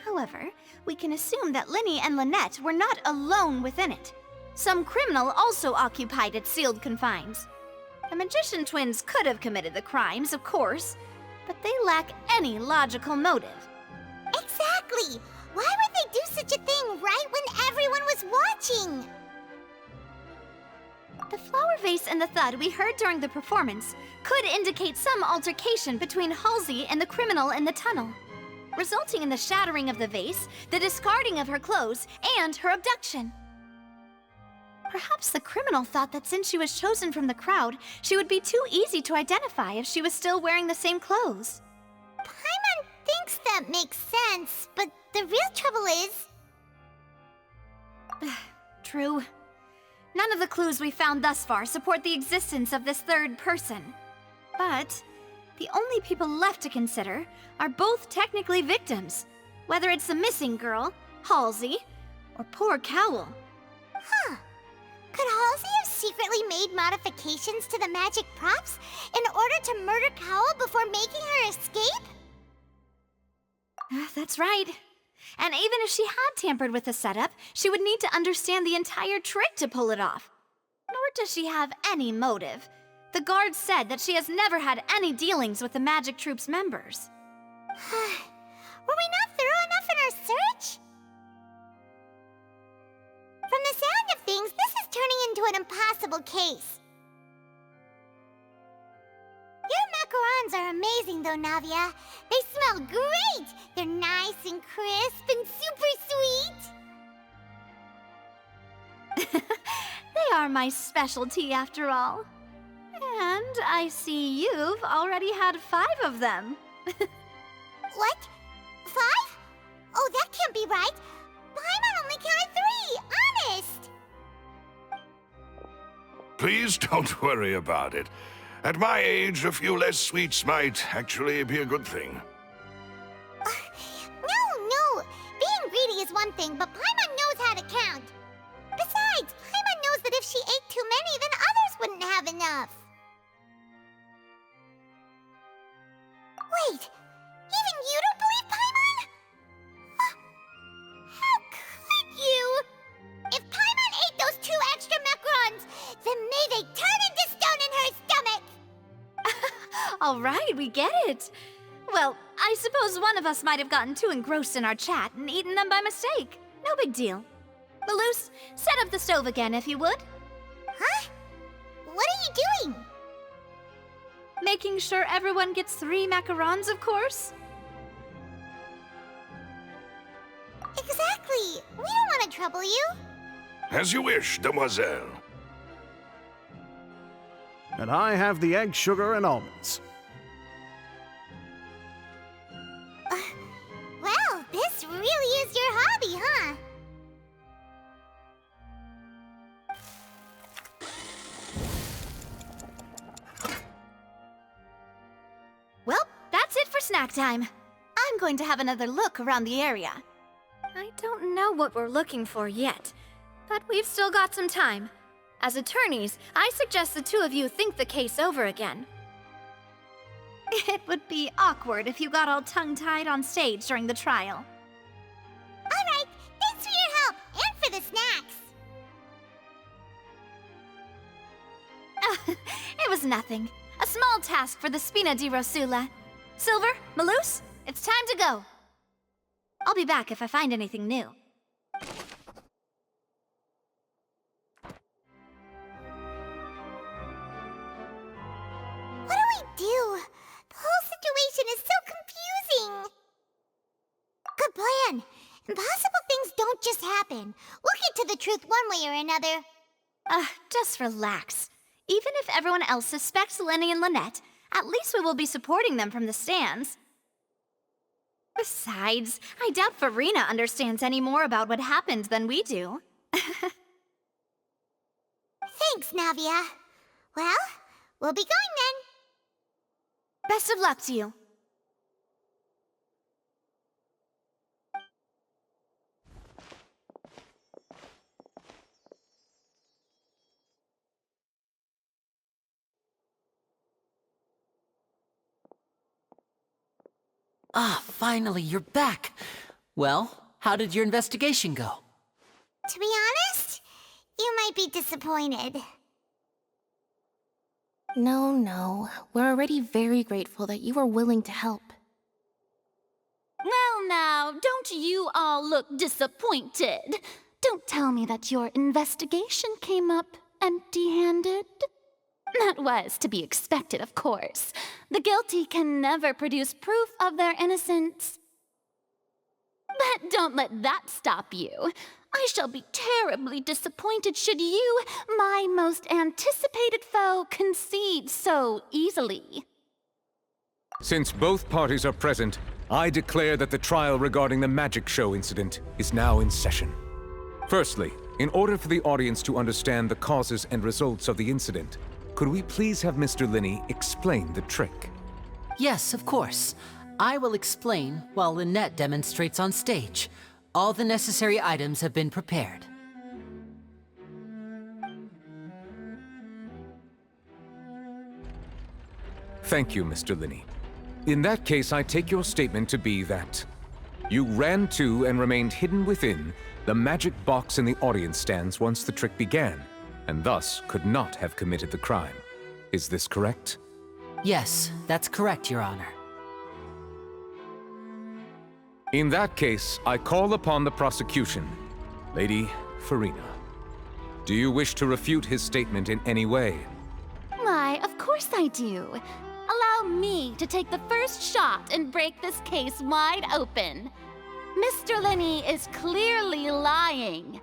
S4: However, we can assume that Lyney and Lynette were not alone within it. Some criminal also occupied its sealed confines. The magician twins could have committed the crimes, of course, but they lack any logical motive.
S1: Exactly! Why would they do such a thing right when everyone was watching?
S4: The flower vase and the thud we heard during the performance could indicate some altercation between Halsey and the criminal in the tunnel, resulting in the shattering of the vase, the discarding of her clothes, and her abduction. Perhaps the criminal thought that since she was chosen from the crowd, she would be too easy to identify if she was still wearing the same clothes.
S1: Paimon thinks that makes sense, but the real trouble is...
S4: True. None of the clues we found thus far support the existence of this third person. But the only people left to consider are both technically victims, whether it's the missing girl, Halsey, or poor Cowl.
S1: Huh. Could Halsey have secretly made modifications to the magic props in order to murder Cowl before making her escape?
S4: That's right. And even if she had tampered with the setup, she would need to understand the entire trick to pull it off. Nor does she have any motive. The guards said that she has never had any dealings with the magic troop's members.
S1: Were we not thorough enough in our search? From the sound of things, this is turning into an impossible case. Your macarons are amazing though, Navia. They smell great! They're nice and crisp and super sweet!
S4: They are my specialty after all. And I see you've already had 5 of them.
S1: What? 5? Oh, that can't be right. Paimon only counted 3, honest!
S10: Please don't worry about it. At my age, a few less sweets might actually be a good thing.
S1: No. Being greedy have enough. Wait, even you don't believe Paimon? How could you? If Paimon ate those 2 extra macarons, then may they turn into stone in her stomach!
S4: All right, we get it. Well, I suppose one of us might have gotten too engrossed in our chat and eaten them by mistake. No big deal. Malus, set up the stove again if you would.
S1: Huh? What are you doing?
S4: Making sure everyone gets 3 macarons, of course.
S1: Exactly. We don't want to trouble you.
S10: As you wish, demoiselle.
S8: And I have the egg, sugar, and almonds.
S1: Well, this really is your hobby, huh?
S4: Well, that's it for snack time. I'm going to have another look around the area. I don't know what we're looking for yet, but we've still got some time. As attorneys, I suggest the 2 of you think the case over again. It would be awkward if you got all tongue-tied on stage during the trial.
S1: All right, thanks for your help and for the snacks.
S4: It was nothing. A small task for the Spina di Rosula. Silver, Malus, it's time to go. I'll be back if I find anything new.
S1: What do we do? The whole situation is so confusing. Good plan. Impossible things don't just happen. We'll get to the truth one way or another.
S4: Just relax. Even if everyone else suspects Lyney and Lynette, at least we will be supporting them from the stands. Besides, I doubt Freminet understands any more about what happened than we do.
S1: Thanks, Navia. Well, we'll be going then.
S4: Best of luck to you.
S6: Ah, finally, you're back. Well, how did your investigation go?
S1: To be honest, you might be disappointed.
S5: No. We're already very grateful that you were willing to help.
S7: Well now, don't you all look disappointed? Don't tell me that your investigation came up empty-handed. That was to be expected, of course. The guilty can never produce proof of their innocence. But don't let that stop you. I shall be terribly disappointed should you, my most anticipated foe, concede so easily.
S20: Since both parties are present, I declare that the trial regarding the magic show incident is now in session. Firstly, in order for the audience to understand the causes and results of the incident, could we please have Mr. Lyney explain the trick?
S6: Yes, of course. I will explain while Lynette demonstrates on stage. All the necessary items have been prepared.
S20: Thank you, Mr. Lyney. In that case, I take your statement to be that you ran to and remained hidden within the magic box in the audience stands once the trick began, and thus could not have committed the crime. Is this correct?
S6: Yes, that's correct, Your Honor.
S20: In that case, I call upon the prosecution. Lady Freminet, do you wish to refute his statement in any way?
S7: Why, of course I do. Allow me to take the first shot and break this case wide open. Mr. Lyney is clearly lying.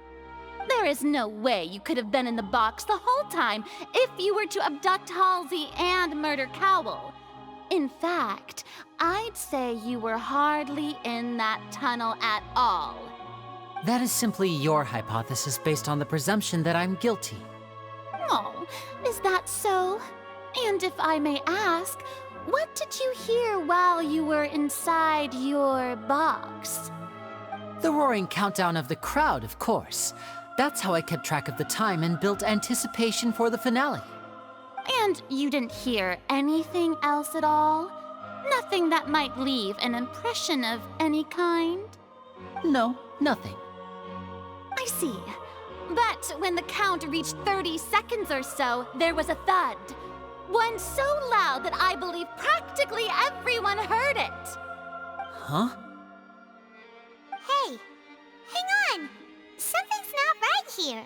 S7: There is no way you could have been in the box the whole time if you were to abduct Halsey and murder Cowell. In fact, I'd say you were hardly in that tunnel at all.
S6: That is simply your hypothesis based on the presumption that I'm guilty.
S7: Oh, is that so? And if I may ask, what did you hear while you were inside your box?
S6: The roaring countdown of the crowd, of course. That's how I kept track of the time and built anticipation for the finale.
S7: And you didn't hear anything else at all? Nothing that might leave an impression of any kind?
S6: No, nothing.
S7: I see. But when the count reached 30 seconds or so, there was a thud. One so loud that I believe practically everyone heard it.
S6: Huh?
S1: Hey, hang on! Something's not right here.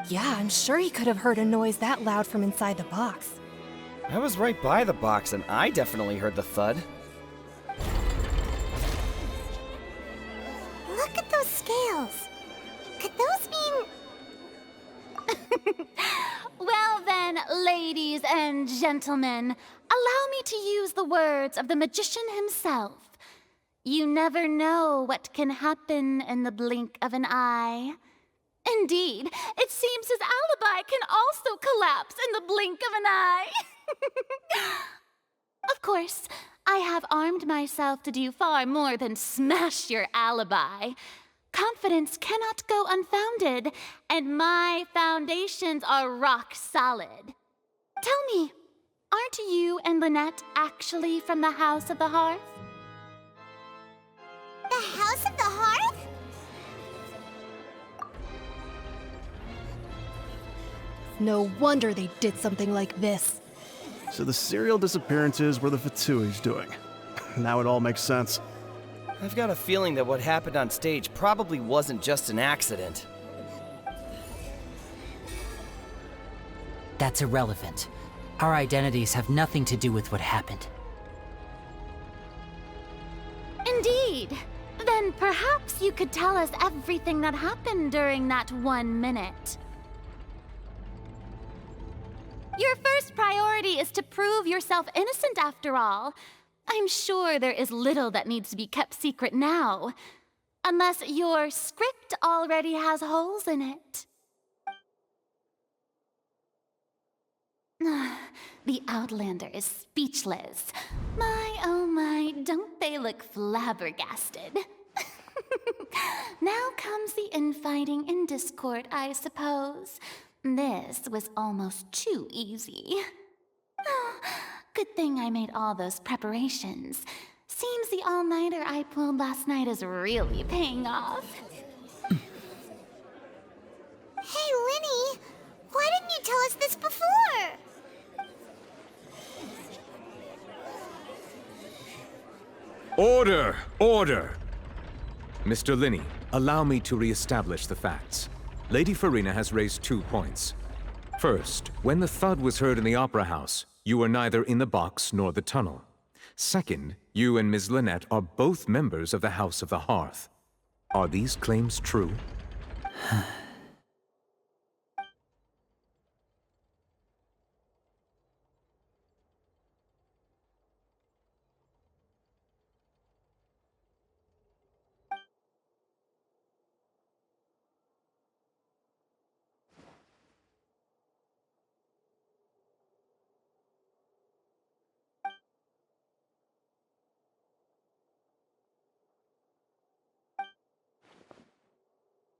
S13: Yeah, I'm sure he could have heard a noise that loud from inside the box.
S22: I was right by the box and I definitely heard the thud.
S1: Look at those scales. Could those mean...
S7: Well then, ladies and gentlemen, allow me to use the words of the magician himself. You never know what can happen in the blink of an eye. Indeed, it seems his alibi can also collapse in the blink of an eye. Of course, I have armed myself to do far more than smash your alibi. Confidence cannot go unfounded, and my foundations are rock solid. Tell me, aren't you and Lynette actually from the House of the Hearth?
S1: The House of the Hearth?
S13: No wonder they did something like this.
S8: So the serial disappearances were the Fatui's doing. Now it all makes sense.
S22: I've got a feeling that what happened on stage probably wasn't just an accident.
S6: That's irrelevant. Our identities have nothing to do with what happened.
S7: Indeed. Then perhaps you could tell us everything that happened during that 1 minute. Your first priority is to prove yourself innocent, after all. I'm sure there is little that needs to be kept secret now. Unless your script already has holes in it. The Outlander is speechless. My, oh my, don't they look flabbergasted? Now comes the infighting and discord, I suppose. This was almost too easy. Oh, good thing I made all those preparations. Seems the all-nighter I pulled last night is really paying off.
S1: Hey, Lyney! Why didn't you tell us this before?
S20: Order! Order! Mr. Lyney, allow me to re-establish the facts. Lady Freminet has raised 2 points. First, when the thud was heard in the Opera House, you were neither in the box nor the tunnel. Second, you and Ms. Lynette are both members of the House of the Hearth. Are these claims true?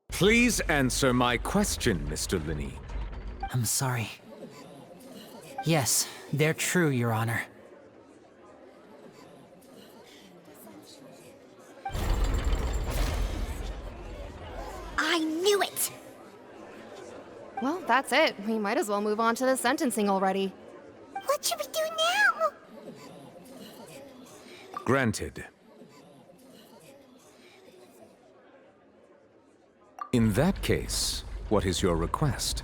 S20: Please answer my question, Mr. Lyney.
S6: I'm sorry. Yes, they're true, Your Honor.
S1: I knew it!
S13: Well, that's it. We might as well move on to the sentencing already.
S1: What should we do now?
S20: Granted. In that case, what is your request?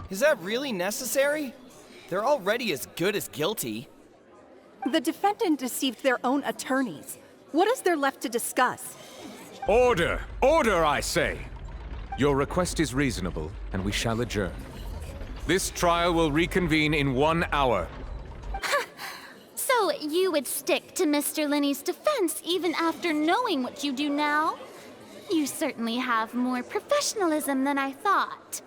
S22: Is that really necessary? They're already as good as guilty.
S15: The defendant deceived their own attorneys. What is there left to discuss?
S20: Order! Order, I say! Your request is reasonable, and we shall adjourn. This trial will reconvene in 1 hour.
S7: So you would stick to Mr. Lyney's defense even after knowing what you do now? You certainly have more professionalism than I thought.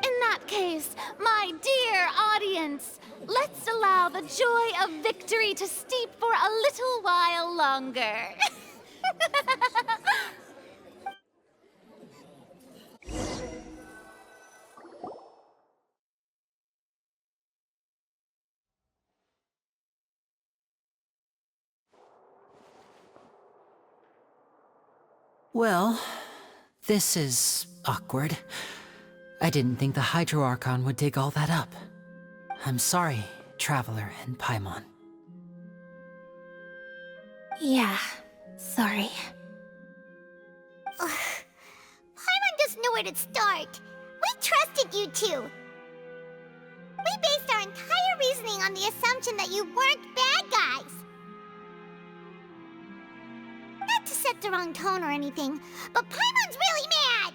S7: In that case, my dear audience, let's allow the joy of victory to steep for a little while longer.
S6: Well, this is awkward. I didn't think the Hydro Archon would dig all that up. I'm sorry, Traveler and Paimon.
S5: Yeah, sorry.
S1: Ugh. Paimon doesn't know where to start. We trusted you two. We based our entire reasoning on the assumption that you weren't bad guys. Not to set the wrong tone or anything, but Paimon's really mad!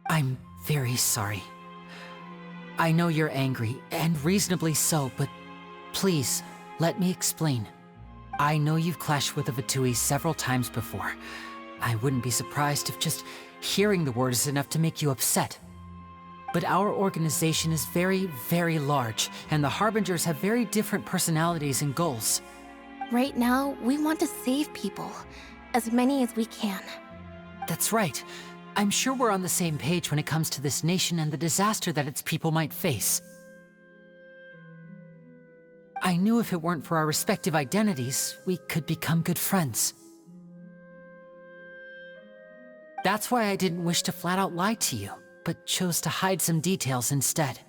S6: I'm very sorry. I know you're angry, and reasonably so, but please, let me explain. I know you've clashed with the Fatui several times before. I wouldn't be surprised if just hearing the word is enough to make you upset. But our organization is very, very large, and the Harbingers have very different personalities and goals.
S5: Right now, we want to save people. As many as we can.
S6: That's right. I'm sure we're on the same page when it comes to this nation and the disaster that its people might face. I knew if it weren't for our respective identities, we could become good friends. That's why I didn't wish to flat out lie to you, but chose to hide some details instead.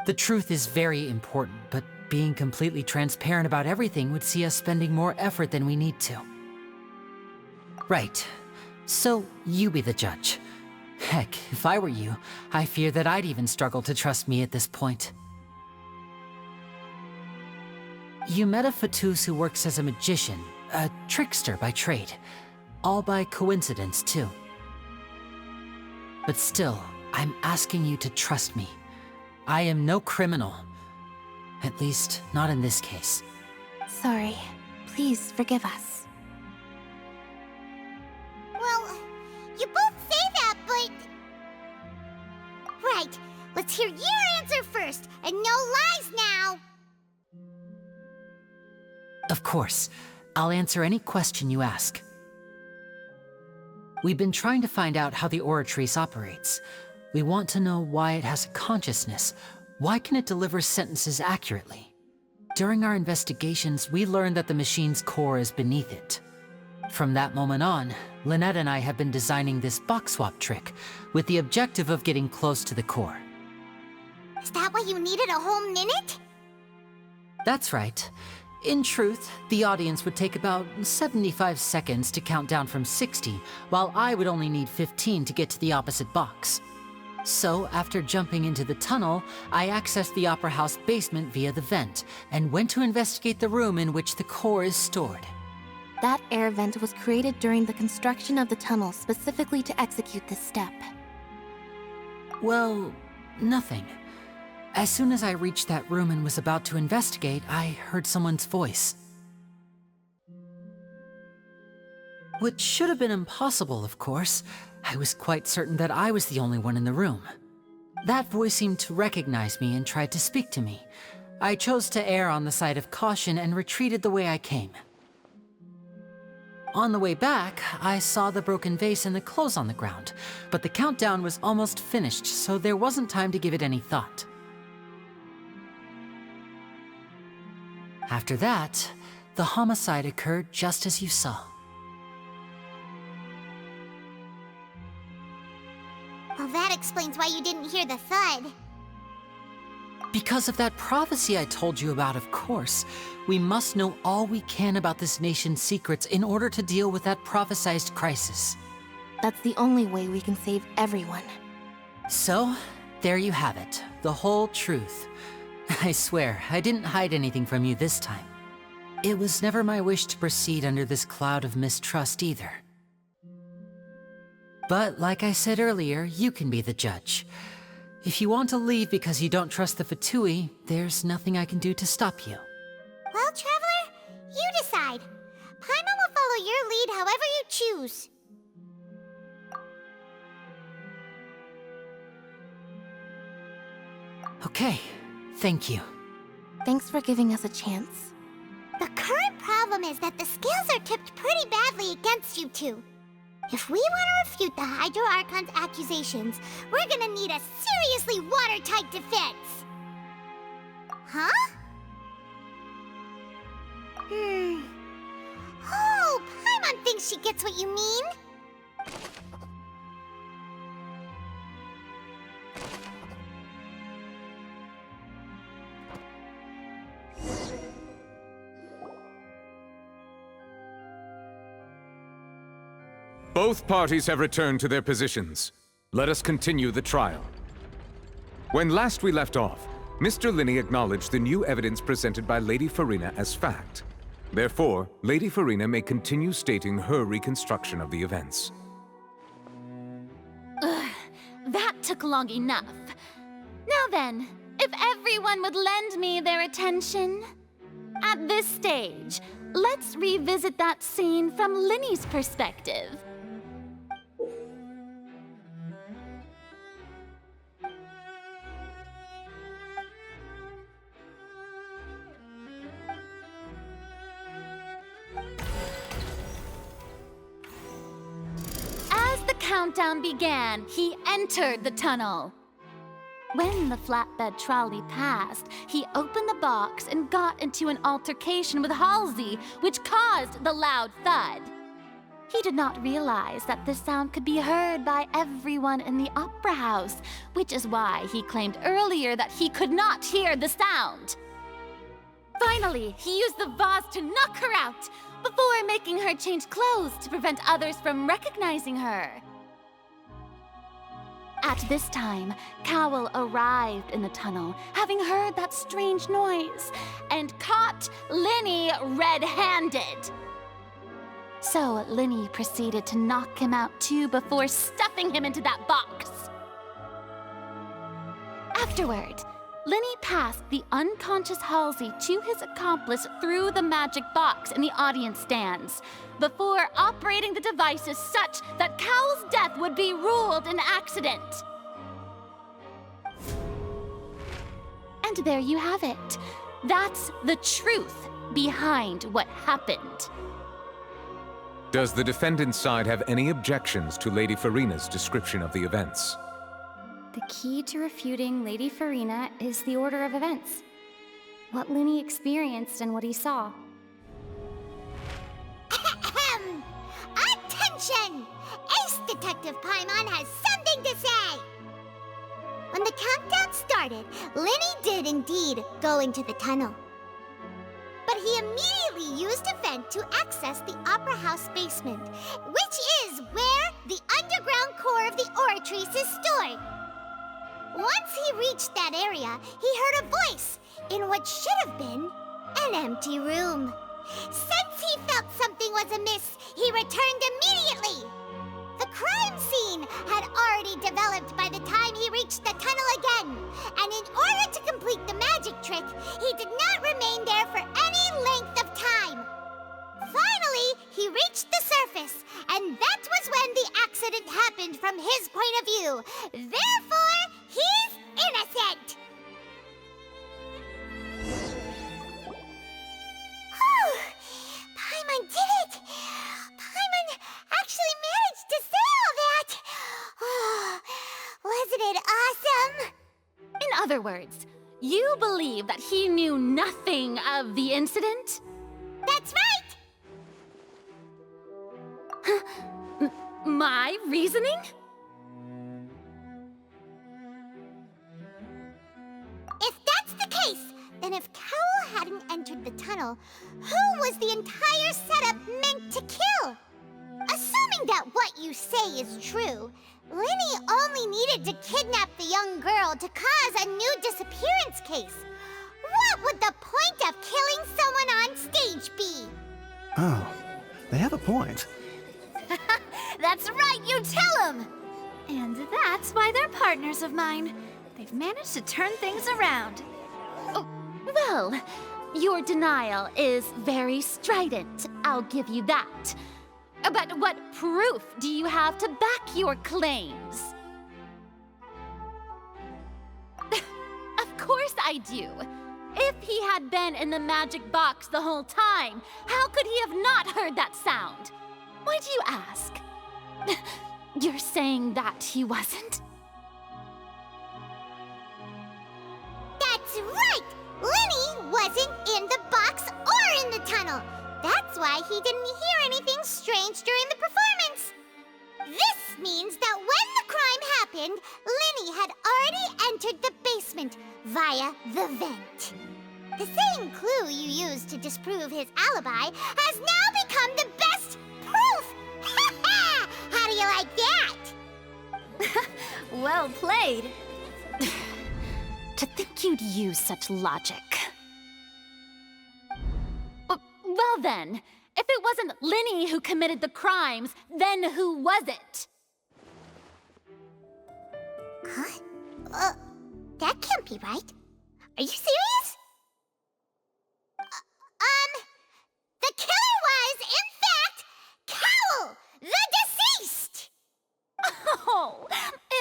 S6: The truth is very important, but being completely transparent about everything would see us spending more effort than we need to. Right. So, you be the judge. Heck, if I were you, I fear that I'd even struggle to trust me at this point. You met a Fatus who works as a magician, a trickster by trade. All by coincidence, too. But still, I'm asking you to trust me. I am no criminal. At least, not in this case.
S5: Sorry. Please forgive us.
S1: Well, you both say that, but... Right, let's hear your answer first, and no lies now!
S6: Of course. I'll answer any question you ask. We've been trying to find out how the Oratrice operates. We want to know why it has a consciousness. Why can it deliver sentences accurately? During our investigations, we learned that the machine's core is beneath it. From that moment on, Lynette and I have been designing this box swap trick, with the objective of getting close to the core.
S1: Is that why you needed a whole minute?
S6: That's right. In truth, the audience would take about 75 seconds to count down from 60, while I would only need 15 to get to the opposite box. So, after jumping into the tunnel, I accessed the Opera House basement via the vent, and went to investigate the room in which the core is stored.
S5: That air vent was created during the construction of the tunnel specifically to execute this step.
S6: Well, nothing. As soon as I reached that room and was about to investigate, I heard someone's voice. Which should have been impossible, of course. I was quite certain that I was the only one in the room. That voice seemed to recognize me and tried to speak to me. I chose to err on the side of caution and retreated the way I came. On the way back, I saw the broken vase and the clothes on the ground, but the countdown was almost finished, so there wasn't time to give it any thought. After that, the homicide occurred just as you saw.
S1: Well, that explains why you didn't hear the thud.
S6: Because of that prophecy I told you about, of course. We must know all we can about this nation's secrets in order to deal with that prophesized crisis.
S5: That's the only way we can save everyone.
S6: So, there you have it. The whole truth. I swear, I didn't hide anything from you this time. It was never my wish to proceed under this cloud of mistrust either. But like I said earlier, you can be the judge. If you want to leave because you don't trust the Fatui, there's nothing I can do to stop you.
S1: Well, Traveler, you decide. Paimon will follow your lead however you choose.
S6: Okay, thank you.
S5: Thanks for giving us a chance.
S1: The current problem is that the scales are tipped pretty badly against you two. If we want to refute the Hydro Archon's accusations, we're gonna need a seriously watertight defense. Huh? Oh, Paimon thinks she gets what you mean.
S20: Both parties have returned to their positions. Let us continue the trial. When last we left off, Mr. Lyney acknowledged the new evidence presented by Lady Freminet as fact. Therefore, Lady Freminet may continue stating her reconstruction of the events.
S7: Ugh, that took long enough. Now then, if everyone would lend me their attention. At this stage, let's revisit that scene from Lyney's perspective. As the countdown began, he entered the tunnel. When the flatbed trolley passed, he opened the box and got into an altercation with Halsey, which caused the loud thud. He did not realize that this sound could be heard by everyone in the opera house, which is why he claimed earlier that he could not hear the sound. Finally, he used the vase to knock her out, before making her change clothes to prevent others from recognizing her. At this time, Cowell arrived in the tunnel, having heard that strange noise, and caught Lyney red-handed. So Lyney proceeded to knock him out too before stuffing him into that box. Afterward, Lyney passed the unconscious Halsey to his accomplice through the magic box in the audience stands, before operating the devices such that Cowell's death would be ruled an accident. And there you have it. That's the truth behind what happened.
S20: Does the defendant's side have any objections to Lady Ferinet's description of the events?
S16: The key to refuting Lady Freminet is the order of events. What Lyney experienced and what he saw.
S1: Attention! Ace Detective Paimon has something to say! When the countdown started, Lyney did indeed go into the tunnel. But he immediately used a vent to access the Opera House basement, which is where the underground core of the Oratrice is stored. Once he reached that area, he heard a voice in what should have been an empty room. Since he felt something was amiss, he returned immediately. The crime scene had already developed by the time he reached the tunnel again, and in order to complete the magic trick, he did not remain there for any length of time. Finally, he reached the surface, and that was when the accident happened from his point of view. Therefore, he's innocent! Whew! Paimon did it! Paimon actually managed to say all that! Oh, wasn't it awesome?
S7: In other words, you believe that he knew nothing of the incident?
S1: That's right!
S7: My reasoning?
S1: If that's the case, then if Cowell hadn't entered the tunnel, who was the entire setup meant to kill? Assuming that what you say is true, Lyney only needed to kidnap the young girl to cause a new disappearance case. What would the point of killing someone on stage be?
S8: Oh, they have a point.
S4: That's right, you tell them! And that's why they're partners of mine. They've managed to turn things around.
S7: Oh, well, your denial is very strident, I'll give you that. But what proof do you have to back your claims? Of course I do. If he had been in the magic box the whole time, how could he have not heard that sound? Why do you ask? You're saying that he wasn't?
S1: That's right! Lyney wasn't in the box or in the tunnel. That's why he didn't hear anything strange during the performance. This means that when the crime happened, Lyney had already entered the basement via the vent. The same clue you used to disprove his alibi has now become the best proof! Ha ha! you like that?
S7: Well played. To think you'd use such logic. Well then, if it wasn't Lyney who committed the crimes, then who was it?
S1: Huh? That can't be right. Are you serious? The killer was, in fact, Cowl, the deceased!
S7: Oh,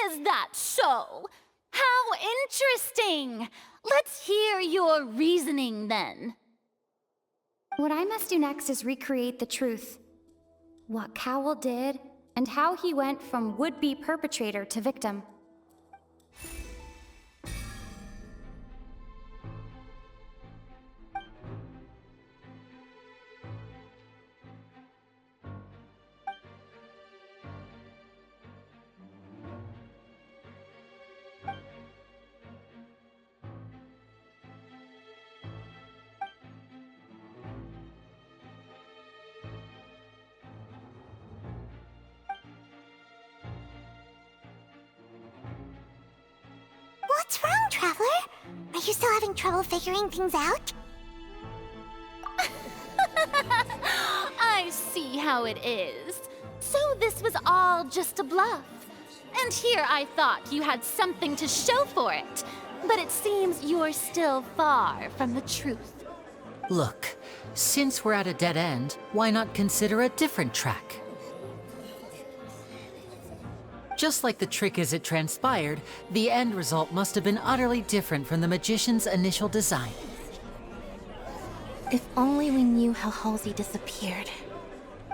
S7: is that so? How interesting! Let's hear your reasoning then.
S16: What I must do next is recreate the truth. What Cowl did, and how he went from would-be perpetrator to victim.
S1: What's wrong, Traveler? Are you still having trouble figuring things out?
S7: I see how it is. So this was all just a bluff. And here I thought you had something to show for it. But it seems you're still far from the truth.
S6: Look, since we're at a dead end, why not consider a different track? Just like the trick as it transpired, the end result must have been utterly different from the magician's initial design.
S5: If only we knew how Halsey disappeared.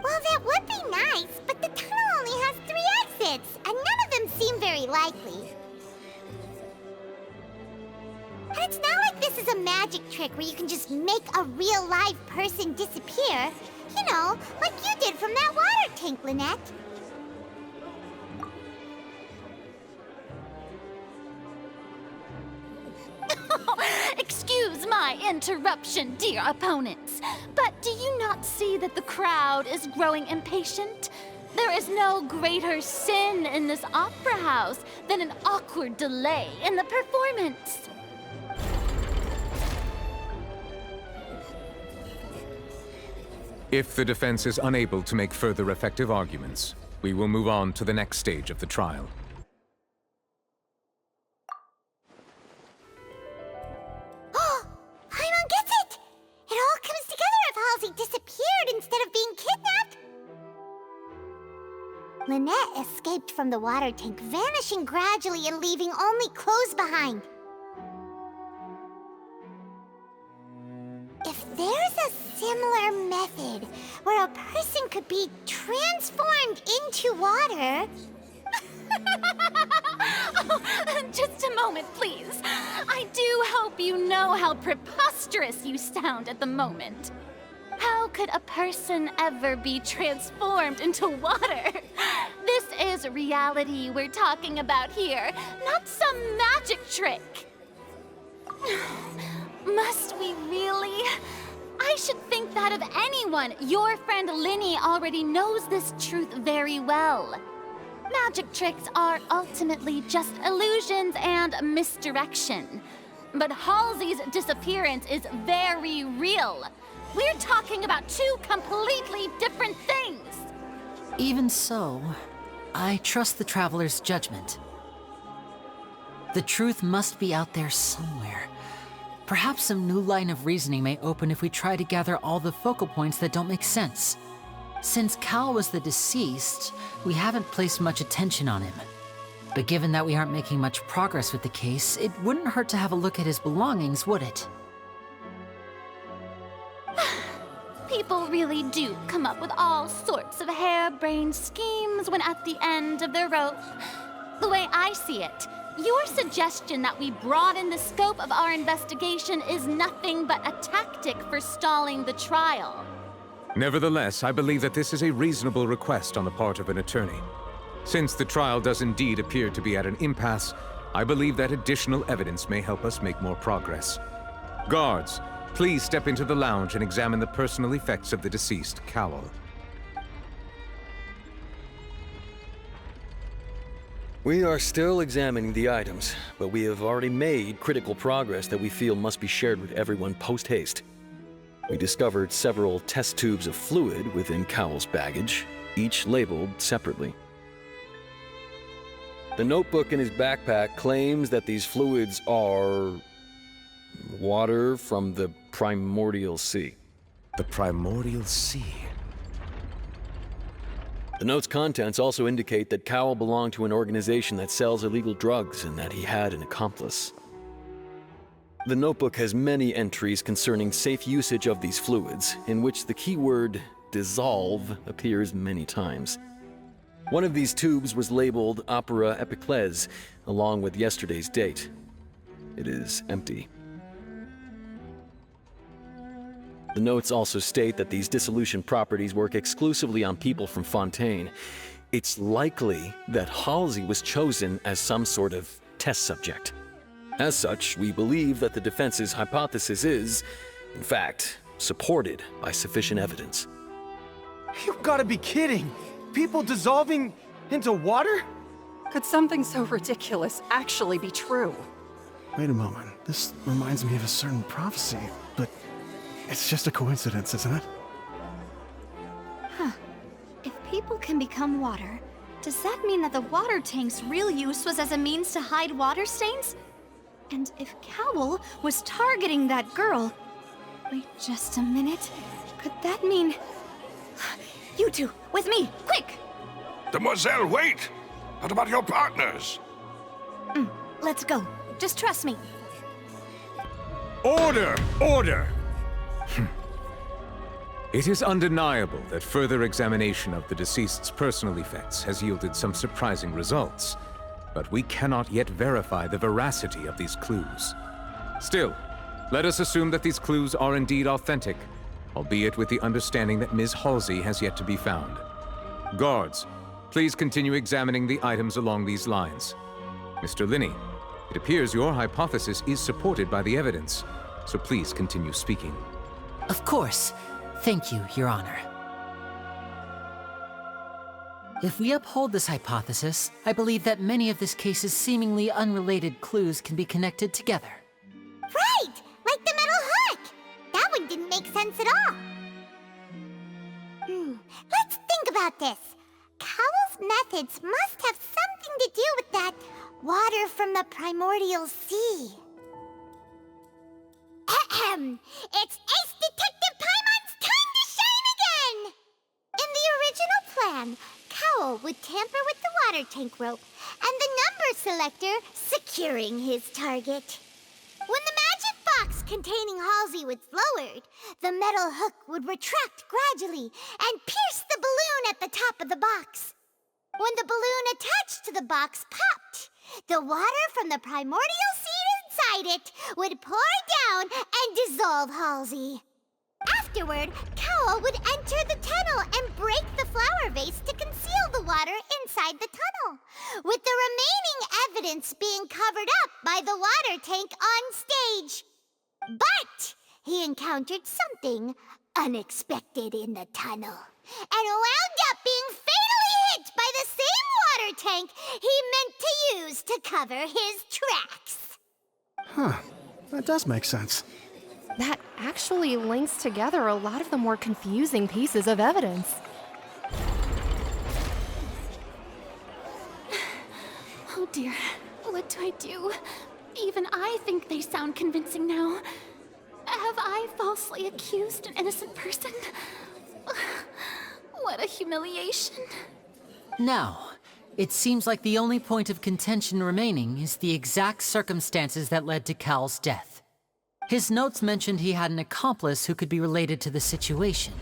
S1: Well, that would be nice, but the tunnel only has 3 exits, and none of them seem very likely. And it's not like this is a magic trick where you can just make a real live person disappear. You know, like you did from that water tank, Lynette.
S7: Excuse my interruption, dear opponents, but do you not see that the crowd is growing impatient? There is no greater sin in this opera house than an awkward delay in the performance.
S20: If the defense is unable to make further effective arguments, we will move on to the next stage of the trial.
S1: Paimon gets it! It all comes together if Halsey disappeared instead of being kidnapped. Lynette escaped from the water tank, vanishing gradually and leaving only clothes behind. If there's a similar method where a person could be transformed into water...
S7: Oh, just a moment, please. I do hope you know how preposterous you sound at the moment. How could a person ever be transformed into water? This is reality we're talking about here, not some magic trick. Must we really? I should think that of anyone. Your friend Lyney already knows this truth very well. Magic tricks are ultimately just illusions and misdirection. But Halsey's disappearance is very real. We're talking about 2 completely different things.
S6: Even so, I trust the Traveler's judgment. The truth must be out there somewhere. Perhaps some new line of reasoning may open if we try to gather all the focal points that don't make sense. Since Cal was the deceased, we haven't placed much attention on him. But given that we aren't making much progress with the case, it wouldn't hurt to have a look at his belongings, would it?
S7: People really do come up with all sorts of harebrained schemes when at the end of their rope. The way I see it, your suggestion that we broaden the scope of our investigation is nothing but a tactic for stalling the trial.
S20: Nevertheless, I believe that this is a reasonable request on the part of an attorney. Since the trial does indeed appear to be at an impasse, I believe that additional evidence may help us make more progress. Guards, please step into the lounge and examine the personal effects of the deceased, Cowl.
S9: We are still examining the items, but we have already made critical progress that we feel must be shared with everyone post-haste. We discovered several test tubes of fluid within Cowell's baggage, each labeled separately. The notebook in his backpack claims that these fluids are water from the primordial sea.
S20: The primordial sea?
S9: The note's contents also indicate that Cowell belonged to an organization that sells illegal drugs and that he had an accomplice. The notebook has many entries concerning safe usage of these fluids, in which the keyword dissolve appears many times. One of these tubes was labeled Opera Epiclese, along with yesterday's date. It is empty. The notes also state that these dissolution properties work exclusively on people from Fontaine. It's likely that Halsey was chosen as some sort of test subject. As such, we believe that the defense's hypothesis is, in fact, supported by sufficient evidence.
S17: You gotta be kidding! People dissolving into water?
S15: Could something so ridiculous actually be true?
S8: Wait a moment. This reminds me of a certain prophecy, but it's just a coincidence, isn't it?
S4: Huh. If people can become water, does that mean that the water tank's real use was as a means to hide water stains? And if Cowell was targeting that girl... Wait just a minute. Could that mean... You two, with me, quick!
S10: Demoiselle, wait! What about your partners?
S4: Let's go. Just trust me.
S20: Order! Order! It is undeniable that further examination of the deceased's personal effects has yielded some surprising results, but we cannot yet verify the veracity of these clues. Still, let us assume that these clues are indeed authentic, albeit with the understanding that Ms. Halsey has yet to be found. Guards, please continue examining the items along these lines. Mr. Lyney, it appears your hypothesis is supported by the evidence, so please continue speaking.
S6: Of course. Thank you, Your Honor. If we uphold this hypothesis, I believe that many of this case's seemingly unrelated clues can be connected together.
S1: Right! Like the metal hook! That one didn't make sense at all. Let's think about this. Cowell's methods must have something to do with that water from the primordial sea. Ahem! It's Ace Detective Paimon's time to shine again! In the original plan, Cowell would tamper with the water tank rope and the number selector securing his target. When the magic box containing Halsey was lowered, the metal hook would retract gradually and pierce the balloon at the top of the box. When the balloon attached to the box popped, the water from the primordial seed inside it would pour down and dissolve Halsey. Afterward, Cowell would enter the tunnel and break the flower vase to conceal the water inside the tunnel, with the remaining evidence being covered up by the water tank on stage. But he encountered something unexpected in the tunnel, and wound up being fatally hit by the same water tank he meant to use to cover his tracks.
S8: Huh. That does make sense.
S13: That actually links together a lot of the more confusing pieces of evidence.
S7: Oh dear, what do I do? Even I think they sound convincing now. Have I falsely accused an innocent person? What a humiliation.
S6: Now, it seems like the only point of contention remaining is the exact circumstances that led to Cowell's death. His notes mentioned he had an accomplice who could be related to the situation.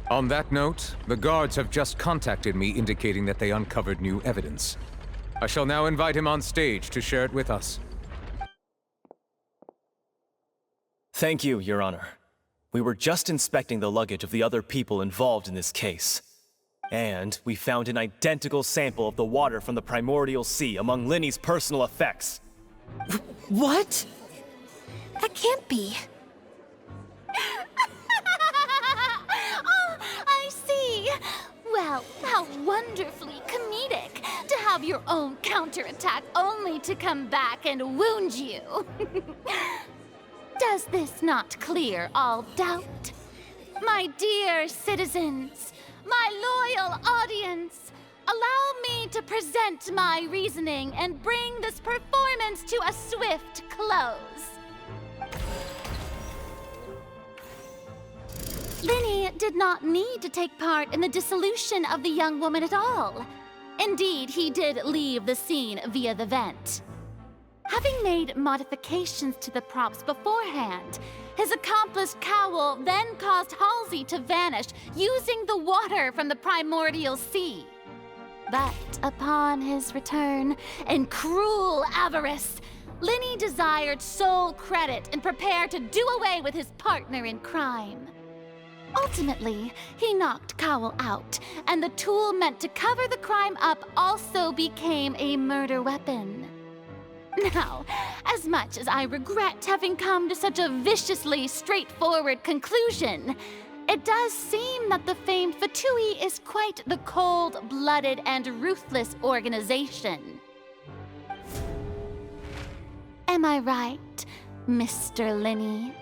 S20: On that note, the guards have just contacted me indicating that they uncovered new evidence. I shall now invite him on stage to share it with us.
S3: Thank you, Your Honor. We were just inspecting the luggage of the other people involved in this case. And we found an identical sample of the water from the primordial sea among Lyney's personal effects.
S6: What?
S11: That can't be.
S7: Oh, I see. Well, how wonderfully comedic to have your own counterattack only to come back and wound you. Does this not clear all doubt? My dear citizens, my loyal audience, allow me to present my reasoning and bring this performance to a swift close. Lyney did not need to take part in the dissolution of the young woman at all. Indeed, he did leave the scene via the vent. Having made modifications to the props beforehand, his accomplice Cowl then caused Halsey to vanish using the water from the primordial sea. But upon his return, in cruel avarice, Lyney desired sole credit and prepared to do away with his partner in crime. Ultimately, he knocked Cowl out, and the tool meant to cover the crime up also became a murder weapon. Now, as much as I regret having come to such a viciously straightforward conclusion, it does seem that the famed Fatui is quite the cold-blooded and ruthless organization. Am I right, Mr. Lyney?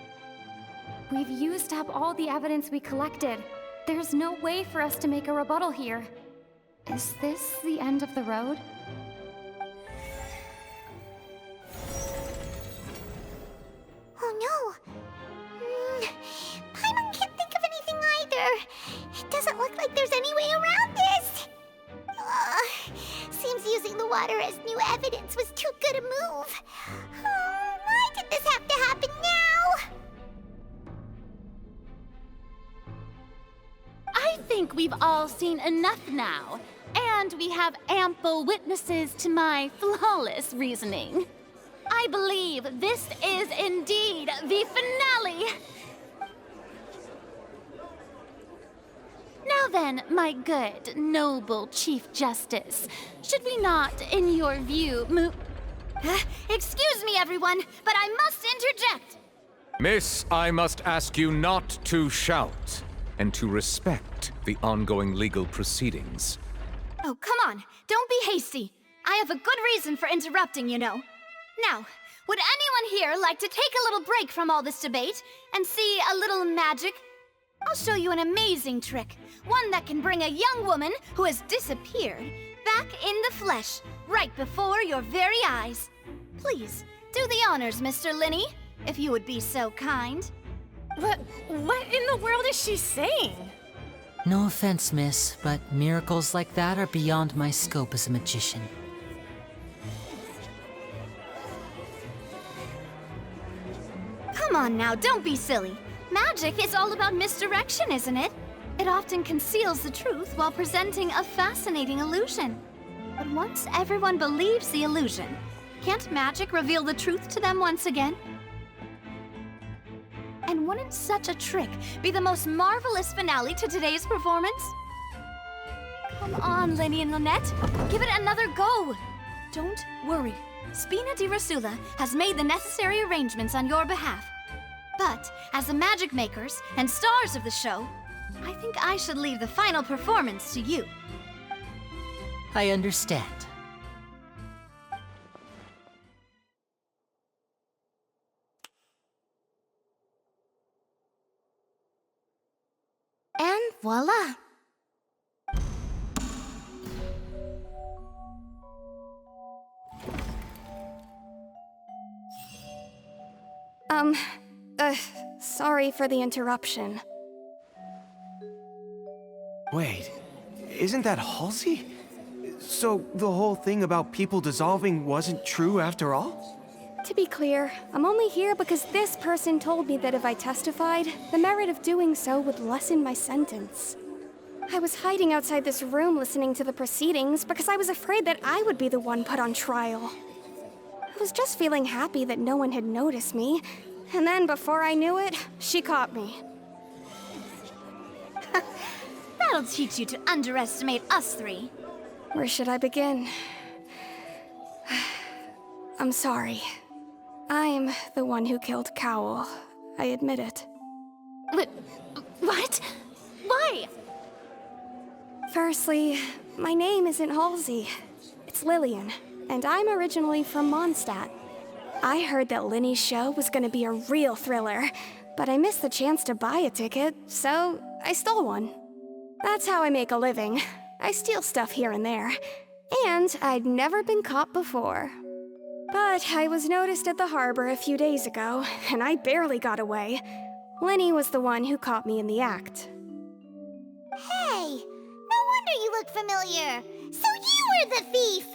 S16: We've used up all the evidence we collected. There's no way for us to make a rebuttal here. Is this the end of the road?
S1: Oh no! Paimon can't think of anything either. It doesn't look like there's any way around this. Seems using the water as new evidence was too good a move. Why did this have to happen now?
S7: I think we've all seen enough now, and we have ample witnesses to my flawless reasoning. I believe this is indeed the finale. Now then, my good, noble Chief Justice, should we not, in your view, move...
S18: Excuse me, everyone, but I must interject.
S20: Miss, I must ask you not to shout, and to respect the ongoing legal proceedings.
S18: Oh, come on. Don't be hasty. I have a good reason for interrupting, you know. Now, would anyone here like to take a little break from all this debate and see a little magic? I'll show you an amazing trick. One that can bring a young woman who has disappeared back in the flesh, right before your very eyes. Please, do the honors, Mr. Lyney, if you would be so kind.
S19: What in the world is she saying?
S6: No offense, miss, but miracles like that are beyond my scope as a magician.
S18: Come on now, don't be silly. Magic is all about misdirection, isn't it? It often conceals the truth while presenting a fascinating illusion.
S4: But once everyone believes the illusion, can't magic reveal the truth to them once again? And wouldn't such a trick be the most marvelous finale to today's performance? Come on, Lyney and Lynette, give it another go. Don't worry, Spina di Rasula has made the necessary arrangements on your behalf. But as the magic makers and stars of the show, I think I should leave the final performance to you.
S6: I understand.
S5: And voila!
S13: Sorry for the interruption.
S17: Wait, isn't that Halsey? So the whole thing about people dissolving wasn't true after all?
S13: To be clear, I'm only here because this person told me that if I testified, the merit of doing so would lessen my sentence. I was hiding outside this room listening to the proceedings because I was afraid that I would be the one put on trial. I was just feeling happy that no one had noticed me, and then before I knew it, she caught me.
S18: That'll teach you to underestimate us three.
S13: Where should I begin? I'm sorry. I'm the one who killed Cowl. I admit it.
S18: What? Why?
S2: Firstly, my name isn't Halsey. It's Lilian, and I'm originally from Mondstadt. I heard that Lyney's show was gonna be a real thriller, but I missed the chance to buy a ticket, so I stole one. That's how I make a living. I steal stuff here and there. And I'd never been caught before. But I was noticed at the harbor a few days ago, and I barely got away. Lyney was the one who caught me in the act.
S1: Hey, no wonder you look familiar. So you were the thief!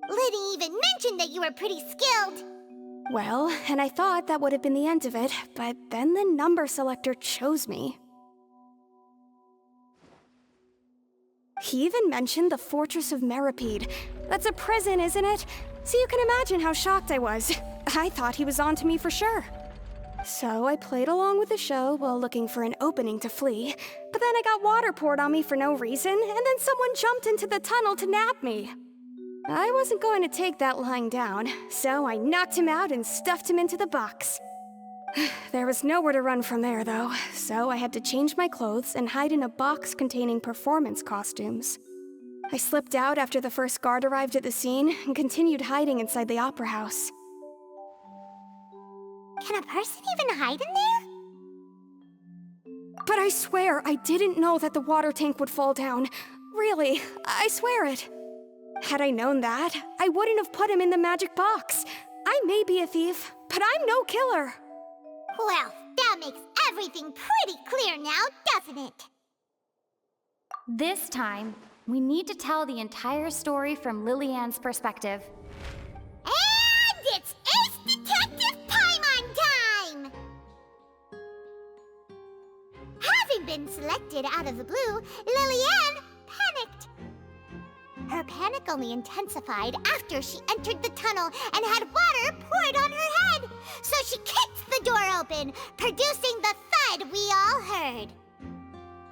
S1: Lyney even mentioned that you were pretty skilled.
S2: Well, and I thought that would have been the end of it, but then the number selector chose me. He even mentioned the Fortress of Meripede. That's a prison, isn't it? So you can imagine how shocked I was. I thought he was on to me for sure. So I played along with the show while looking for an opening to flee, but then I got water poured on me for no reason, and then someone jumped into the tunnel to nab me. I wasn't going to take that lying down, so I knocked him out and stuffed him into the box. There was nowhere to run from there, though, so I had to change my clothes and hide in a box containing performance costumes. I slipped out after the first guard arrived at the scene and continued hiding inside the opera house.
S1: Can a person even hide in there?
S2: But I swear I didn't know that the water tank would fall down. Really, I swear it. Had I known that, I wouldn't have put him in the magic box. I may be a thief, but I'm no killer.
S1: Well, that makes everything pretty clear now, doesn't it?
S16: This time, we need to tell the entire story from Lilian's perspective.
S1: And it's Ace Detective Paimon time! Having been selected out of the blue, Lilian panicked. Her panic only intensified after she entered the tunnel and had water poured on her head. So she kicked the door open, producing the thud we all heard.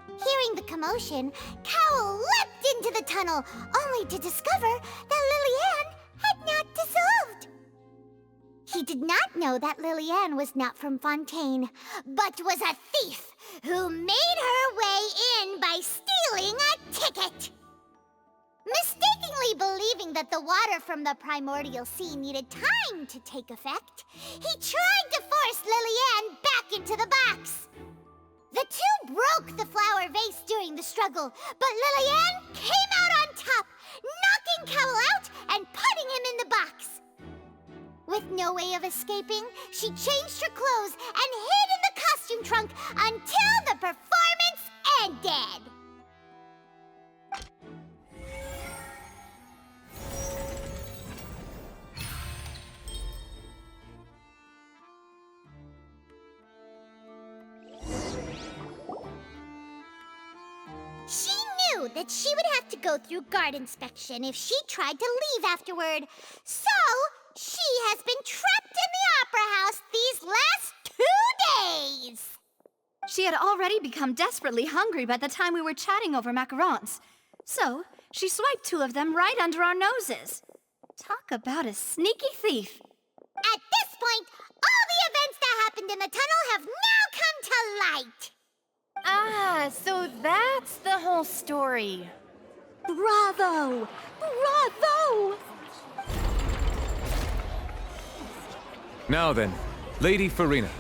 S1: Hearing the commotion, Cowell leapt into the tunnel, only to discover that Lilian had not dissolved. He did not know that Lilian was not from Fontaine, but was a thief who made her way in by stealing a ticket. Mistakenly believing that the water from the primordial sea needed time to take effect, he tried to force Lilian back into the box. The two broke the flower vase during the struggle, but Lilian came out on top, knocking Cowell out and putting him in the box. With no way of escaping, she changed her clothes and hid in the costume trunk until the performance ended. She knew that she would have to go through guard inspection if she tried to leave afterward. So, she has been trapped in the opera house these last 2 days.
S4: She had already become desperately hungry by the time we were chatting over macarons. So, she swiped 2 of them right under our noses. Talk about a sneaky thief.
S1: At this point, all the events that happened in the tunnel have now come to light.
S19: Ah, so that's the whole story.
S2: Bravo! Bravo!
S20: Now then, Lady Freminet,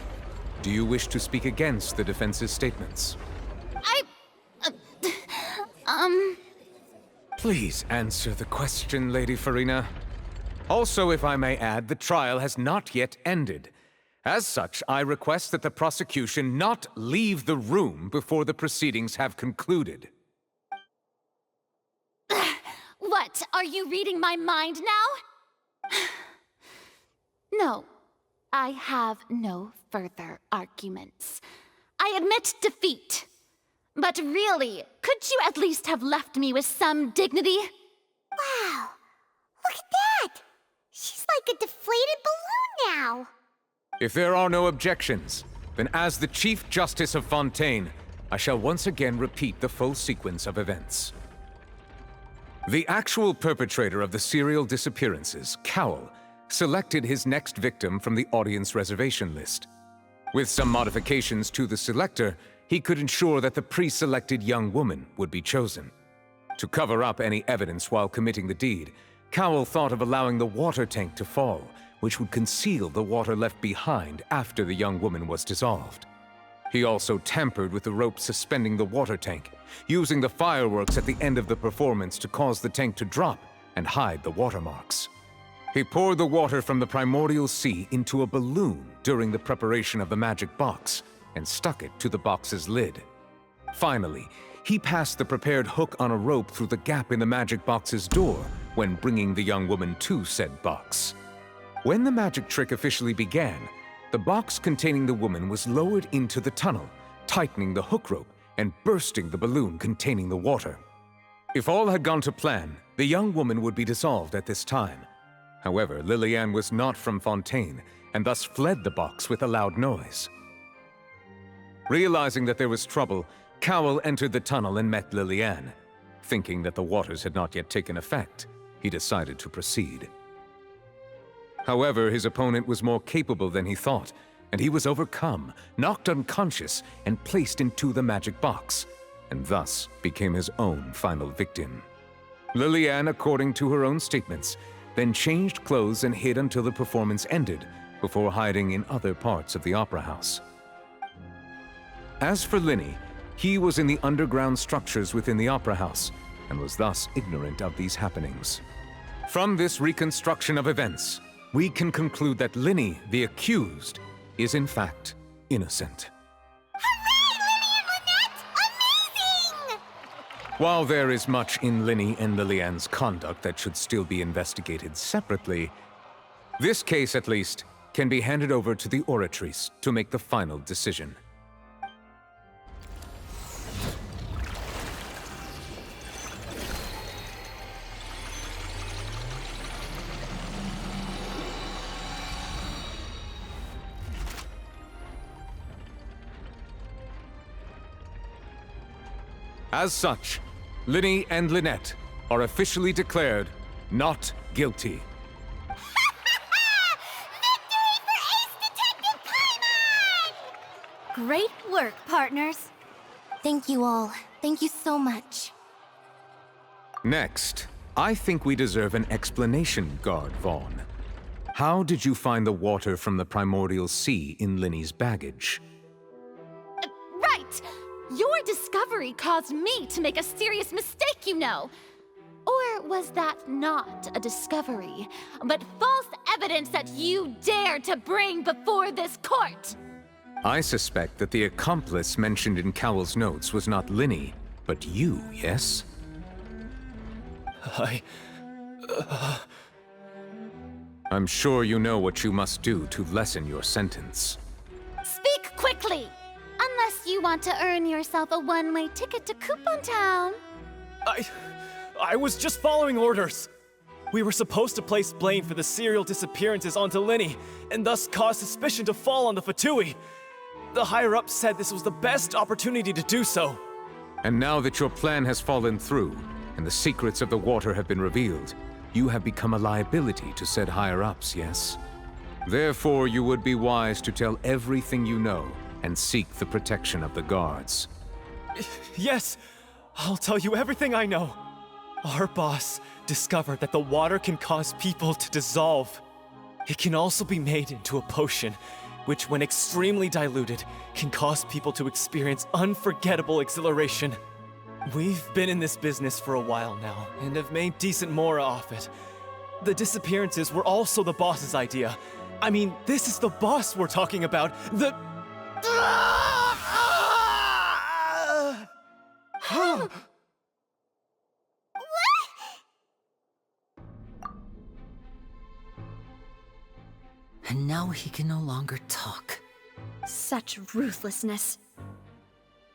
S20: do you wish to speak against the defense's statements? Please answer the question, Lady Freminet. Also, if I may add, the trial has not yet ended. As such, I request that the prosecution not leave the room before the proceedings have concluded.
S7: What, are you reading my mind now? No, I have no further arguments. I admit defeat. But really, could you at least have left me with some dignity?
S1: Wow, look at that! She's like a deflated balloon now.
S20: If there are no objections, then as the Chief Justice of Fontaine, I shall once again repeat the full sequence of events. The actual perpetrator of the serial disappearances, Cowell, selected his next victim from the audience reservation list. With some modifications to the selector, he could ensure that the pre-selected young woman would be chosen. To cover up any evidence while committing the deed, Cowell thought of allowing the water tank to fall, which would conceal the water left behind after the young woman was dissolved. He also tampered with the rope suspending the water tank, using the fireworks at the end of the performance to cause the tank to drop and hide the watermarks. He poured the water from the primordial sea into a balloon during the preparation of the magic box and stuck it to the box's lid. Finally, he passed the prepared hook on a rope through the gap in the magic box's door when bringing the young woman to said box. When the magic trick officially began, the box containing the woman was lowered into the tunnel, tightening the hook rope and bursting the balloon containing the water. If all had gone to plan, the young woman would be dissolved at this time. However, Lilian was not from Fontaine, and thus fled the box with a loud noise. Realizing that there was trouble, Cowell entered the tunnel and met Lilian. Thinking that the waters had not yet taken effect, he decided to proceed. However, his opponent was more capable than he thought, and he was overcome, knocked unconscious, and placed into the magic box, and thus became his own final victim. Lilian, according to her own statements, then changed clothes and hid until the performance ended, before hiding in other parts of the opera house. As for Lyney, he was in the underground structures within the opera house, and was thus ignorant of these happenings. From this reconstruction of events, we can conclude that Lyney, the accused, is in fact innocent. While there is much in Lyney and Lilian's conduct that should still be investigated separately, this case, at least, can be handed over to the Oratrice to make the final decision. As such, Lyney and Lynette are officially declared not guilty.
S7: Great work, partners.
S5: Thank you all. Thank you so much.
S20: Next, I think we deserve an explanation, Guard Vaughn. How did you find the water from the primordial sea in Lyney's baggage?
S7: Right! Your discovery caused me to make a serious mistake, you know. Or was that not a discovery, but false evidence that you dared to bring before this court?
S20: I suspect that the accomplice mentioned in Cowell's notes was not Lyney, but you, yes? I'm sure you know what you must do to lessen your sentence.
S7: Speak quickly! Unless you want to earn yourself a one-way ticket to Coupon Town.
S3: I was just following orders. We were supposed to place blame for the serial disappearances onto Lyney, and thus cause suspicion to fall on the Fatui. The higher-ups said this was the best opportunity to do so.
S20: And now that your plan has fallen through, and the secrets of the water have been revealed, you have become a liability to said higher-ups, yes? Therefore, you would be wise to tell everything you know, and seek the protection of the guards.
S3: Yes, I'll tell you everything I know. Our boss discovered that the water can cause people to dissolve. It can also be made into a potion, which when extremely diluted, can cause people to experience unforgettable exhilaration. We've been in this business for a while now, and have made decent more off it. The disappearances were also the boss's idea. I mean, this is the boss we're talking about.
S6: And now he can no longer talk.
S18: Such ruthlessness.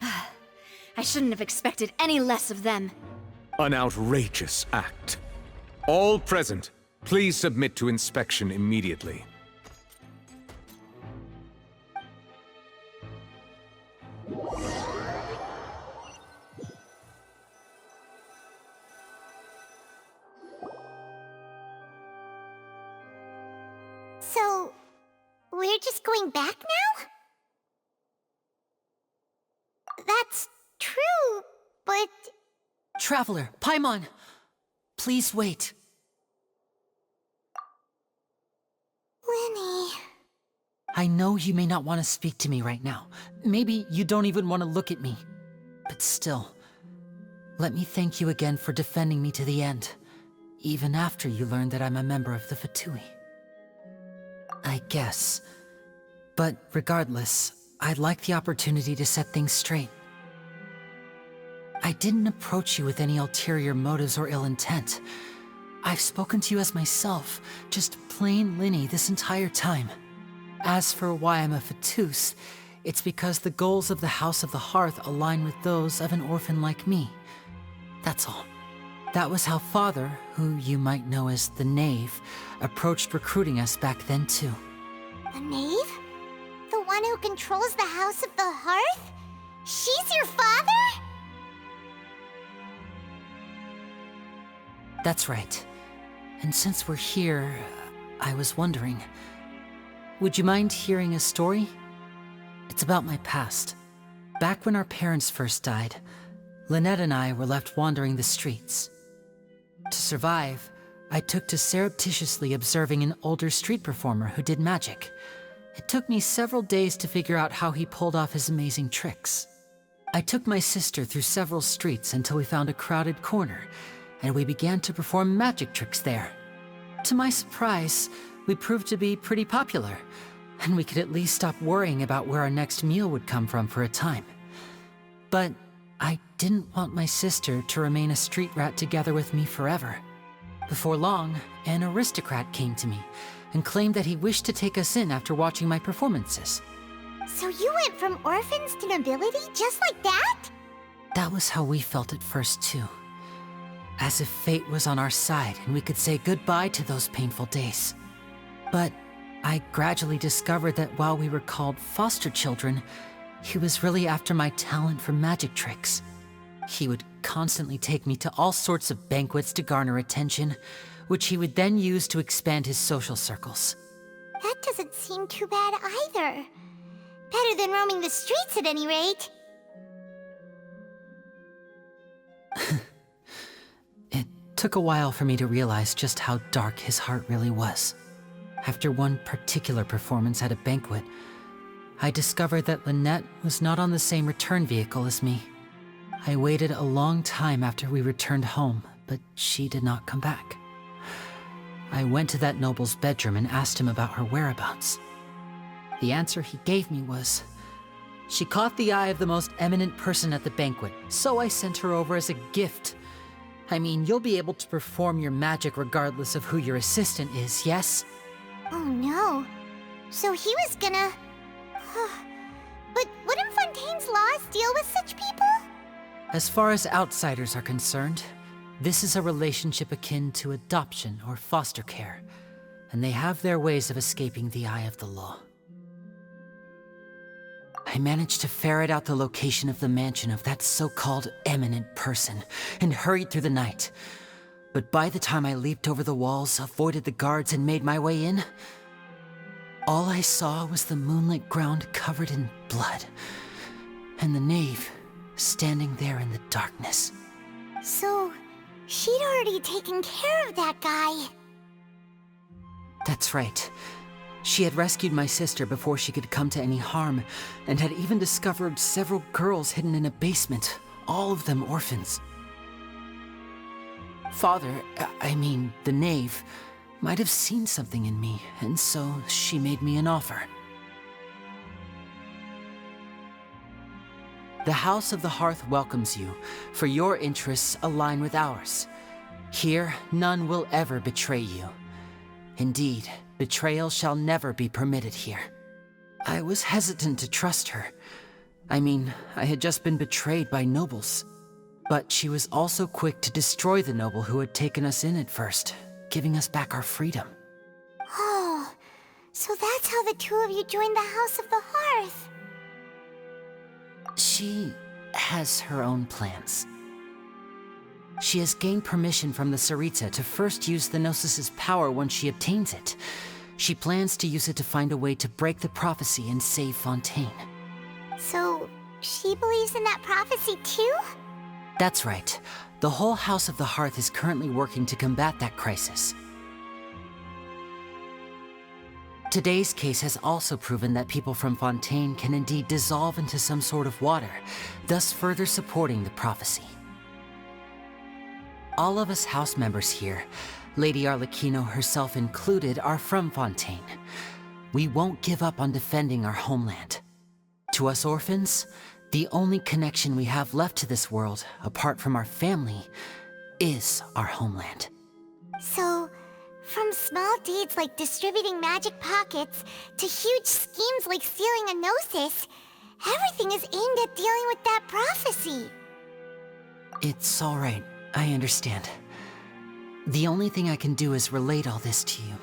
S18: I shouldn't have expected any less of them.
S20: An outrageous act. All present, please submit to inspection immediately.
S1: So, we're just going back now? That's true, but...
S6: Traveler, Paimon! Please wait.
S1: Lyney...
S6: I know you may not want to speak to me right now. Maybe you don't even want to look at me. But still, let me thank you again for defending me to the end, even after you learned that I'm a member of the Fatui. I guess. But regardless, I'd like the opportunity to set things straight. I didn't approach you with any ulterior motives or ill intent. I've spoken to you as myself, just plain Lyney this entire time. As for why I'm a Fatus, it's because the goals of the House of the Hearth align with those of an orphan like me. That's all. That was how Father, who you might know as the Knave, approached recruiting us back then too.
S1: The Knave? The one who controls the House of the Hearth? She's your father?
S6: That's right. And since we're here, I was wondering, would you mind hearing a story? It's about my past. Back when our parents first died, Lynette and I were left wandering the streets. To survive, I took to surreptitiously observing an older street performer who did magic. It took me several days to figure out how he pulled off his amazing tricks. I took my sister through several streets until we found a crowded corner, and we began to perform magic tricks there. To my surprise, we proved to be pretty popular, and we could at least stop worrying about where our next meal would come from for a time. But I didn't want my sister to remain a street rat together with me forever. Before long, an aristocrat came to me and claimed that he wished to take us in after watching my performances.
S1: So you went from orphans to nobility just like that?
S6: That was how we felt at first too. As if fate was on our side and we could say goodbye to those painful days. But I gradually discovered that while we were called foster children, he was really after my talent for magic tricks. He would constantly take me to all sorts of banquets to garner attention, which he would then use to expand his social circles.
S1: That doesn't seem too bad either. Better than roaming the streets at any rate.
S6: It took a while for me to realize just how dark his heart really was. After one particular performance at a banquet, I discovered that Lynette was not on the same return vehicle as me. I waited a long time after we returned home, but she did not come back. I went to that noble's bedroom and asked him about her whereabouts. The answer he gave me was, she caught the eye of the most eminent person at the banquet, so I sent her over as a gift. I mean, you'll be able to perform your magic regardless of who your assistant is, yes?
S1: Oh no. So he was gonna... But wouldn't Fontaine's laws deal with such people?
S6: As far as outsiders are concerned, this is a relationship akin to adoption or foster care, and they have their ways of escaping the eye of the law. I managed to ferret out the location of the mansion of that so-called eminent person and hurried through the night. But by the time I leaped over the walls, avoided the guards, and made my way in, all I saw was the moonlit ground covered in blood, and the knave standing there in the darkness.
S1: So, she'd already taken care of that guy.
S6: That's right. She had rescued my sister before she could come to any harm, and had even discovered several girls hidden in a basement, all of them orphans. Father, I mean, the knave, might have seen something in me, and so she made me an offer. The House of the Hearth welcomes you, for your interests align with ours. Here, none will ever betray you. Indeed, betrayal shall never be permitted here. I was hesitant to trust her. I mean, I had just been betrayed by nobles. But she was also quick to destroy the noble who had taken us in at first, giving us back our freedom.
S1: Oh, so that's how the two of you joined the House of the Hearth.
S6: She has her own plans. She has gained permission from the Tsaritsa to first use the Gnosis' power once she obtains it. She plans to use it to find a way to break the prophecy and save Fontaine.
S1: So, she believes in that prophecy too?
S6: That's right. The whole House of the Hearth is currently working to combat that crisis. Today's case has also proven that people from Fontaine can indeed dissolve into some sort of water, thus further supporting the prophecy. All of us house members here, Lady Arlecchino herself included, are from Fontaine. We won't give up on defending our homeland. To us orphans, the only connection we have left to this world, apart from our family, is our homeland.
S1: So, from small deeds like distributing magic pockets to huge schemes like stealing a Gnosis, everything is aimed at dealing with that prophecy.
S6: It's all right. I understand. The only thing I can do is relate all this to you.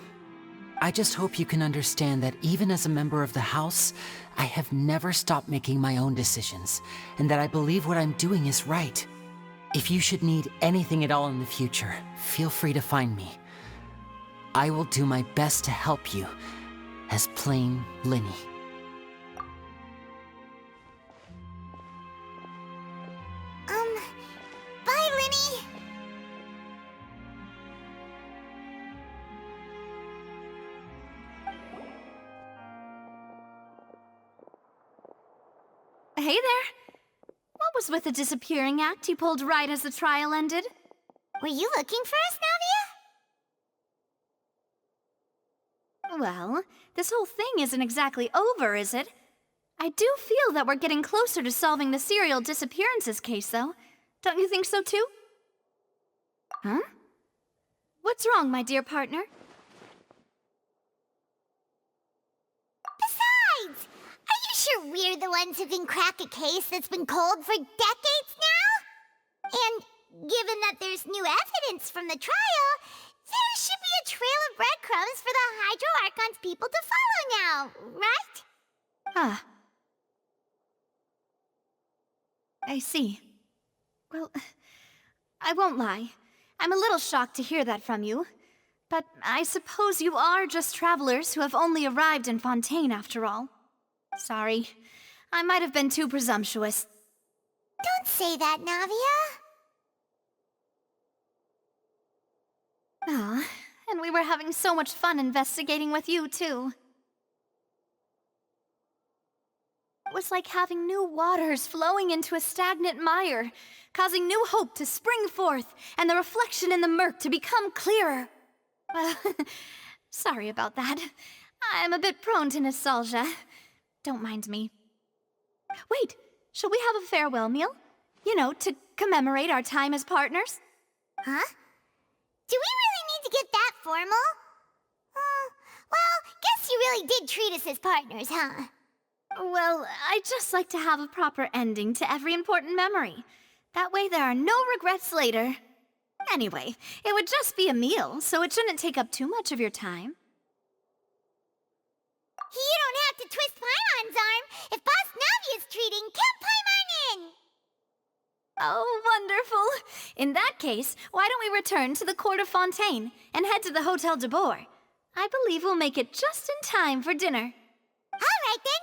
S6: I just hope you can understand that even as a member of the House, I have never stopped making my own decisions, and that I believe what I'm doing is right. If you should need anything at all in the future, feel free to find me. I will do my best to help you, as plain Lyney.
S1: Bye, Lyney!
S18: Hey there! What was with the disappearing act you pulled right as the trial ended?
S1: Were you looking for us, Navia?
S18: Well, this whole thing isn't exactly over, is it? I do feel that we're getting closer to solving the serial disappearances case, though. Don't you think so, too? Huh? What's wrong, my dear partner?
S1: Besides, are you sure we're the ones who can crack a case that's been cold for decades now? And given that there's new evidence from the trial, there should be a trail of breadcrumbs for the Hydro Archon's people to follow now, right?
S18: Ah. I see. Well, I won't lie. I'm a little shocked to hear that from you. But I suppose you are just travelers who have only arrived in Fontaine after all. Sorry. I might have been too presumptuous.
S1: Don't say that, Navia.
S18: Ah, and we were having so much fun investigating with you, too. It was like having new waters flowing into a stagnant mire, causing new hope to spring forth, and the reflection in the murk to become clearer. Sorry about that. I'm a bit prone to nostalgia. Don't mind me. Wait, shall we have a farewell meal? You know, to commemorate our time as partners?
S1: Huh? Do we really need to get that formal? Well, guess you really did treat us as partners, huh?
S18: Well, I'd just like to have a proper ending to every important memory. That way there are no regrets later. Anyway, it would just be a meal, so it shouldn't take up too much of your time.
S1: You don't have to twist Paimon's arm. If Boss Navia's treating, count Paimon in!
S18: Oh, wonderful. In that case, why don't we return to the court of Fontaine and head to the Hotel de Boer? I believe we'll make it just in time for dinner.
S1: All right then.